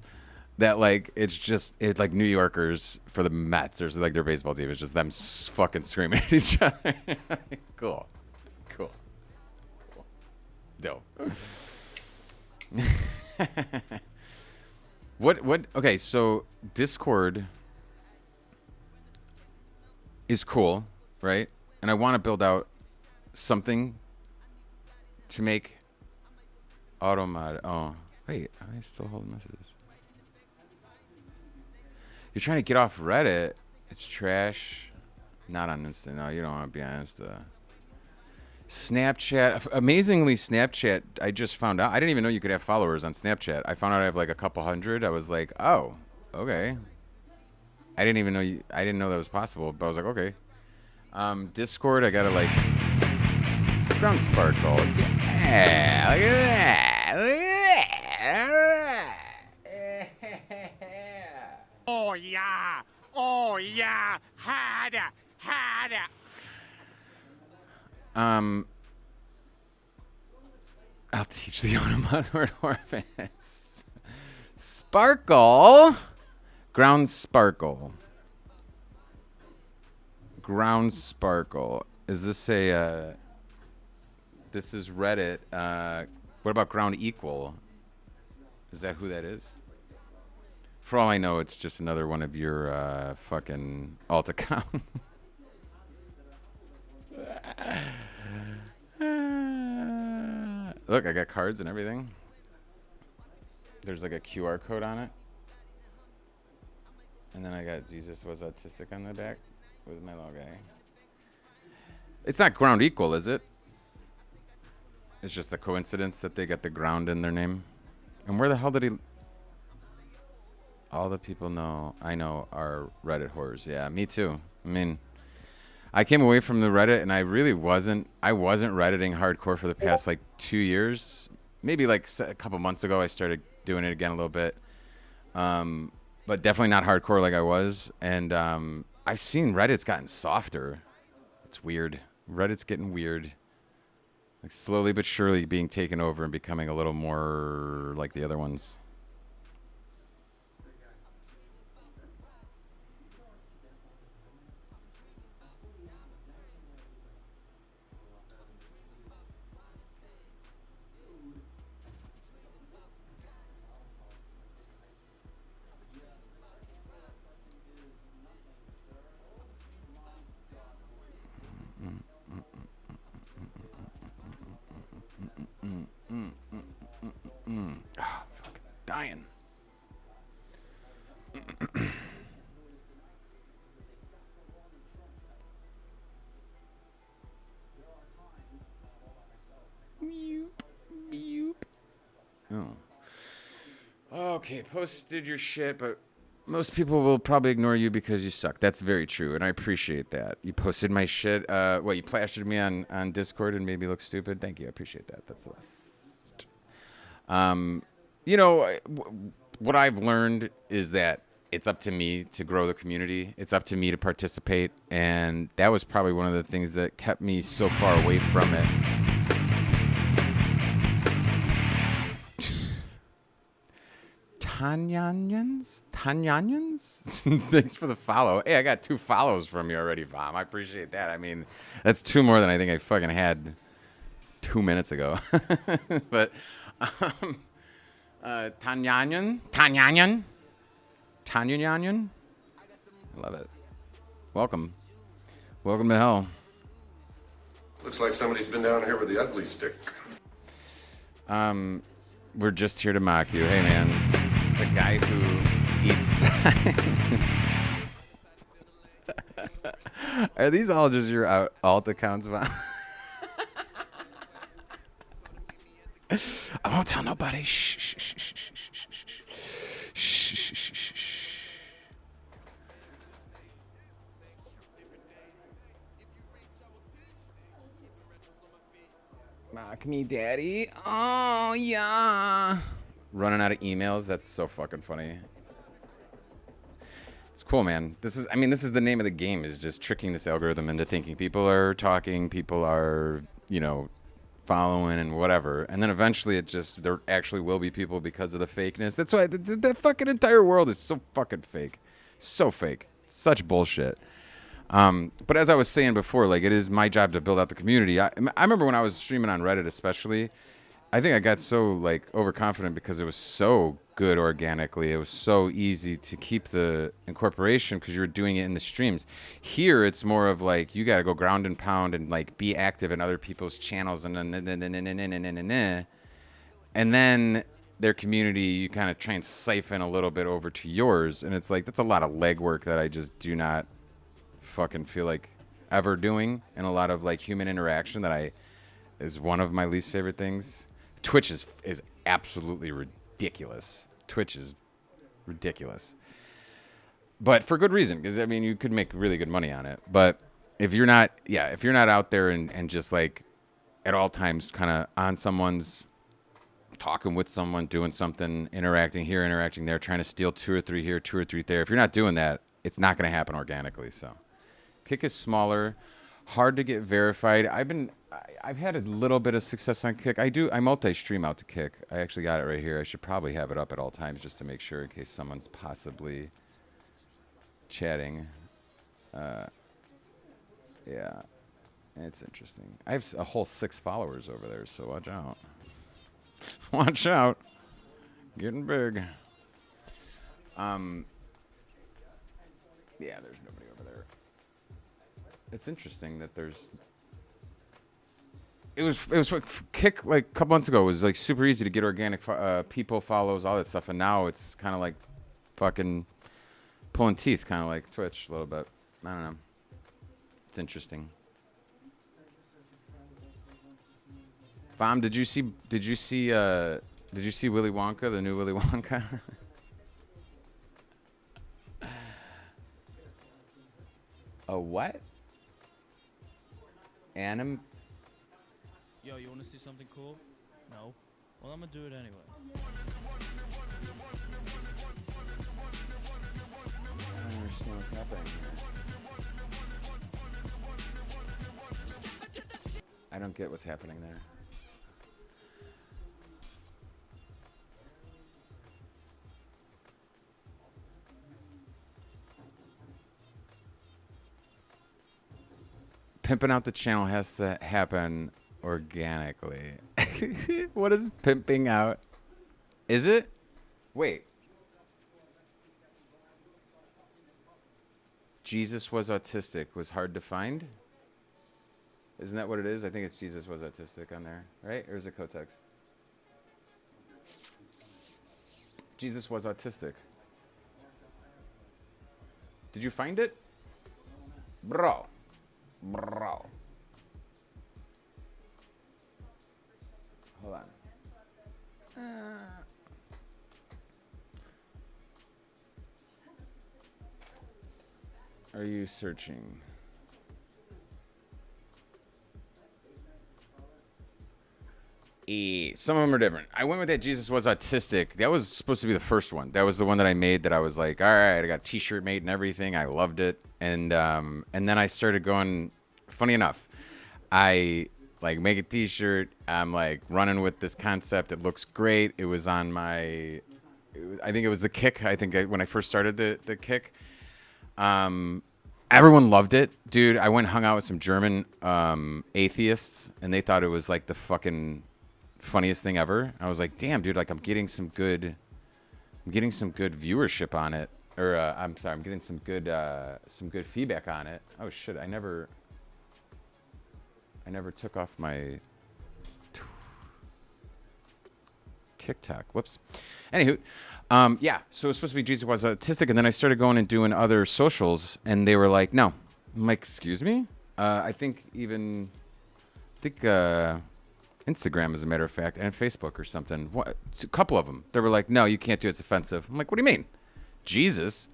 that like it's like New Yorkers for the Mets or like their baseball team. It's just them fucking screaming at each other. Cool. Dope. What? Okay, so Discord is cool, right? And I want to build out something to make AutoMod. Oh, wait, are they still holding messages? You're trying to get off Reddit. It's trash. Not on Insta. No, you don't want to be on Insta. Snapchat. Amazingly, Snapchat, I just found out. I didn't even know you could have followers on Snapchat. I found out I have like a couple hundred. I was like, oh, okay. I didn't even know I didn't know that was possible, but I was like, okay. Discord, I gotta like Ground Sparkle. Yeah, look at that. Look at that. Oh yeah. Oh yeah. Had it. I'll teach the Onomother Orphans. Sparkle. Ground Sparkle. Ground Sparkle. Is this a this is Reddit. What about Ground Equal? Is that who that is? For all I know, it's just another one of your fucking alt account. Look, I got cards and everything. There's like a QR code on it. And then I got Jesus was autistic on the back with my little guy. It's not Ground Equal, is it? It's just a coincidence that they got the ground in their name. And where the hell did he... All the people I know are Reddit whores. Yeah, me too. I mean, I came away from the Reddit and I really wasn't Redditing hardcore for the past like 2 years. Maybe like a couple months ago I started doing it again a little bit. But definitely not hardcore like I was. And I've seen Reddit's gotten softer. It's weird. Reddit's getting weird. Like slowly but surely being taken over and becoming a little more like the other ones. Oh, fucking dying. Oh. Okay, posted your shit, but most people will probably ignore you because you suck. That's very true, and I appreciate that. You posted my shit. You plastered me on Discord and made me look stupid. Thank you. I appreciate that. That's the best. You know, what I've learned is that it's up to me to grow the community. It's up to me to participate, and that was probably one of the things that kept me so far away from it. Tanyanyans? Thanks for the follow. Hey, I got 2 follows from you already, Vom. I appreciate that. I mean, that's 2 more than I think I fucking had 2 minutes ago. But Tanyanyan? I love it. Welcome to hell. Looks like somebody's been down here with the ugly stick. We're just here to mock you. Hey, man. The guy who eats Are these all just your alt accounts, Von? I won't tell nobody. Shh. Mock me, daddy. Oh, yeah. Running out of emails. That's so fucking funny. It's cool, man. This is the name of the game, is just tricking this algorithm into thinking people are talking, people are, following and whatever. And then eventually there actually will be people because of the fakeness. That's why the fucking entire world is so fucking fake. So fake. Such bullshit. But as I was saying before, like, it is my job to build out the community. I remember when I was streaming on Reddit especially, I think I got so, like, overconfident because it was so good organically. It was so easy to keep the incorporation because you're doing it in the streams. Here, it's more of like you got to go ground and pound and like be active in other people's channels and then their community, you kind of try and siphon a little bit over to yours, and it's like that's a lot of legwork that I just do not fucking feel like ever doing, and a lot of like human interaction that is one of my least favorite things. Twitch is absolutely ridiculous. Twitch is ridiculous, but for good reason, because I mean you could make really good money on it. But if you're not out there and just like at all times kind of on someone's, talking with someone, doing something, interacting here, interacting there, trying to steal 2 or 3 here, 2 or 3 there. If you're not doing that, it's not going to happen organically. So Kick is smaller, hard to get verified. I've had a little bit of success on Kick. I multi-stream out to Kick. I actually got it right here. I should probably have it up at all times just to make sure in case someone's possibly chatting. Yeah, it's interesting. I have a whole 6 followers over there, so watch out. Watch out. Getting big. Yeah, there's nobody over there. It's interesting that there's... It was Kick like a couple months ago. It was like super easy to get organic people, follows, all that stuff. And now it's kind of like fucking pulling teeth, kind of like Twitch a little bit. I don't know. It's interesting. Fam, did you see Willy Wonka, the new Willy Wonka? A what? Yo, you want to see something cool? No? Well, I'm gonna do it anyway. I don't understand what's happening here. I don't get what's happening there. Pimping out the channel has to happen organically. What is pimping out? Is it? Wait. Jesus was autistic was hard to find? Isn't that what it is? I think it's Jesus was autistic on there, right? Or is it Kotex? Jesus was autistic. Did you find it? Bro. Hold on. Are you searching? Some of them are different. I went with that Jesus was autistic. That was supposed to be the first one. That was the one that I made that I was like, all right, I got a t-shirt made and everything. I loved it. And then I started going, funny enough, I like make a t-shirt. I'm like running with this concept. It looks great. It was on my, I think it was the Kick. I think when I first started the Kick, everyone loved it. Dude, I went and hung out with some German atheists and they thought it was like the fucking funniest thing ever. I was like, damn, dude, like I'm getting some good viewership on it. Or I'm sorry, I'm getting some good feedback on it. Oh shit, I never took off my TikTok. Whoops. Anywho, yeah, so it was supposed to be Jesus was autistic, and then I started going and doing other socials, and they were like, no. I'm like, excuse me? I think Instagram, as a matter of fact, and Facebook or something. What? A couple of them. They were like, no, you can't do it. It's offensive. I'm like, what do you mean? Jesus?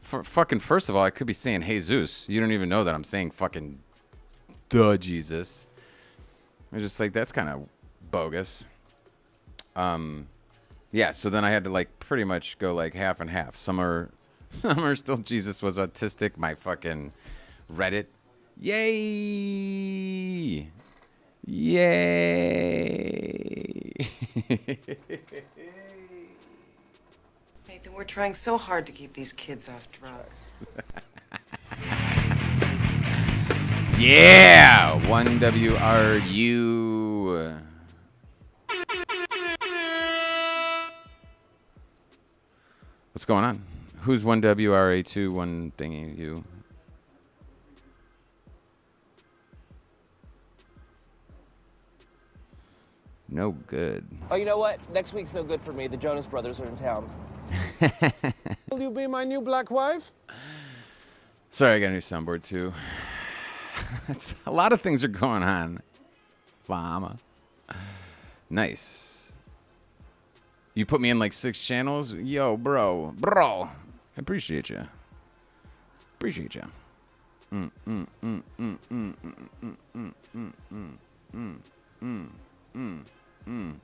Fucking, first of all, I could be saying Jesus. You don't even know that I'm saying fucking the Jesus. I was just like, that's kind of bogus. Yeah, so then I had to like pretty much go like half and half. Some are still Jesus was autistic. My fucking Reddit. Yay! Yay! Nathan, we're trying so hard to keep these kids off drugs. Yeah! 1WRU. going on? Who's 1WRA2, one thingy, you? No good. Oh, you know what? Next week's no good for me. The Jonas Brothers are in town. Will you be my new black wife? Sorry, I got a new soundboard too. It's, a lot of things are going on. Mama. Nice. You put me in like 6 channels? Yo, bro. I appreciate you. Appreciate you. I'm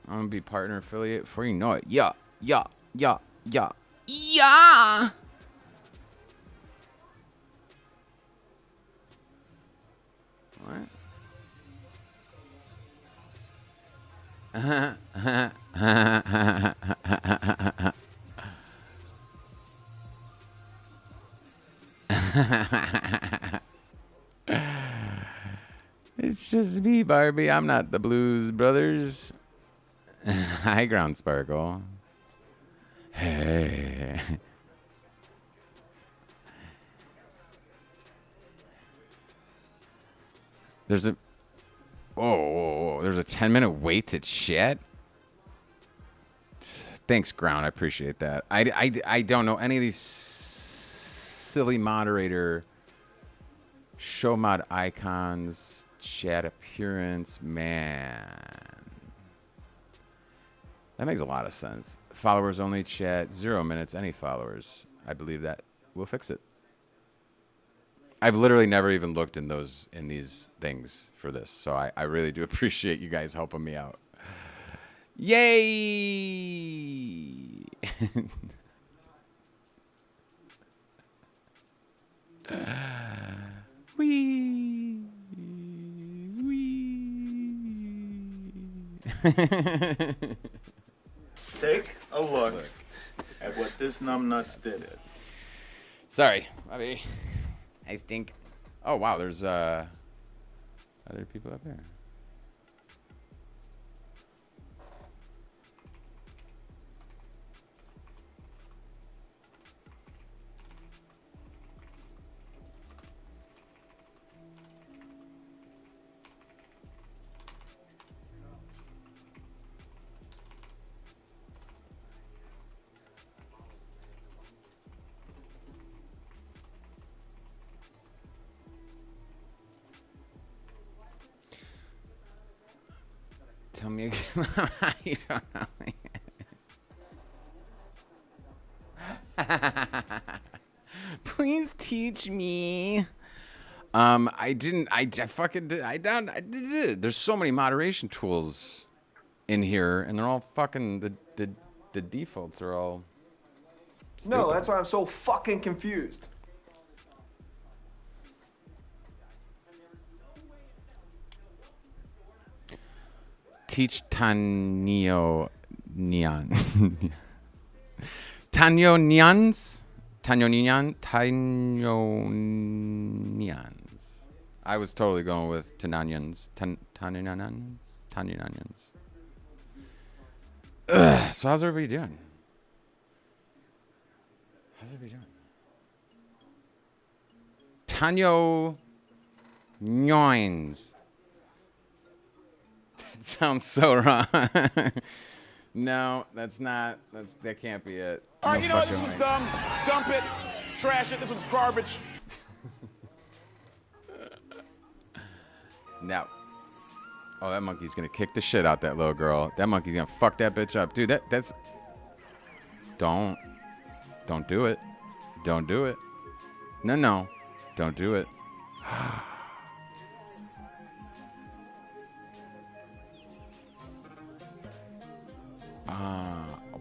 gonna be partner affiliate before you know it. Yeah. What? It's just me, Barbie. I'm not the Blues Brothers. High ground, Sparkle. Hey. There's a... Oh, there's a 10-minute wait to chat? Thanks, Ground. I appreciate that. I don't know any of these silly moderator show mod icons, chat appearance. Man. That makes a lot of sense. Followers only chat, 0 minutes, any followers. I believe that. We'll fix it. I've literally never even looked in these things for this, so I really do appreciate you guys helping me out. Yay! Wee. Take a look at what this numbnuts did. Sorry, Bobby. I stink. Oh wow, there's other people up there. Tell me again. You don't know me. Please teach me. I fucking did. I did. There's so many moderation tools in here, and they're all fucking the defaults are all stupid. No, that's why I'm so fucking confused. Teach Tanyo Nyan. Tanyo Nyans? Tanyo Nyan? Tanyo Nyans. I was totally going with Tananyans. Tanyanans? Tanyanans. So how's everybody doing? How's everybody doing? Tanyo Nyans. Sounds so wrong. No, that's not. That can't be it. All right, No you know what? This fucking was way. dumb. Dump it. Trash it. This one's garbage. No. Oh, that monkey's gonna kick the shit out that little girl. That monkey's gonna fuck that bitch up, dude. That's. Don't do it. Don't do it. No. Don't do it.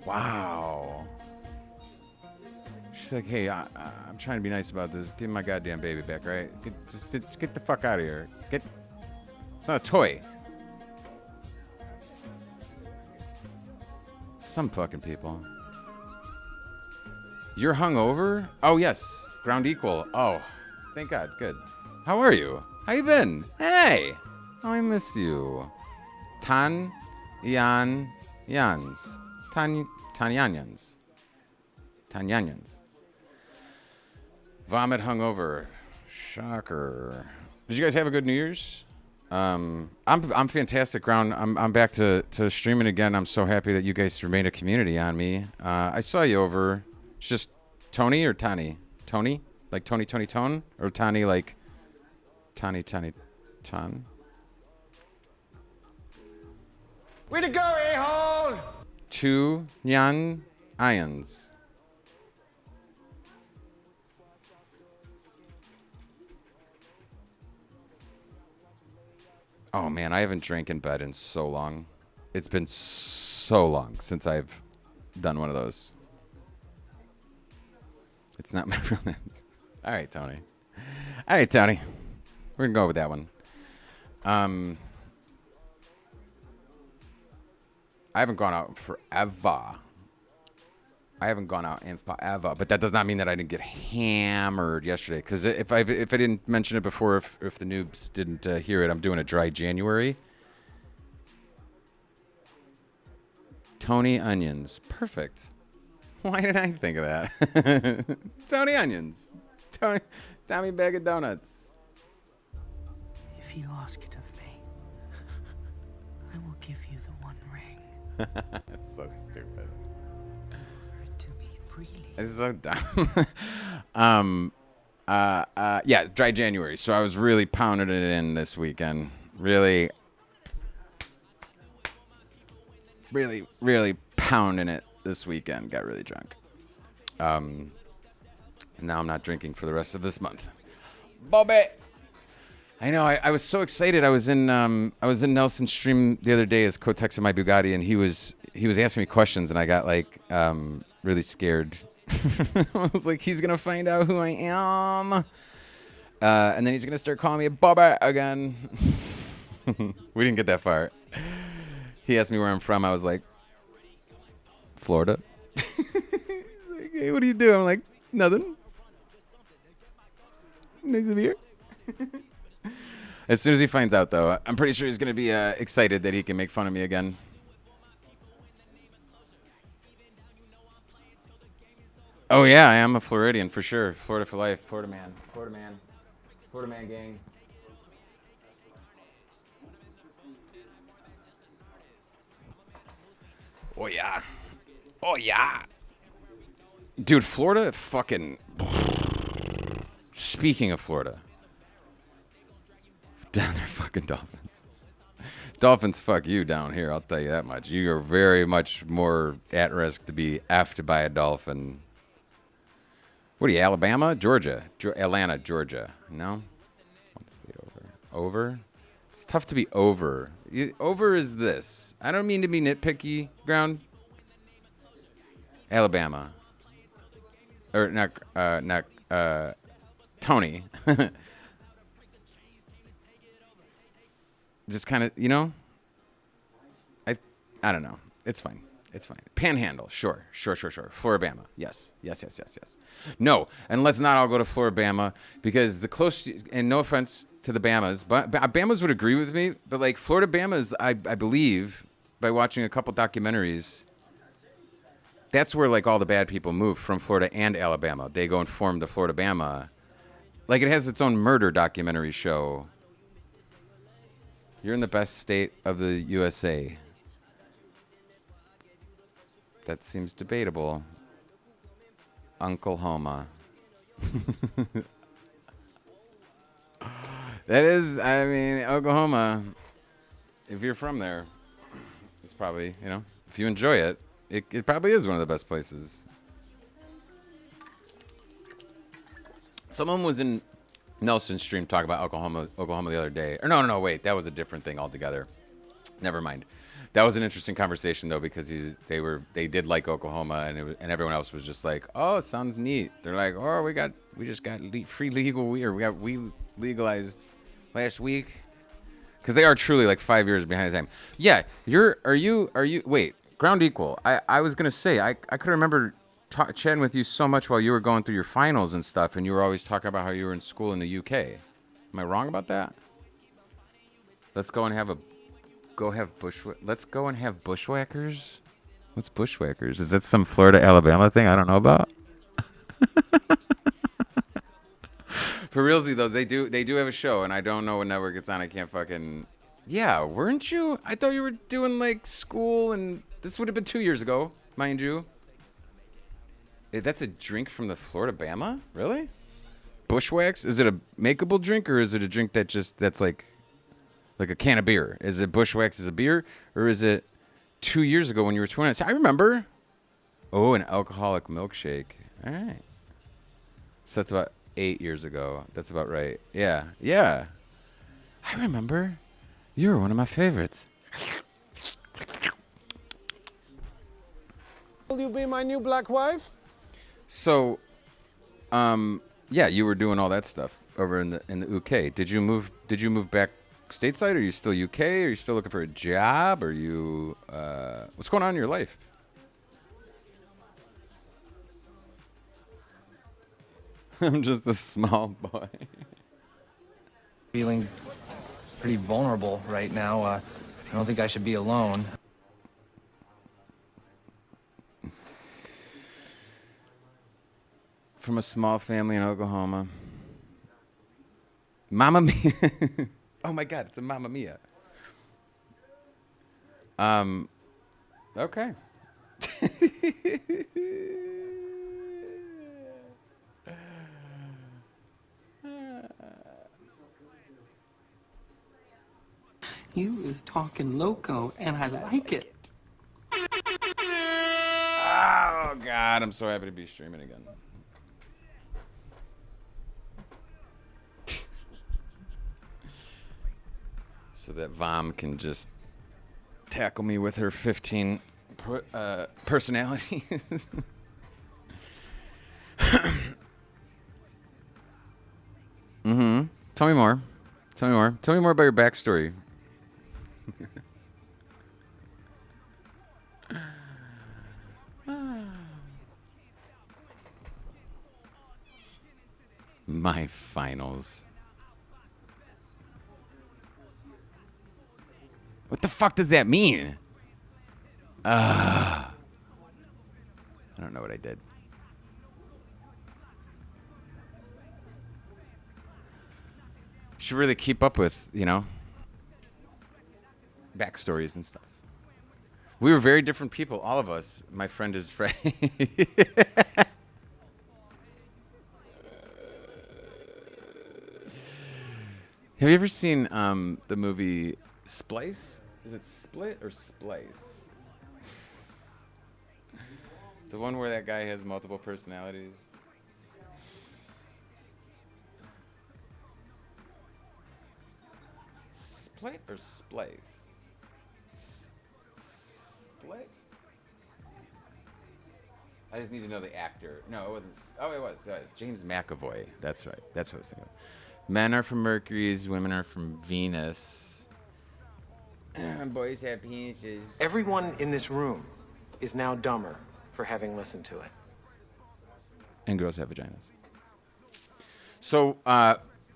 Wow. She's like, hey, I'm trying to be nice about this. Give my goddamn baby back, right? Just get the fuck out of here. It's not a toy. Some fucking people. You're hungover? Oh, yes. Ground equal. Oh, thank God. Good. How are you? How you been? Hey. Oh, I miss you. Tanyanyans. Tanyanyans. Vomit hungover. Shocker. Did you guys have a good New Year's? I'm fantastic, Ground. I'm back to streaming again. I'm so happy that you guys remained a community on me. I saw you over. It's just Tony or Tani? Tony? Like Tony Tone? Or Tani like Tani Ton? Way to go, a-hole! 2 Nyan Ions. Oh man, I haven't drank in bed in so long. It's been so long since I've done one of those. It's not my real name. All right, Tony. All right, Tony. We're gonna go with that one. I haven't gone out forever. But that does not mean that I didn't get hammered yesterday. Because if I didn't mention it before, if the noobs didn't hear it, I'm doing a dry January. Tony Onions, perfect. Why did I think of that? Tony Onions, Tommy Bag of Donuts. If you ask it of me, I will give you the One Ring. That's so stupid. Offer it to me freely. It's so dumb. Yeah, dry January. So I was really pounding it in this weekend. Really pounding it this weekend. Got really drunk. And now I'm not drinking for the rest of this month. Bobby. I know. I was so excited. I was in Nelson's stream the other day as Kotex in my Bugatti, and he was asking me questions, and I got like really scared. I was like, he's gonna find out who I am, and then he's gonna start calling me a Bobby again. We didn't get that far. He asked me where I'm from. I was like, Florida. Like, hey, what do you do? I'm like, nothing. Nice to be here. As soon as he finds out, though, I'm pretty sure he's going to be excited that he can make fun of me again. Oh, yeah, I am a Floridian for sure. Florida for life. Florida man. Florida man. Florida man gang. Oh, yeah. Oh, yeah. Dude, Florida fucking... Speaking of Florida. Down there, fucking Dolphins. Dolphins fuck you down here, I'll tell you that much. You are very much more at risk to be effed by a Dolphin. What are you, Alabama? Georgia. Atlanta, Georgia. No? One state over. Over? It's tough to be over. Over is this. I don't mean to be nitpicky, Ground. Alabama. Or not Tony. Just kind of, you know, I don't know. It's fine. It's fine. Panhandle. Sure. Floribama. Yes. No, and let's not all go to Floribama because the close, and no offense to the Bamas, but Bamas would agree with me, but like Florida Bamas, I believe by watching a couple documentaries, that's where like all the bad people move from Florida and Alabama. They go and form the Florida Bama. Like it has its own murder documentary show. You're in the best state of the USA. That seems debatable. Uncle Homa. That is, I mean, Oklahoma. If you're from there, it's probably, you know, if you enjoy it, it probably is one of the best places. Someone was in Nelson's stream talking about Oklahoma the other day. Or no, wait, that was a different thing altogether. Never mind. That was an interesting conversation though because they did like Oklahoma and everyone else was just like, oh, it sounds neat. They're like, oh, we just got free legal weed, or we legalized last week, because they are truly like 5 years behind the time. Yeah, are you? Wait, Ground Equal. I was gonna say I could remember chatting with you so much while you were going through your finals and stuff, and you were always talking about how you were in school in the UK. Am I wrong about that? Let's go and have Let's go and have bushwhackers. What's bushwhackers? Is that some Florida, Alabama thing I don't know about? For realsy though, they do have a show, and I don't know what network it's on. I can't fucking. Yeah, weren't you? I thought you were doing like school, and this would have been 2 years ago, mind you. Hey, that's a drink from the Florida Bama? Really? Bushwhacks? Is it a makeable drink, or is it a drink that's like a can of beer? Is it Bushwhacks as a beer, or is it 2 years ago when you were 20? I remember. Oh, an alcoholic milkshake. All right. So that's about 8 years ago. That's about right. Yeah. Yeah. I remember. You were one of my favorites. Will you be my new black wife? So, yeah, you were doing all that stuff over in the UK. Did you move back stateside? Are you still UK? Are you still looking for a job? Are you what's going on in your life? I'm just a small boy. Feeling pretty vulnerable right now. I don't think I should be alone. From a small family in Oklahoma. Mamma Mia. Oh my God, it's a Mamma Mia. Okay. You is talking loco, and I like it. Oh God, I'm so happy to be streaming again. So that Vom can just tackle me with her 15 personalities. Mm-hmm. Tell me more. Tell me more. Tell me more about your backstory. My finals. What the fuck does that mean? I don't know what I did. Should really keep up with, backstories and stuff. We were very different people, all of us. My friend is Freddie. Have you ever seen the movie Splice? Is it Split or Splice? The one where that guy has multiple personalities. Split or Splice? Split? I just need to know the actor. No, it wasn't. Oh, it was. James McAvoy. That's right. That's what I was thinking. Men are from Mercury's, women are from Venus. Boys have penises. Everyone in this room is now dumber for having listened to it. And girls have vaginas. So,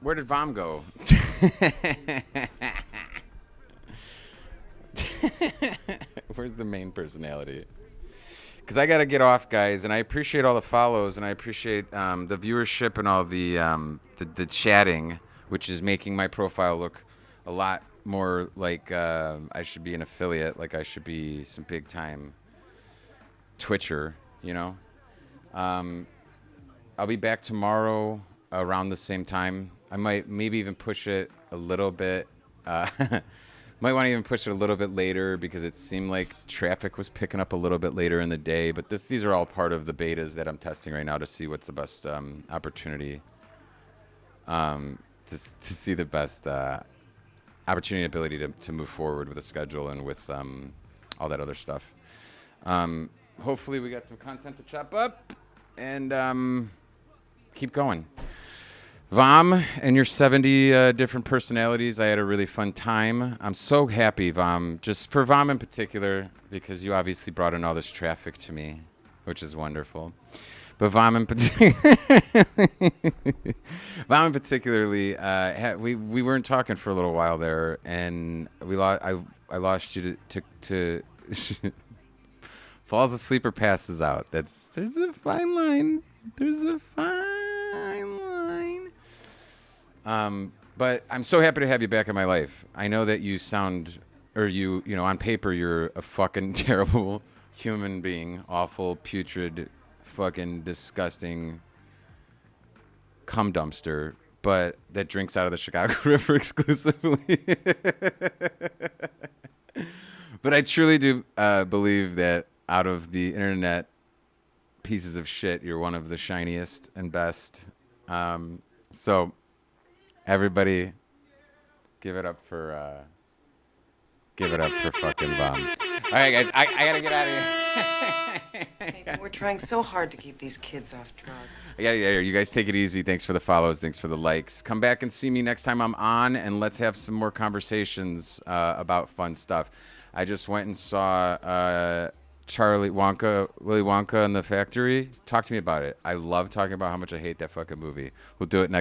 where did Vom go? Where's the main personality? Because I got to get off, guys, and I appreciate all the follows, and I appreciate the viewership and all the chatting, which is making my profile look a lot more like I should be an affiliate, like I should be some big-time Twitcher, I'll be back tomorrow around the same time. I might maybe even push it a little bit. Might want to even push it a little bit later because it seemed like traffic was picking up a little bit later in the day. But these are all part of the betas that I'm testing right now to see what's the best opportunity, to see the best opportunity and ability to move forward with a schedule and with all that other stuff. Hopefully we got some content to chop up and keep going. Vom and your 70 different personalities, I had a really fun time. I'm so happy, Vom, just for Vom in particular, because you obviously brought in all this traffic to me, which is wonderful. But Vom in particularly, we weren't talking for a little while there, and I lost you to falls asleep or passes out. There's a fine line. There's a fine line. But I'm so happy to have you back in my life. I know that you sound, or you know, on paper, you're a fucking terrible human being. Awful, putrid, fucking disgusting cum dumpster, but that drinks out of the Chicago River exclusively. But I truly do believe that out of the internet pieces of shit, you're one of the shiniest and best. So everybody give it up for fucking Bomb. All right, guys, I gotta get out of here. Nathan, we're trying so hard to keep these kids off drugs. I gotta get out of here. You guys take it easy. Thanks for the follows. Thanks for the likes. Come back and see me next time I'm on, and let's have some more conversations about fun stuff. I just went and saw Willy Wonka and the Factory. Talk to me about it. I love talking about how much I hate that fucking movie. We'll do it next